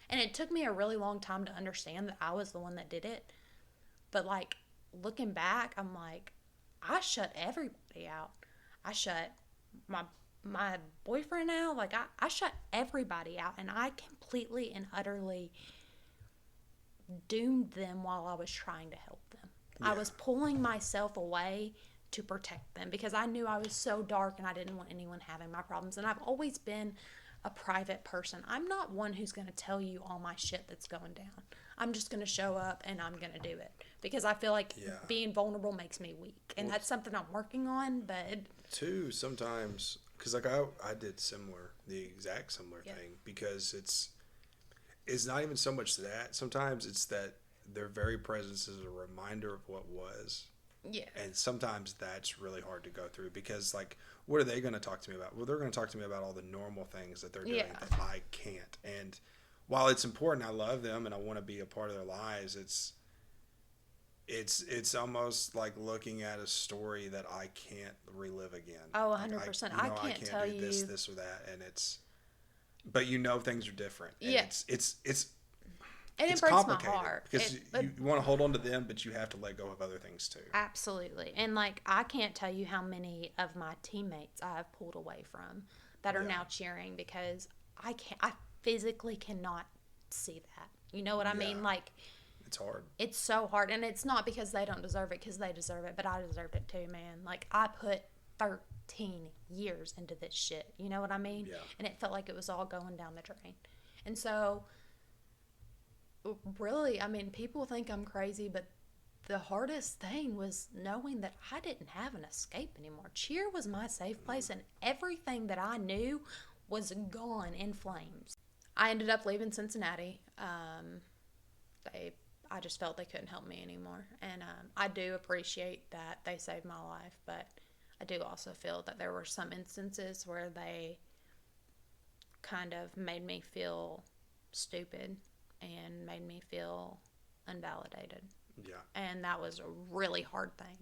And it took me a really long time to understand that I was the one that did it. But, like, looking back, I'm like, I shut everybody out. I shut my boyfriend out. Like, I shut everybody out. And I completely and utterly doomed them while I was trying to help them. Yeah. I was pulling myself away to protect them because I knew I was so dark and I didn't want anyone having my problems. And I've always been a private person. I'm not one who's going to tell you all my shit that's going down. I'm just going to show up and I'm going to do it because I feel like being vulnerable makes me weak. And that's something I'm working on, but... Too, sometimes, because like I did the exact similar thing, because it's not even so much that. Sometimes it's that their very presence is a reminder of what was. Yeah. And sometimes that's really hard to go through because, like, what are they going to talk to me about? Well, they're going to talk to me about all the normal things that they're doing that I can't. And while it's important, I love them and I want to be a part of their lives, it's almost like looking at a story that I can't relive again. Oh, 100%. I can't tell you this or that, and but things are different. And and it's it breaks complicated my heart because you want to hold on to them, but you have to let go of other things too. Absolutely. And like, I can't tell you how many of my teammates I have pulled away from that are now cheering because I physically cannot see that. You know what I mean? Like, it's hard. It's so hard. And it's not because they don't deserve it, because they deserve it, but I deserved it too, man. Like, I put 13 years into this shit. You know what I mean? Yeah. And it felt like it was all going down the drain. And so, really, I mean, people think I'm crazy, but the hardest thing was knowing that I didn't have an escape anymore. Cheer was my safe place, and everything that I knew was gone in flames. I ended up leaving Cincinnati. I just felt they couldn't help me anymore, and I do appreciate that they saved my life, but I do also feel that there were some instances where they kind of made me feel stupid and made me feel unvalidated. Yeah. And that was a really hard thing,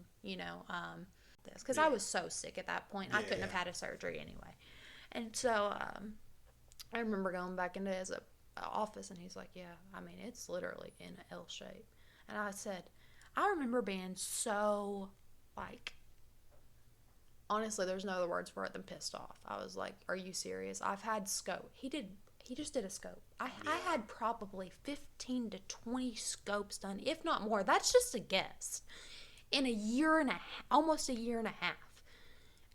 because I was so sick at that point. I couldn't have had a surgery anyway. And so I remember going back into his office, and he's like, yeah, I mean, it's literally in an L shape. And I said, I remember being so, like, honestly, there's no other words for it than pissed off. I was like, are you serious? I've had scope. He just did a scope. I had probably 15 to 20 scopes done, if not more. That's just a guess. In almost a year and a half.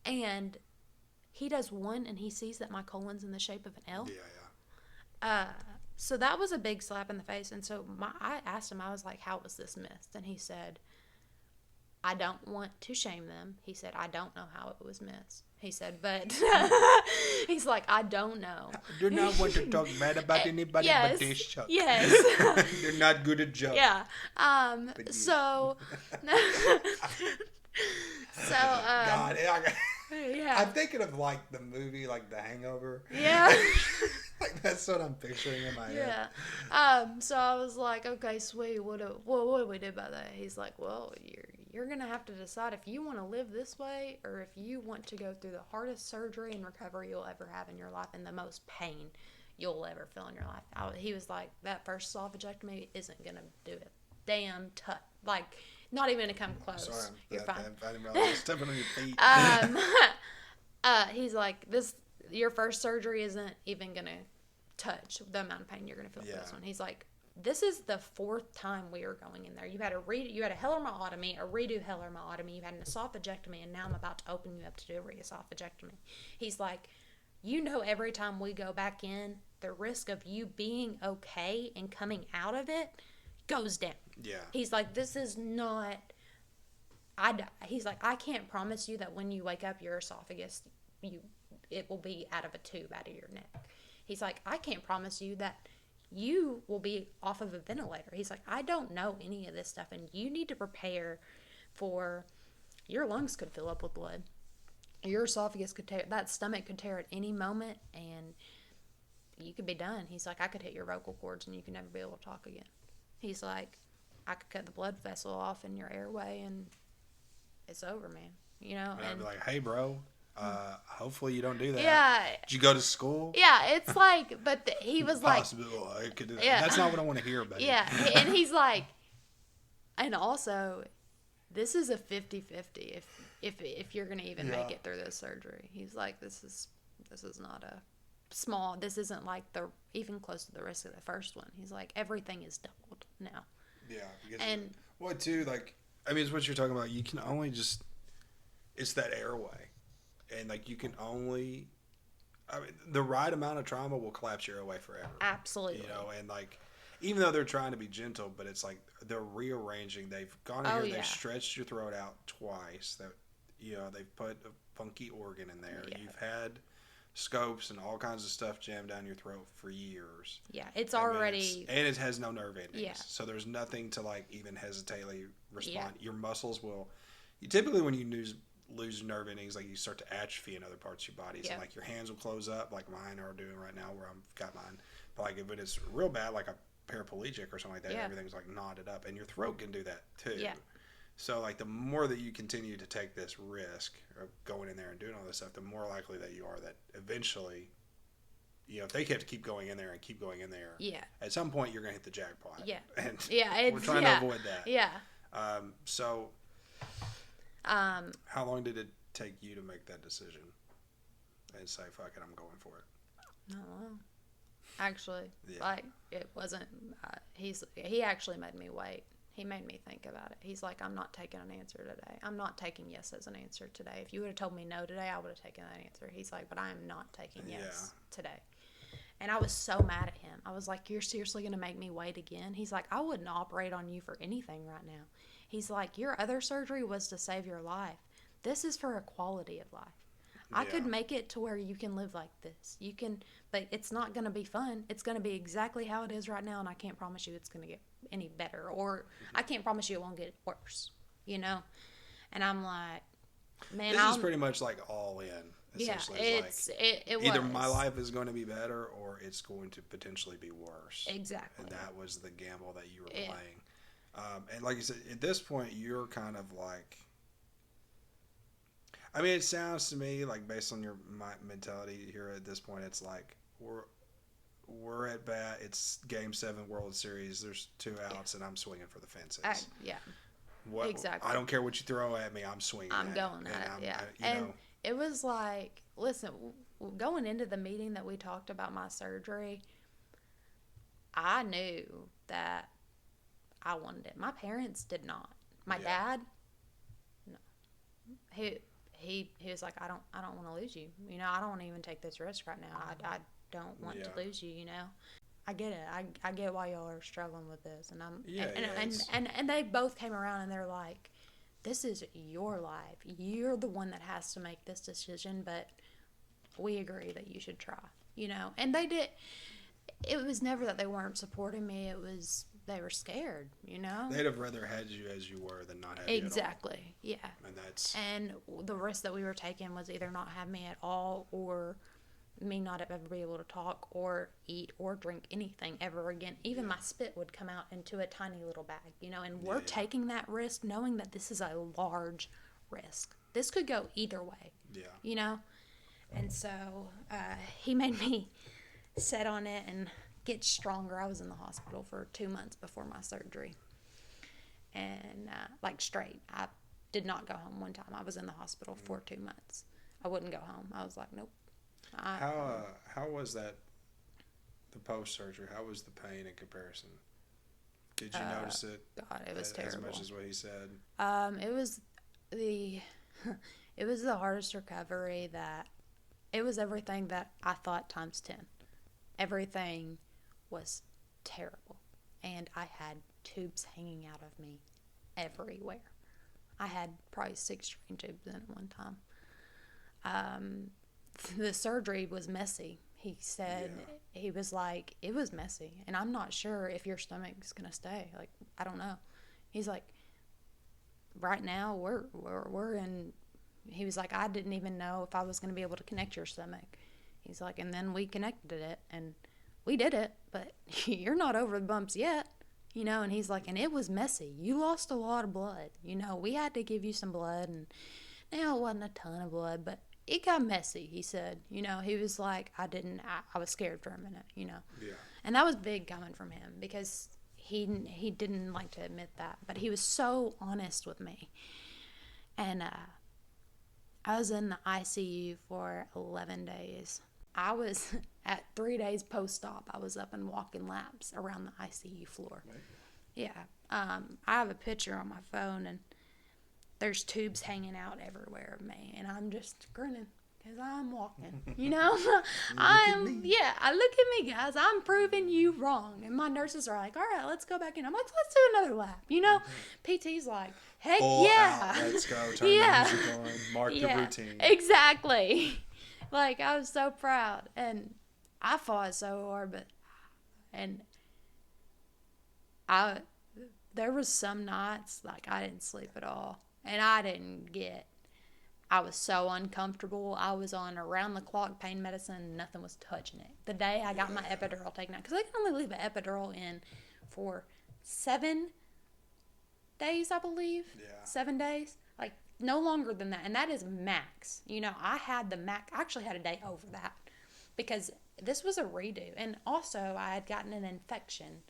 And he does one, and he sees that my colon's in the shape of an L. Yeah. So that was a big slap in the face. And so I asked him, I was like, how was this missed? And he said, I don't want to shame them. He said, I don't know how it was missed. He said, but he's like, I don't know. I do not want to talk bad about anybody but this Chuck. Yes. They're not good at jokes. Yeah. So. God, yeah. I'm thinking of like the movie, like The Hangover. Yeah. Like that's what I'm picturing in my head. Yeah. So I was like, okay, sweet. What do we do about that? He's like, well, you're gonna have to decide if you want to live this way or if you want to go through the hardest surgery and recovery you'll ever have in your life and the most pain you'll ever feel in your life. He was like, that first sophagectomy isn't gonna do it. Damn tough. Like, not even gonna come close. Sorry, you're fine. I didn't realize I was stepping on your feet. He's like, your first surgery isn't even gonna touch the amount of pain you're gonna feel for this one. He's like, this is the 4th time we are going in there. You had a hemorrhoidomy, a redo hemorrhoidomy, you had an esophagectomy, and now I'm about to open you up to do a reesophageectomy. He's like, you know, every time we go back in, the risk of you being okay and coming out of it goes down. Yeah. He's like, this is not, he's like, I can't promise you that when you wake up, your esophagus, it will be out of a tube out of your neck. He's like, I can't promise you that you will be off of a ventilator. He's like, I don't know any of this stuff, and you need to prepare for your lungs could fill up with blood. Your esophagus could tear, that stomach could tear at any moment, and you could be done. He's like, I could hit your vocal cords, and you could never be able to talk again. He's like, I could cut the blood vessel off in your airway, and it's over, man. You know? And I'd be like, hey, bro, hopefully you don't do that. Yeah. Did you go to school? Yeah, it's like, but he was like, possible I could do that. Yeah. That's not what I want to hear about. yeah, and he's like, and also, this is a 50-50 if you're gonna even make it through this surgery. He's like, this is not a small. This isn't like even close to the risk of the first one. He's like, everything is doubled now. Yeah. And what too? Like, I mean, it's what you're talking about. You can only just. It's that airway, and like you can only. I mean, the right amount of trauma will collapse your airway forever. Absolutely. You know, and like, even though they're trying to be gentle, but it's like they're rearranging. They've gone in here, they've stretched your throat out twice. That, you know, they've put a funky organ in there. Yeah. You've had scopes and all kinds of stuff jammed down your throat for years. Yeah, it's already... and it has no nerve endings. Yeah. So there's nothing to like even hesitately respond. Yeah. Your muscles will... typically when you lose nerve endings, like you start to atrophy in other parts of your bodies. Yeah. And like your hands will close up like mine are doing right now where I've got mine. But like if it's real bad, like a paraplegic or something like that, everything's like knotted up. And your throat can do that too. Yeah. So, like, the more that you continue to take this risk of going in there and doing all this stuff, the more likely that you are that eventually, you know, if they have to keep going in there and keep going in there, at some point you're going to hit the jackpot. Yeah. And we're trying to avoid that. Yeah. How long did it take you to make that decision and say, fuck it, I'm going for it? Not long. Actually, like, it wasn't, he actually made me wait. He made me think about it. He's like, I'm not taking an answer today. I'm not taking yes as an answer today. If you would have told me no today, I would have taken that answer. He's like, but I am not taking yes today. And I was so mad at him. I was like, you're seriously going to make me wait again? He's like, I wouldn't operate on you for anything right now. He's like, your other surgery was to save your life. This is for a quality of life. I could make it to where you can live like this. You can, but it's not going to be fun. It's going to be exactly how it is right now, and I can't promise you it's going to get any better, or I can't promise you it won't get worse, you know? And I'm like, man, this is pretty much like all in. Essentially. Yeah, it either my life is going to be better or it's going to potentially be worse. Exactly. And that was the gamble that you were playing. And like you said, at this point, you're kind of like, I mean, it sounds to me like based on your mentality here at this point, it's like we're at bat. It's Game 7 World Series. There's 2 outs, and I'm swinging for the fences. Exactly. I don't care what you throw at me. I'm swinging. I'm going at it. And it was like, listen, going into the meeting that we talked about my surgery, I knew that I wanted it. My parents did not. My dad, no. He was like, I don't want to lose you. You know, I don't want to even take this risk right now. I don't want to lose you. You know, I get it. I get why y'all are struggling with this, and and they both came around and they're like, this is your life. You're the one that has to make this decision, but we agree that you should try. You know, and they did. It was never that they weren't supporting me. It was they were scared, you know? They'd have rather had you as you were than not have you at all. Exactly, yeah. And the risk that we were taking was either not have me at all or me not ever be able to talk or eat or drink anything ever again. Even my spit would come out into a tiny little bag, you know? And we're taking that risk knowing that this is a large risk. This could go either way, you know? And so he made me sit on it and get stronger. I was in the hospital for 2 months before my surgery, and like straight, I did not go home one time. I was in the hospital for 2 months. I wouldn't go home. I was like, nope. How was that, the post surgery? How was the pain in comparison? Did you notice it? God, it was terrible. As much as what he said. It was the it was the hardest recovery that it was everything that I thought times 10. Everything was terrible. And I had tubes hanging out of me everywhere. I had probably 6 drain tubes in at one time. The surgery was messy. He said, he was like, it was messy. And I'm not sure if your stomach's going to stay. Like, I don't know. He's like, right now we're in, he was like, I didn't even know if I was going to be able to connect your stomach. He's like, and then we connected it and we did it, but you're not over the bumps yet, you know. And he's like, and it was messy. You lost a lot of blood, you know. We had to give you some blood, and now it wasn't a ton of blood, but it got messy. He said, you know, he was like, I was scared for a minute, you know. Yeah. And that was big coming from him because he didn't like to admit that, but he was so honest with me. And I was in the ICU for 11 days. I was at 3 days post-op. I was up and walking laps around the ICU floor. Right. Yeah. I have a picture on my phone, and there's tubes hanging out everywhere of me, and I'm just grinning because I'm walking, you know. I look at me, guys. I'm proving you wrong. And my nurses are like, all right, let's go back in. I'm like, let's do another lap, you know. PT's like, heck yeah. Out. Let's go. Turn the music on. Mark the routine. Exactly. Like, I was so proud, and I fought so hard, there was some nights, like, I didn't sleep at all, and I was so uncomfortable. I was on around-the-clock pain medicine, and nothing was touching it. The day I got my epidural taken out, because they can only leave an epidural in for 7 days, I believe. Yeah. 7 days. Like, no longer than that, and that is max. You know, I actually had a day over that because this was a redo, and also I had gotten an infection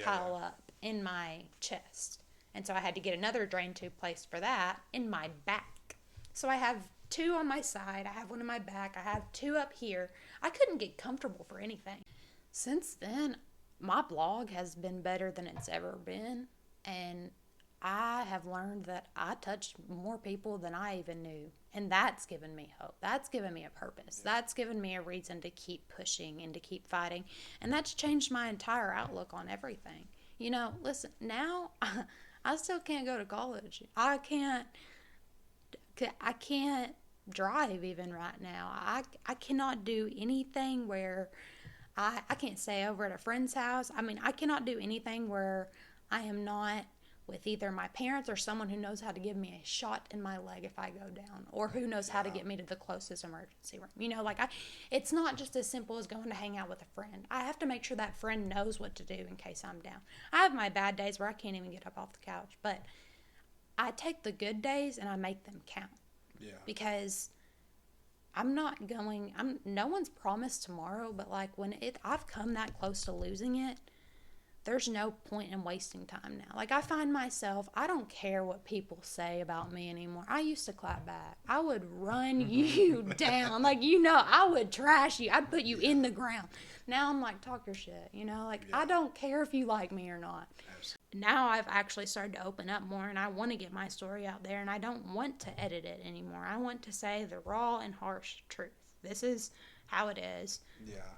pile up in my chest, and so I had to get another drain tube placed for that in my back. So I have 2 on my side, I have 1 in my back, I have 2 up here. I couldn't get comfortable for anything. Since then, my blog has been better than it's ever been, and I have learned that I touched more people than I even knew. And that's given me hope. That's given me a purpose. That's given me a reason to keep pushing and to keep fighting. And that's changed my entire outlook on everything. You know, listen, now I still can't go to college. I can't drive even right now. I cannot do anything where I can't stay over at a friend's house. I mean, I cannot do anything where I am not with either my parents or someone who knows how to give me a shot in my leg if I go down, or who knows how to get me to the closest emergency room. You know, like it's not just as simple as going to hang out with a friend. I have to make sure that friend knows what to do in case I'm down. I have my bad days where I can't even get up off the couch, but I take the good days and I make them count. Yeah. Because no one's promised tomorrow, but like I've come that close to losing it, there's no point in wasting time now. Like, I find myself, I don't care what people say about me anymore. I used to clap back. I would run you down. Like, you know, I would trash you. I'd put you in the ground. Now I'm like, talk your shit, you know? Like, I don't care if you like me or not. Now I've actually started to open up more, and I want to get my story out there, and I don't want to edit it anymore. I want to say the raw and harsh truth. This is how it is. Yeah.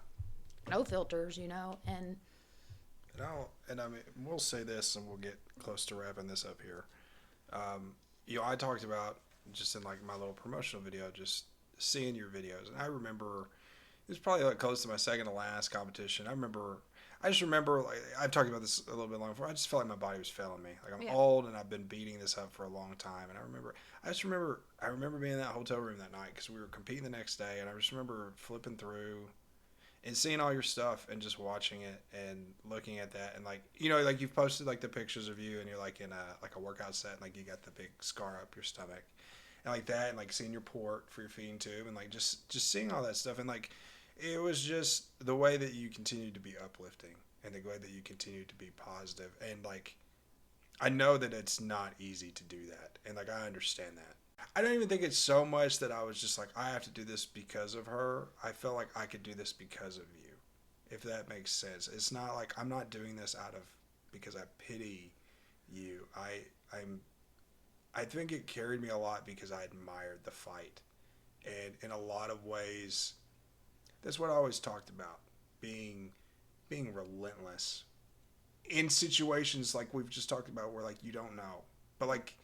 No filters, you know, and I mean, we'll say this, and we'll get close to wrapping this up here. You know, I talked about just in like my little promotional video, just seeing your videos, and I remember it was probably like close to my second to last competition. I just remember, like, I've talked about this a little bit long before. I just felt like my body was failing me. Like, I'm old, and I've been beating this up for a long time. And I remember being in that hotel room that night because we were competing the next day, and I just remember flipping through and seeing all your stuff and just watching it and looking at that. And, like, you know, like, you've posted, like, the pictures of you, and you're, like, in a workout set, and, like, you got the big scar up your stomach. And, like, that, and, like, seeing your port for your feeding tube, and, like, just seeing all that stuff. And, like, it was just the way that you continued to be uplifting and the way that you continued to be positive. And, like, I know that it's not easy to do that. And, like, I understand that. I don't even think it's so much that I was just like, I have to do this because of her. I felt like I could do this because of you, if that makes sense. It's not like I'm not doing this out of because I pity you. I think it carried me a lot because I admired the fight. And in a lot of ways, that's what I always talked about, being relentless in situations like we've just talked about where like you don't know. But like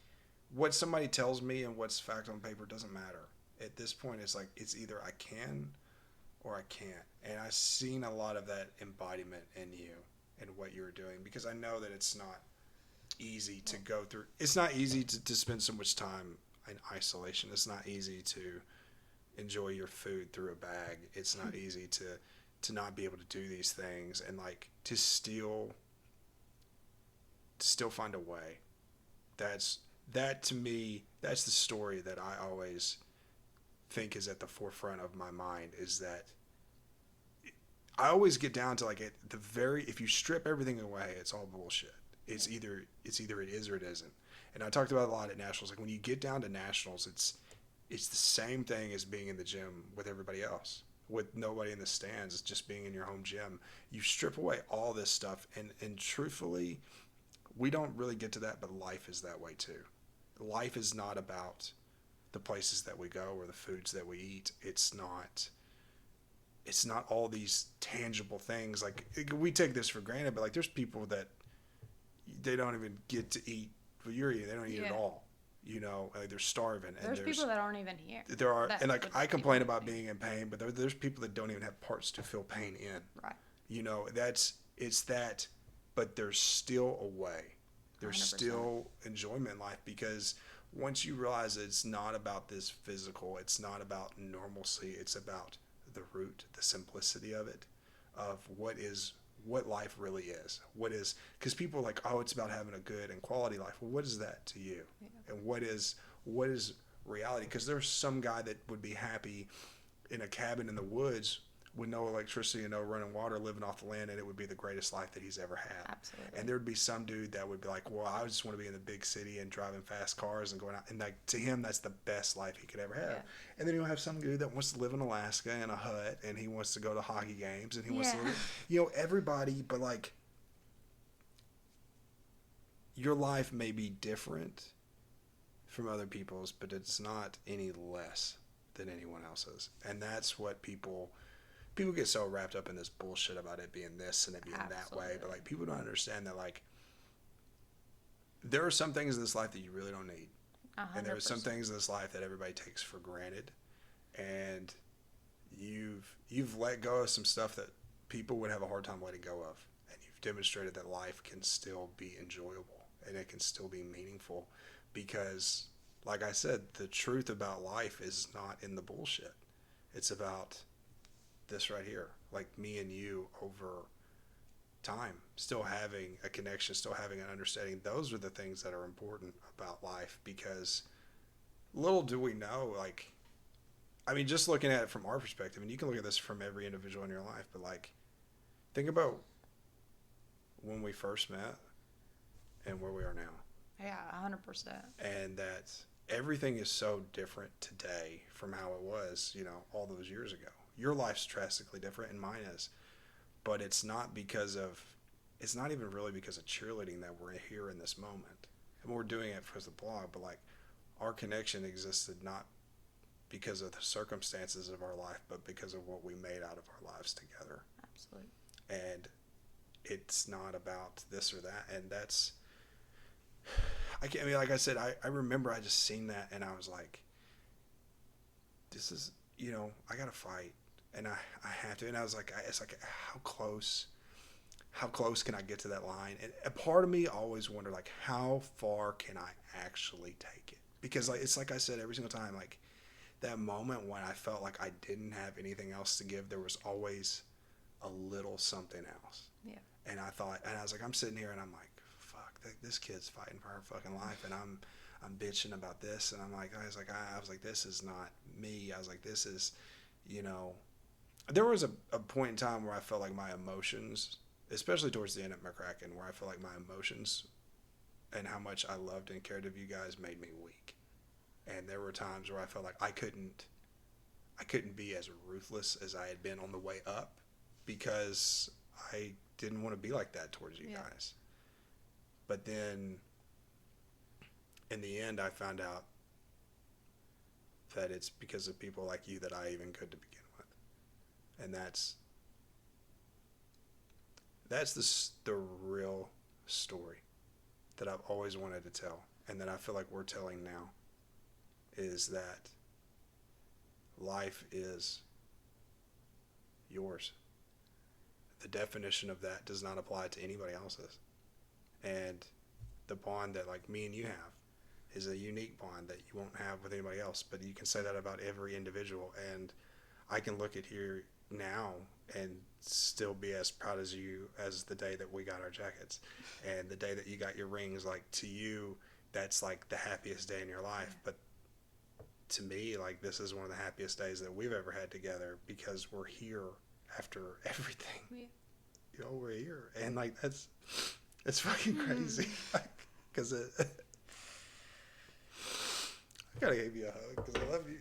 what somebody tells me and what's fact on paper doesn't matter. At this point it's like it's either I can or I can't. And I've seen a lot of that embodiment in you and what you're doing because I know that it's not easy to go through. It's not easy to spend so much time in isolation. It's not easy to enjoy your food through a bag. It's not easy to not be able to do these things and like to still find a way. That to me, that's the story that I always think is at the forefront of my mind, is that I always get down to like at the very, if you strip everything away, it's all bullshit. It's either it is or it isn't. And I talked about it a lot at nationals. Like when you get down to nationals, it's the same thing as being in the gym with everybody else, with nobody in the stands. It's just being in your home gym. You strip away all this stuff, and truthfully, we don't really get to that, but life is that way too. Life is not about the places that we go or the foods that we eat. It's not all these tangible things. Like we take this for granted, but like there's people that they don't even get to eat what you're eating. They don't eat at all. You know, like they're starving. There's people that aren't even here. There are, and like I complain about being in pain, but there's people that don't even have parts to feel pain in. Right. You know, it's that, but there's still a way. There's 100%. still enjoyment in life, because once you realize that it's not about this physical, it's not about normalcy, it's about the root, the simplicity of it, of what life really is. What is, because people are like, oh, it's about having a good and quality life. Well, what is that to you? Yeah. And what is reality? Because there's some guy that would be happy in a cabin in the woods with no electricity and no running water, living off the land, and it would be the greatest life that he's ever had. Absolutely. And there would be some dude that would be like, well, I just want to be in the big city and driving fast cars and going out, and like to him that's the best life he could ever have. Yeah. And then you'll have some dude that wants to live in Alaska in a hut, and he wants to go to hockey games, and he wants to live, you know, everybody. But like your life may be different from other people's, but it's not any less than anyone else's. And that's what people get so wrapped up in this bullshit about it being this and it being that way. But like people don't understand that like there are some things in this life that you really don't need. 100%. And there are some things in this life that everybody takes for granted. And you've let go of some stuff that people would have a hard time letting go of. And you've demonstrated that life can still be enjoyable and it can still be meaningful, because like I said, the truth about life is not in the bullshit. It's about this right here, like me and you over time, still having a connection, still having an understanding. Those are the things that are important about life, because little do we know, like, I mean, just looking at it from our perspective, and you can look at this from every individual in your life, but like, think about when we first met and where we are now. Yeah, 100%. And that everything is so different today from how it was, you know, all those years ago. Your life's drastically different and mine is, but it's not even really because of cheerleading that we're here in this moment. And we're doing it for the blog, but like our connection existed not because of the circumstances of our life, but because of what we made out of our lives together. Absolutely. And it's not about this or that. And that's, I mean, like I said, I remember I just seen that and I was like, this is, you know, I got to fight. And I have to. And I was like, it's like, how close can I get to that line? And a part of me always wondered, like, how far can I actually take it? Because like, it's like I said, every single time, like that moment when I felt like I didn't have anything else to give, there was always a little something else. Yeah. And I was like, I'm sitting here and I'm like, fuck, this kid's fighting for her fucking life. And I'm bitching about this. And I was like, this is not me. I was like, this is, you know, there was a point in time where I felt like my emotions, especially towards the end at McCracken, where I felt like my emotions and how much I loved and cared of you guys made me weak. And there were times where I felt like I couldn't be as ruthless as I had been on the way up, because I didn't want to be like that towards you guys. But then in the end, I found out that it's because of people like you that I even could to begin with. And that's the real story that I've always wanted to tell, and that I feel like we're telling now, is that life is yours. The definition of that does not apply to anybody else's. And the bond that like me and you have is a unique bond that you won't have with anybody else, but you can say that about every individual. And I can look at here now and still be as proud as you as the day that we got our jackets and the day that you got your rings. Like, to you, that's like the happiest day in your life. But to me, like, this is one of the happiest days that we've ever had together, because we're here after everything. Yeah. You know, we're here. And like, it's fucking crazy. Because I gotta give you a hug because I love you.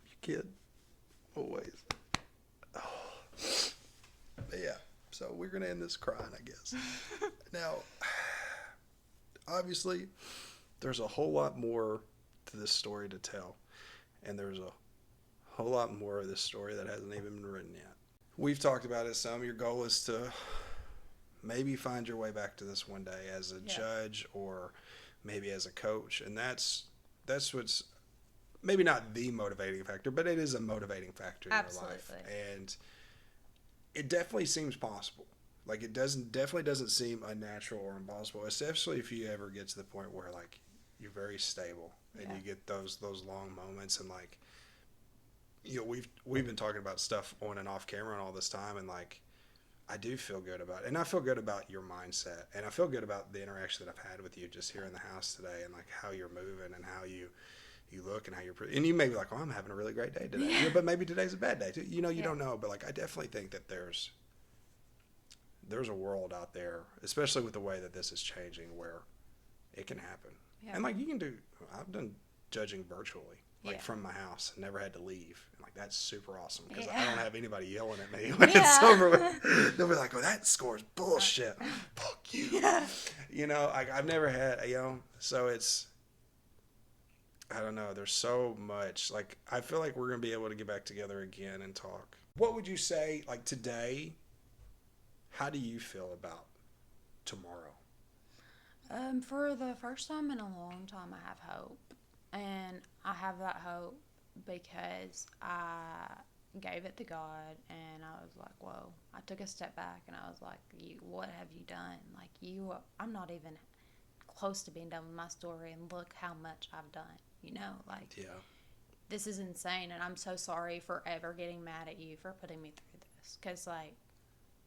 You kid. Always. Oh. But yeah, so we're going to end this crying, I guess. Now, obviously, there's a whole lot more to this story to tell. And there's a whole lot more of this story that hasn't even been written yet. We've talked about it some. Your goal is to maybe find your way back to this one day as a judge or maybe as a coach. And that's what's maybe not the motivating factor, but it is a motivating factor in your life. And it definitely seems possible. Like, it definitely doesn't seem unnatural or impossible, especially if you ever get to the point where like you're very stable and you get those long moments. And like, you know, we've been talking about stuff on and off camera and all this time, and like, I do feel good about it. And I feel good about your mindset, and I feel good about the interaction that I've had with you just here in the house today, and like how you're moving and how you look and how you're, and you may be like, oh, I'm having a really great day today. Yeah, but maybe today's a bad day too. You know, you don't know, but like, I definitely think that there's a world out there, especially with the way that this is changing, where it can happen. Yeah. And like, I've done judging virtually, like from my house, and never had to leave. And like, that's super awesome, because I don't have anybody yelling at me when it's over with. They'll be like, oh, that score's bullshit. Fuck you. Yeah. You know, I've never had, you know, so it's, I don't know. There's so much. Like, I feel like we're going to be able to get back together again and talk. What would you say, like, today, how do you feel about tomorrow? For the first time in a long time, I have hope. And I have that hope because I gave it to God, and I was like, whoa. I took a step back, and I was like, what have you done? Like, I'm not even close to being done with my story, and look how much I've done, you know? Like, this is insane, and I'm so sorry for ever getting mad at you for putting me through this. Because, like,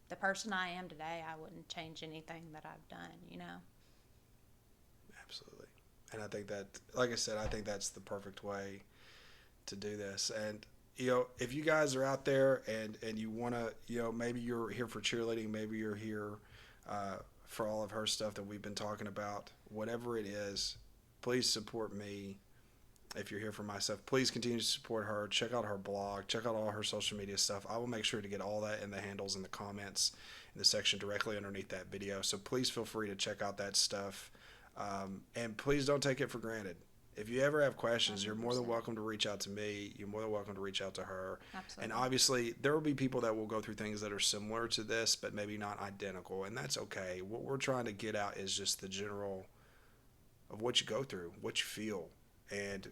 the person I am today, I wouldn't change anything that I've done, you know? Absolutely. And I think that, like I said, I think that's the perfect way to do this. And, you know, if you guys are out there and you want to, you know, maybe you're here for cheerleading, maybe you're here for all of her stuff that we've been talking about, whatever it is, please support me. If you're here for my stuff, please continue to support her. Check out her blog. Check out all her social media stuff. I will make sure to get all that in the handles and the comments in the section directly underneath that video. So please feel free to check out that stuff. And please don't take it for granted. If you ever have questions, 100%. You're more than welcome to reach out to me. You're more than welcome to reach out to her. Absolutely. And obviously, there will be people that will go through things that are similar to this, but maybe not identical, and that's okay. What we're trying to get out is just the general of what you go through, what you feel. And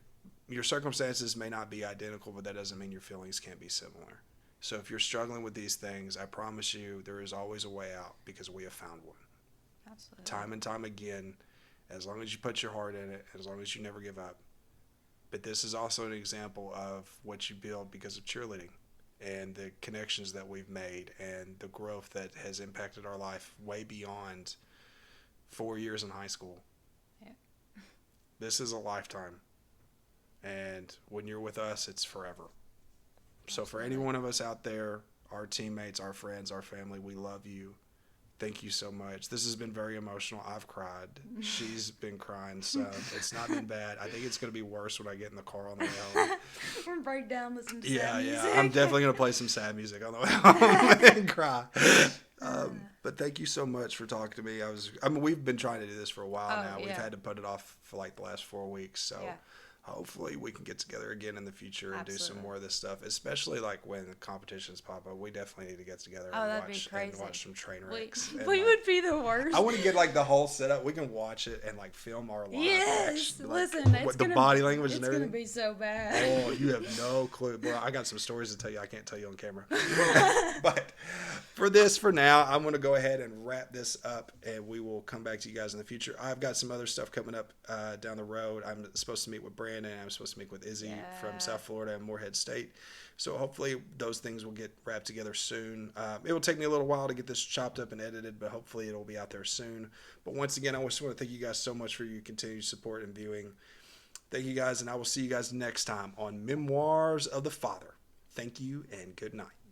your circumstances may not be identical, but that doesn't mean your feelings can't be similar. So if you're struggling with these things, I promise you there is always a way out, because we have found one. Absolutely. Time and time again. As long as you put your heart in it, as long as you never give up. But this is also an example of what you build because of cheerleading and the connections that we've made and the growth that has impacted our life way beyond 4 years in high school. Yeah. This is a lifetime. And when you're with us, it's forever. Absolutely. So for any one of us out there, our teammates, our friends, our family, we love you. Thank you so much. This has been very emotional. I've cried. She's been crying some. It's not been bad. I think it's going to be worse when I get in the car on the way home. We're gonna break down, listen to Yeah, sad yeah. music. I'm definitely going to play some sad music on the way home and cry. But thank you so much for talking to me. We've been trying to do this for a while now. We've had to put it off for like the last 4 weeks. So hopefully we can get together again in the future and do some more of this stuff, especially like when the competitions pop up. We definitely need to get together and watch some train wrecks. We would be the worst. I want to get like the whole setup. We can watch it and like film our live action, like, listen, it's the body language and everything. It's gonna be so bad. Oh, you have no clue. Boy, I got some stories to tell you. I can't tell you on camera. But for now, I'm going to go ahead and wrap this up, and we will come back to you guys in the future. I've got some other stuff coming up down the road. I'm supposed to meet with Brandon. I'm supposed to meet with Izzy from South Florida and Morehead State. So hopefully those things will get wrapped together soon. It will take me a little while to get this chopped up and edited, but hopefully it'll be out there soon. But once again, I just want to thank you guys so much for your continued support and viewing. Thank you guys, and I will see you guys next time on Memoirs of the Father. Thank you, and good night.